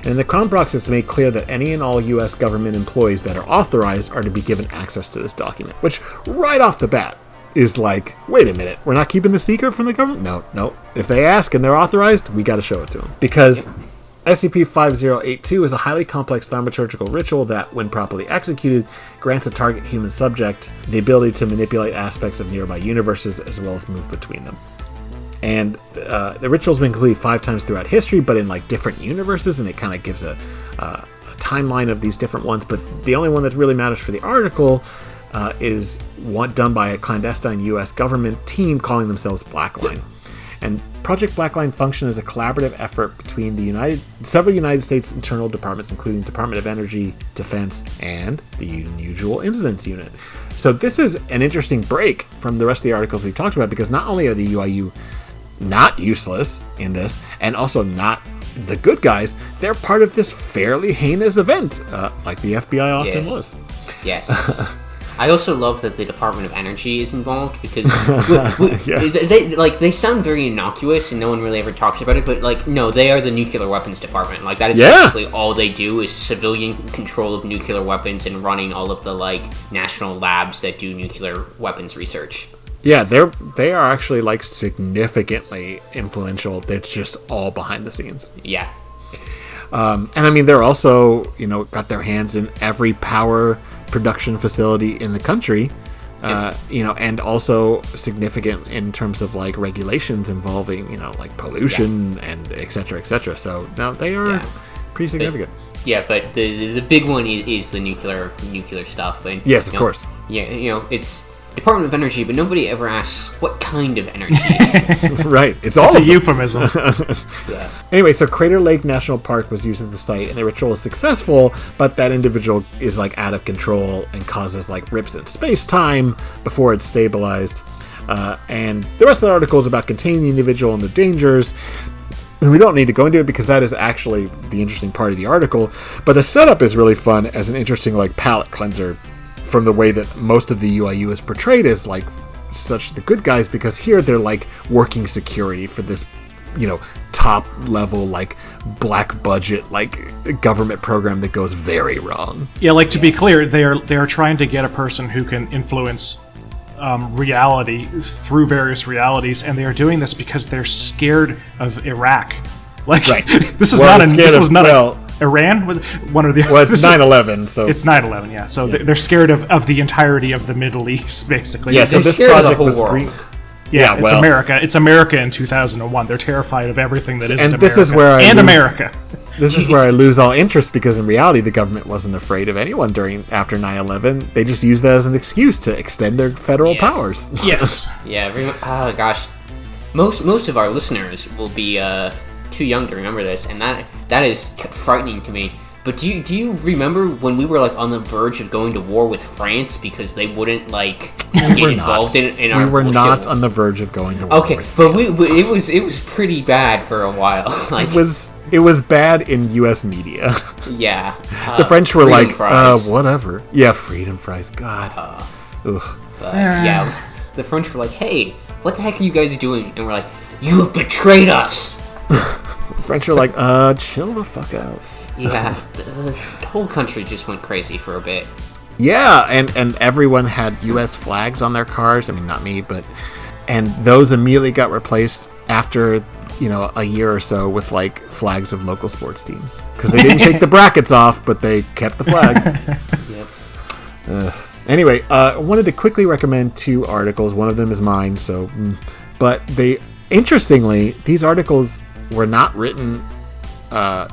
And the Crown Box has made clear that any and all U.S. government employees that are authorized are to be given access to this document, which right off the bat is like, wait a minute, we're not keeping the secret from the government? No. If they ask and they're authorized, we got to show it to them. Because SCP-5082 is a highly complex thaumaturgical ritual that, when properly executed, grants a target human subject the ability to manipulate aspects of nearby universes as well as move between them. And the ritual's been completed 5 times throughout history, but in like different universes, and it kind of gives a timeline of these different ones. But the only one that really matters for the article is one done by a clandestine U.S. government team calling themselves Blackline. And Project Blackline functioned as a collaborative effort between several United States internal departments, including Department of Energy, Defense, and the Unusual Incidents Unit. So this is an interesting break from the rest of the articles we've talked about, because not only are the UIU not useless in this, and also not the good guys, they're part of this fairly heinous event, like the FBI often was. Yes. I also love that the Department of Energy is involved, because they sound very innocuous and no one really ever talks about it, but like, no, they are the nuclear weapons department. Like, that is basically all they do, is civilian control of nuclear weapons and running all of the like national labs that do nuclear weapons research. Yeah, they are actually like significantly influential. They're just all behind the scenes. Yeah. And I mean, they're also, got their hands in every power production facility in the country, And also significant in terms of like regulations involving, like pollution and et cetera, et cetera. So now they are pretty significant. But the big one is the nuclear stuff. And yes, of course. Yeah, it's Department of Energy, but nobody ever asks what kind of energy. Right, it's a euphemism. Yes. Anyway, so Crater Lake National Park was used at the site, and the ritual is successful, but that individual is like out of control and causes like rips in space-time before it's stabilized. And the rest of the article is about containing the individual and the dangers. And we don't need to go into it because that is actually the interesting part of the article. But the setup is really fun as an interesting like palate cleanser from the way that most of the UIU is portrayed as like such the good guys, because here they're like working security for this, top level like black budget like government program that goes very wrong. Yeah, like to be clear, they are trying to get a person who can influence reality through various realities, and they are doing this because they're scared of Iraq. Like, right. This was not Iran? Was it one of the? Well, it's 9/11, so it's 9/11. Yeah, so they're scared of the entirety of the Middle East, basically. Yeah, so this project was green. Yeah, it's America. It's America in 2001. They're terrified of everything that isn't America. And this is where America. This is where I lose all interest, because in reality, the government wasn't afraid of anyone after 9/11. They just used that as an excuse to extend their federal powers. Yes. Yeah. Oh gosh, most of our listeners will be too young to remember this, and that is frightening to me. But do you remember when we were like on the verge of going to war with France because they wouldn't like get involved in our? We were not on the verge of going to war. Okay, with but France. it was pretty bad for a while. Like it was bad in U.S. media. Yeah, the French were like, fries. whatever. Yeah, freedom fries. God. The French were like, hey, what the heck are you guys doing? And we're like, you have betrayed us. French are like, chill the fuck out. Yeah, the whole country just went crazy for a bit. Yeah, and everyone had U.S. flags on their cars. I mean, not me, and those immediately got replaced after, a year or so with like flags of local sports teams, because they didn't take the brackets off, but they kept the flag. Yep. Anyway, I wanted to quickly recommend 2 articles. One of them is mine, but interestingly, these articles were not written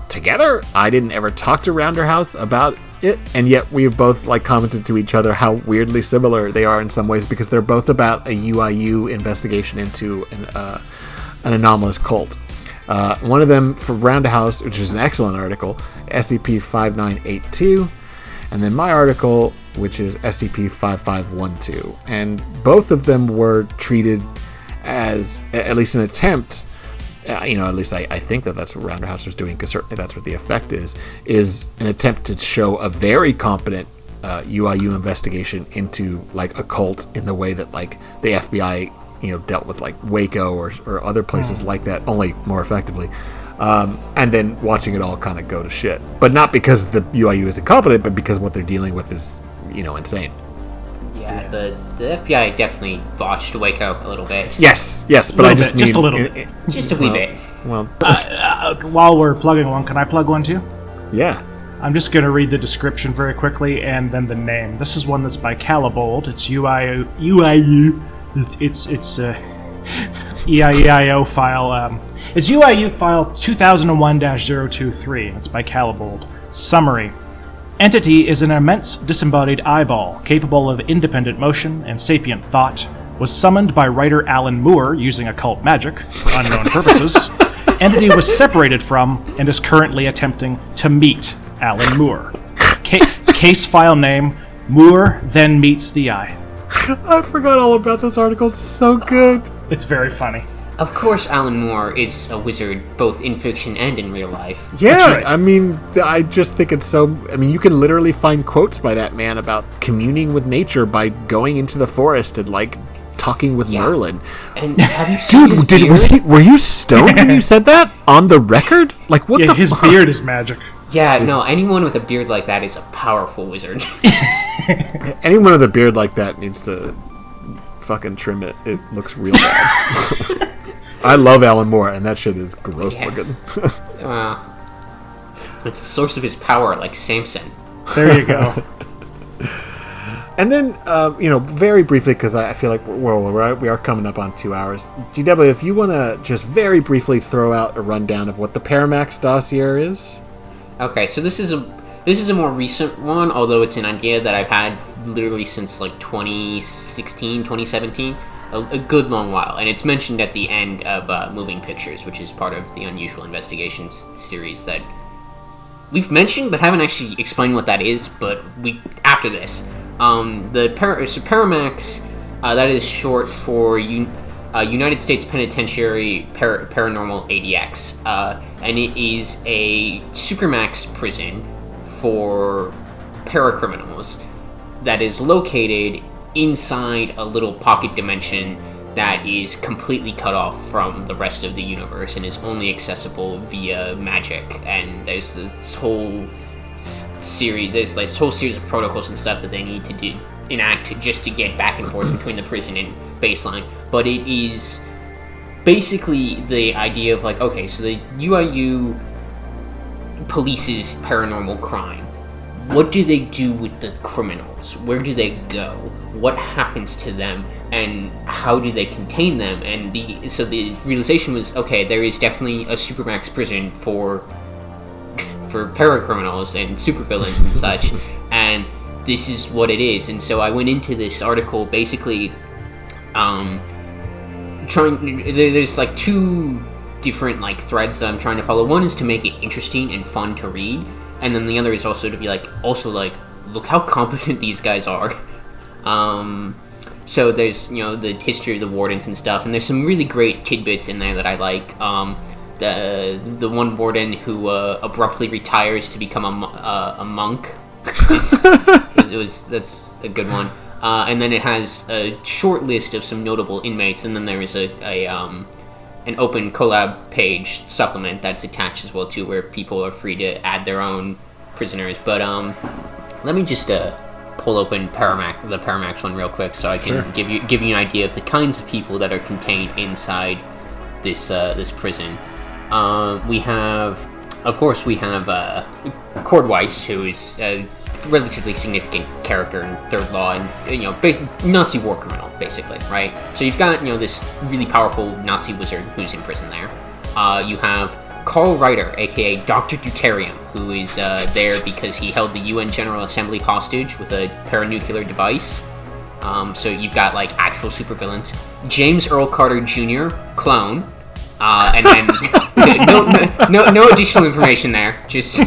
together. I didn't ever talk to Rounderhouse about it, and yet we've both like commented to each other how weirdly similar they are in some ways, because they're both about a UIU investigation into an anomalous cult. One of them for Rounderhouse, which is an excellent article, SCP-5982, and then my article, which is SCP-5512, and both of them were treated as at least an attempt. At least I think that's what Rounderhouse was doing, because certainly that's what the effect is an attempt to show a very competent UIU investigation into like a cult in the way that like the FBI dealt with like Waco or other places like that, only more effectively, and then watching it all kind of go to shit, but not because the UIU is incompetent, but because what they're dealing with is insane. Yeah, the FBI definitely botched Waco a little bit. Yes, but I just mean just a little bit. Just a wee bit. Well, while we're plugging one, can I plug one too? Yeah. I'm just going to read the description very quickly and then the name. This is one that's by Calibold. It's UIU. It's EIEIO file. It's UIU file 2001-023. It's by Calibold. Summary. Entity is an immense disembodied eyeball, capable of independent motion and sapient thought, was summoned by writer Alan Moore using occult magic for unknown purposes. Entity was separated from and is currently attempting to meet Alan Moore. Case file name, Moore then meets the eye. I forgot all about this article. It's so good. It's very funny. Of course, Alan Moore is a wizard, both in fiction and in real life. Yeah, right. I mean, I just think it's so... I mean, you can literally find quotes by that man about communing with nature by going into the forest and, like, talking with Merlin. And have you seen his beard? Were you stoned when you said that? On the record? Like, what the his fuck? Beard is magic. Yeah, no, anyone with a beard like that is a powerful wizard. Anyone with a beard like that needs to fucking trim it. It looks real bad. I love Alan Moore, and that shit is gross looking. It's the source of his power, like Samson. There you go. And then, very briefly, because I feel like we are coming up on 2 hours. GW, if you want to just very briefly throw out a rundown of what the Paramax dossier is. Okay, so this is a more recent one, although it's an idea that I've had literally since like 2016, 2017, a good long while, and it's mentioned at the end of Moving Pictures, which is part of the Unusual Investigations series that we've mentioned but haven't actually explained what that is. But after this. Paramax, that is short for United States Penitentiary Paranormal ADX, and it is a supermax prison for paracriminals that is located inside a little pocket dimension that is completely cut off from the rest of the universe and is only accessible via magic. And there's this whole series of protocols and stuff that they need to enact just to get back and forth between the prison and baseline. But it is basically the idea of like, okay, so the UIU polices paranormal crime. What do they do with the criminals? Where do they go? What happens to them? And how do they contain them? And the realization was, okay, there is definitely a supermax prison for paracriminals and supervillains and such, and this is what it is. And so I went into this article basically there's like two different like threads that I'm trying to follow. One is to make it interesting and fun to read, and then the other is also to be like, look how competent these guys are. So there's, the history of the wardens and stuff, and there's some really great tidbits in there that I like. The one warden who abruptly retires to become a monk. That's a good one. And then it has a short list of some notable inmates, and then there is an open collab page supplement that's attached as well too, where people are free to add their own prisoners. But let me just pull open the Paramax one real quick, so I can give you an idea of the kinds of people that are contained inside this prison. We have Cordweiss, who is a relatively significant character in Third Law, and Nazi war criminal, basically, right? So you've got this really powerful Nazi wizard who's in prison there. You have Karl Reiter, aka Dr. Deuterium, who is there because he held the UN General Assembly hostage with a paranuclear device. So you've got like actual supervillains. James Earl Carter Jr., clone. And then no additional information there. Just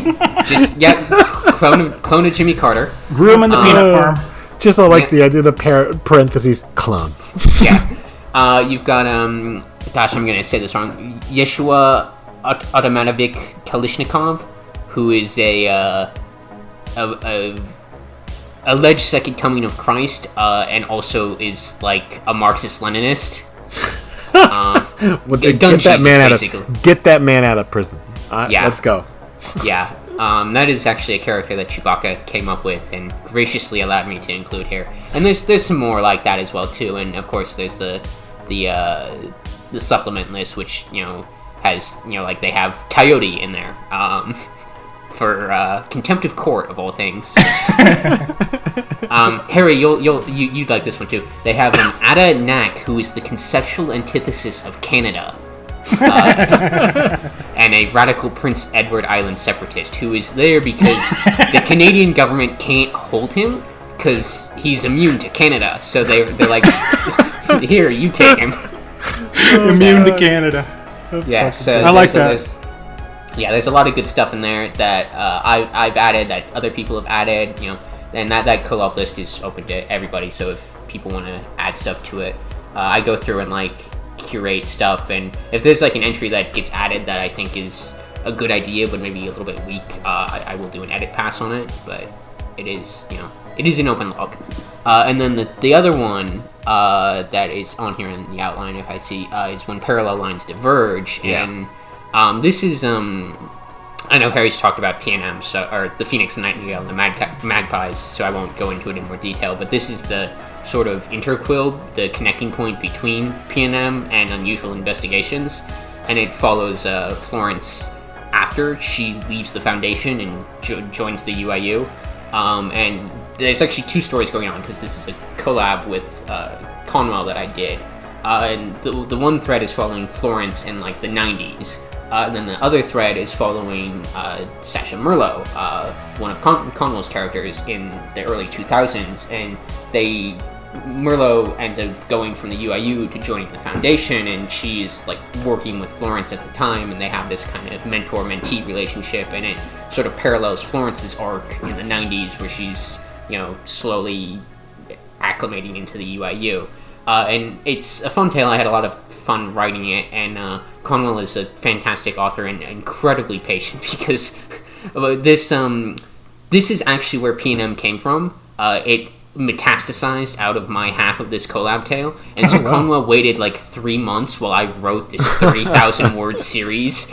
clone of Jimmy Carter. Grew him in the peanut farm. Just like the idea of the parentheses clone. Yeah. You've got I'm gonna say this wrong. Yeshua Atamanovich Kalishnikov, who is a alleged second coming of Christ, and also is like a Marxist-Leninist. Get that man out of prison. Yeah. Let's go. Yeah. That is actually a character that Chewbacca came up with and graciously allowed me to include here. And there's some more like that as well too. And of course there's the supplement list, which has like they have Coyote in there for contempt of court of all things. Harry, you'd like this one too. They have an Ada Nak, who is the conceptual antithesis of Canada, and a radical Prince Edward Island separatist who is there because the Canadian government can't hold him because he's immune to Canada. So they're like, here, you take him. Immune to Canada. Yeah, so I like that. There's a lot of good stuff in there that I've added, that other people have added, and that co-op list is open to everybody. So if people want to add stuff to it, I go through and like curate stuff, and if there's like an entry that gets added that I think is a good idea but maybe a little bit weak, I will do an edit pass on it. But it is an open log. And then the other one that is on here in the outline, if I see, is when parallel lines diverge. Yeah. And this is I know Harry's talked about PNM, or the Phoenix and Nightingale and the Magpies, so I won't go into it in more detail, but this is the sort of interquill, the connecting point between PNM and Unusual Investigations, and it follows Florence after she leaves the Foundation and joins the UIU, and there's actually two stories going on because this is a collab with Conwell that I did. And the one thread is following Florence in like the 90s. And then the other thread is following Sasha Merlo, one of Conwell's characters in the early 2000s. And Merlo ends up going from the UIU to joining the Foundation, and she's like working with Florence at the time, and they have this kind of mentor-mentee relationship, and it sort of parallels Florence's arc in the 90s where she's, slowly acclimating into the UIU. And it's a fun tale. I had a lot of fun writing it, and Conwell is a fantastic author and incredibly patient because this is actually where P&M came from. It metastasized out of my half of this collab tale, and so Conwell waited like 3 months while I wrote this 30,000 word series,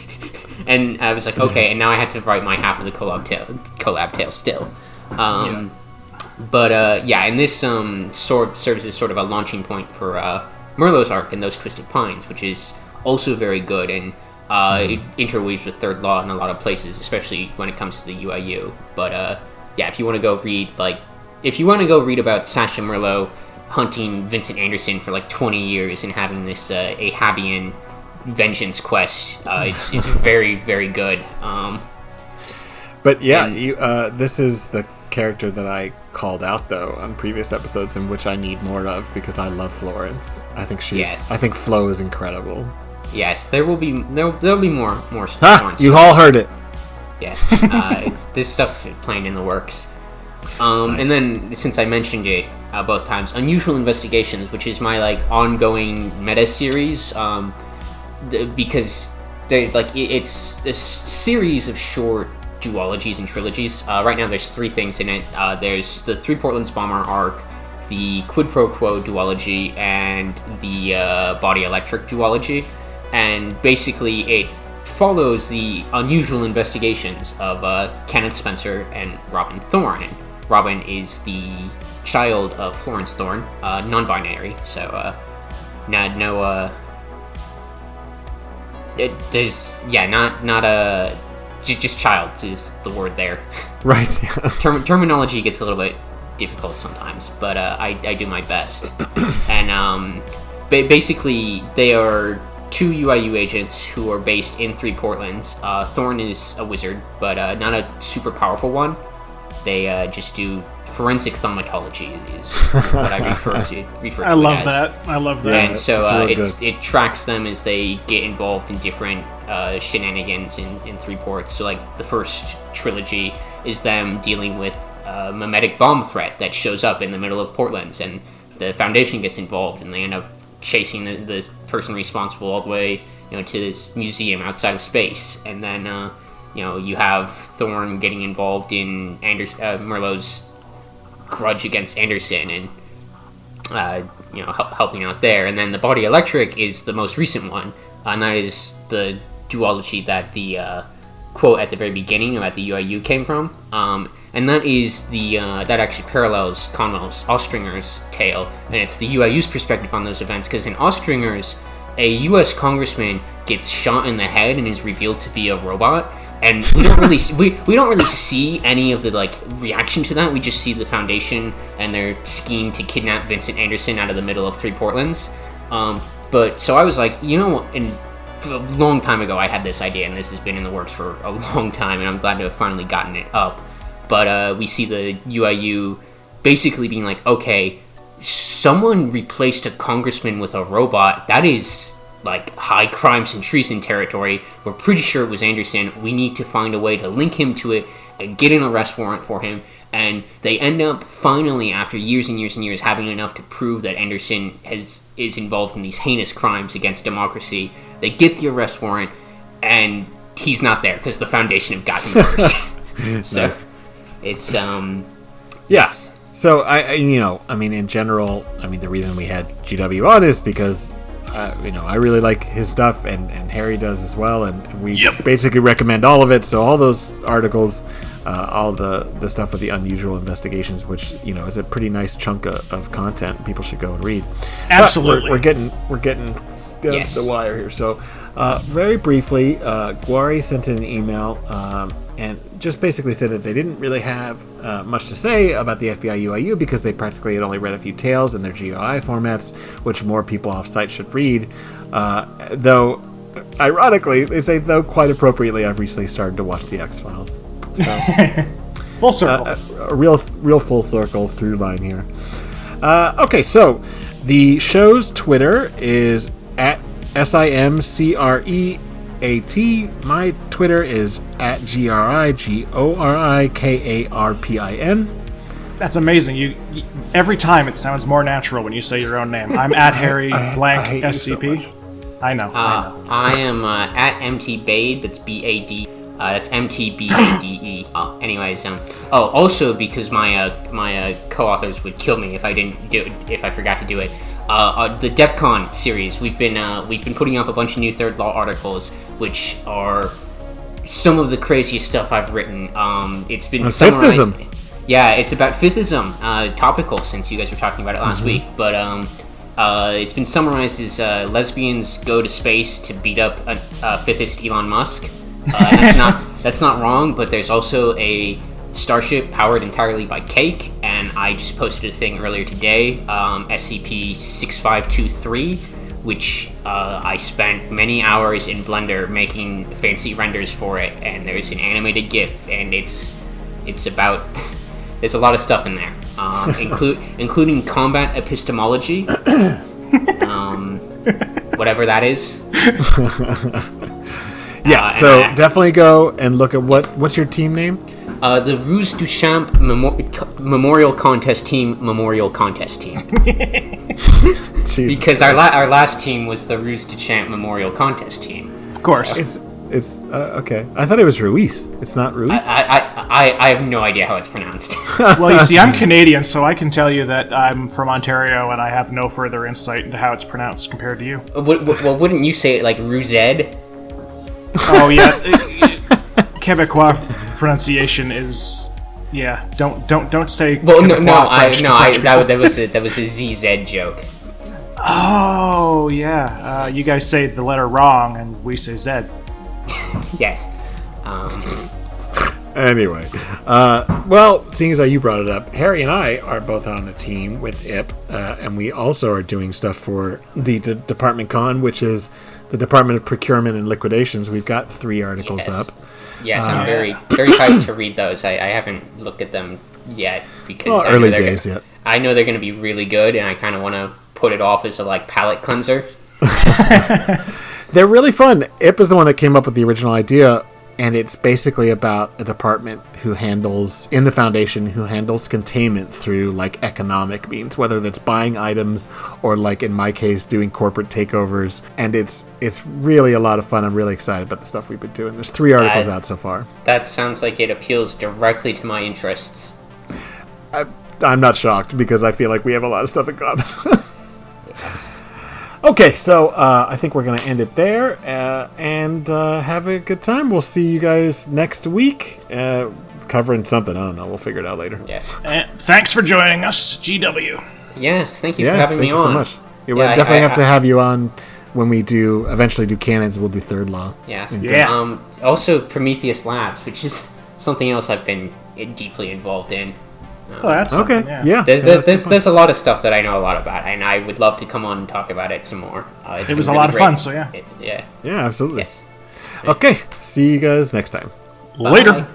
and I was like, okay, and now I had to write my half of the collab tale still. But and this serves as sort of a launching point for Merlo's arc and Those Twisted Pines, which is also very good, and it interweaves with Third Law in a lot of places, especially when it comes to the UIU. But if you want to go read about Sasha Merlo hunting Vincent Anderson for like 20 years and having this Ahabian vengeance quest, it's very, very good. But this is the character that I called out though on previous episodes, and which I need more of because I love Florence. I think I think Flo is incredible. Yes, there'll be more Florence. You all heard it. Yes, this stuff is planned in the works. Nice. And then, since I mentioned it both times, Unusual Investigations, which is my like ongoing meta series, because it's a series of short duologies and trilogies. Right now, there's 3 things in it. There's the 3 Portlands Bomber arc, the Quid Pro Quo duology, and the Body Electric duology. And basically, it follows the unusual investigations of Kenneth Spencer and Robin Thorne. And Robin is the child of Florence Thorne, non-binary, so just child is the word there. Right. Terminology gets a little bit difficult sometimes, but I do my best. And basically, they are 2 UIU agents who are based in 3 Portlands. Thorne is a wizard, but not a super powerful one. They just do forensic thaumatology is what I refer to it I love as. that. And so it tracks them as they get involved in different shenanigans in 3 ports. So like the first trilogy is them dealing with a mimetic bomb threat that shows up in the middle of Portlands, and the Foundation gets involved, and they end up chasing the person responsible all the way to this museum outside of space. And then you have Thorne getting involved in Merlo's grudge against Anderson, and helping out there. And then the Body Electric is the most recent one, and that is the duology that the quote at the very beginning about the UIU came from. And that is that actually parallels Conwell's Ostringer's tale, and it's the UIU's perspective on those events, because in Ostringer's, a U.S. congressman gets shot in the head and is revealed to be a robot. And we don't really we don't really see any of the reaction to that. We just see the Foundation and their scheme to kidnap Vincent Anderson out of the middle of 3 Portlands. But so I was like, and a long time ago I had this idea, and this has been in the works for a long time, and I'm glad to have finally gotten it up. But we see the UIU basically being like, okay, someone replaced a congressman with a robot. That is high crimes and treason territory. We're pretty sure it was Anderson. We need to find a way to link him to it and get an arrest warrant for him. And they end up finally, after years and years and years, having enough to prove that Anderson is involved in these heinous crimes against democracy. They get the arrest warrant, and he's not there because the Foundation have got him first. So nice. It's yes. So I mean, in general, the reason we had GW on is because I really like his stuff, and Harry does as well, and we basically recommend all of it. So all those articles, all the stuff with the unusual investigations, which is a pretty nice chunk of content people should go and read. Absolutely, we're getting down to the wire here. So very briefly, Gwari sent in an email and just basically said that they didn't really have much to say about the FBI UIU because they practically had only read a few tales in their GUI formats, which more people off-site should read. Though, ironically, they say, though quite appropriately, I've recently started to watch the X-Files. So, full circle. A real full circle through line here. Okay, so the show's Twitter is at SIMCREAT. My Twitter is at GRIGORIKARPIN. That's amazing. You every time it sounds more natural when you say your own name. I'm at Harry Blank SCP. So I know. I am at MTBade. That's BAD. That's MTBADE. Anyways, also because my co-authors would kill me if I didn't do it, if I forgot to do it. The DEPCON series, we've been putting up a bunch of new third law articles, which are some of the craziest stuff I've written. It's been Fifthism. Yeah, it's about Fifthism, topical since you guys were talking about it last week. But it's been summarized as lesbians go to space to beat up a fifthist Elon Musk. That's not wrong, but there's also a starship powered entirely by cake, and I just posted a thing earlier today, SCP-6523, which I spent many hours in Blender making fancy renders for it, and there's an animated GIF, and it's about there's a lot of stuff in there, including combat epistemology, whatever that is. Yeah, so definitely go and look at what's your team name? The Ruse du Champ Memorial Contest Team. Because our last team was the Ruse du Champ Memorial Contest Team. Of course. It's okay. I thought it was Ruiz. It's not Ruiz? I have no idea how it's pronounced. Well, you see, I'm Canadian, so I can tell you that I'm from Ontario, and I have no further insight into how it's pronounced compared to you. Well, wouldn't you say it like Ruzed? Oh yeah, Quebecois pronunciation is Don't say. Well, that was a ZZ joke. Oh yeah, you guys say the letter wrong, and we say Z. Yes. Anyway, well, seeing as how you brought it up, Harry and I are both on a team with IP, and we also are doing stuff for the Department Con, which is the Department of Procurement and Liquidations. We've got 3 articles up. Yes, I'm very hyped to read those. I haven't looked at them yet because early days yet. I know they're going to be really good, and I kind of want to put it off as a palate cleanser. They're really fun. IP is the one that came up with the original idea, and it's basically about a department who handles, in the Foundation, who handles containment through economic means, whether that's buying items or in my case doing corporate takeovers. And it's really a lot of fun. I'm really excited about the stuff we've been doing. There's 3 articles out so far. That sounds like it appeals directly to my interests. I'm not shocked because I feel like we have a lot of stuff in common. Okay, so I think we're going to end it there and have a good time. We'll see you guys next week covering something. I don't know. We'll figure it out later. Yes. Thanks for joining us, GW. Yes, thank you for having me on. Thank you so much. We'll definitely have to have you on when we eventually do canons. We'll do third law. Yes. Yeah. Also, Prometheus Labs, which is something else I've been deeply involved in. Oh, that's okay. Yeah. There's a lot of stuff that I know a lot about, and I would love to come on and talk about it some more. It was a lot of fun, so yeah. Yeah, absolutely. Yes. Okay. See you guys next time. Later. Bye.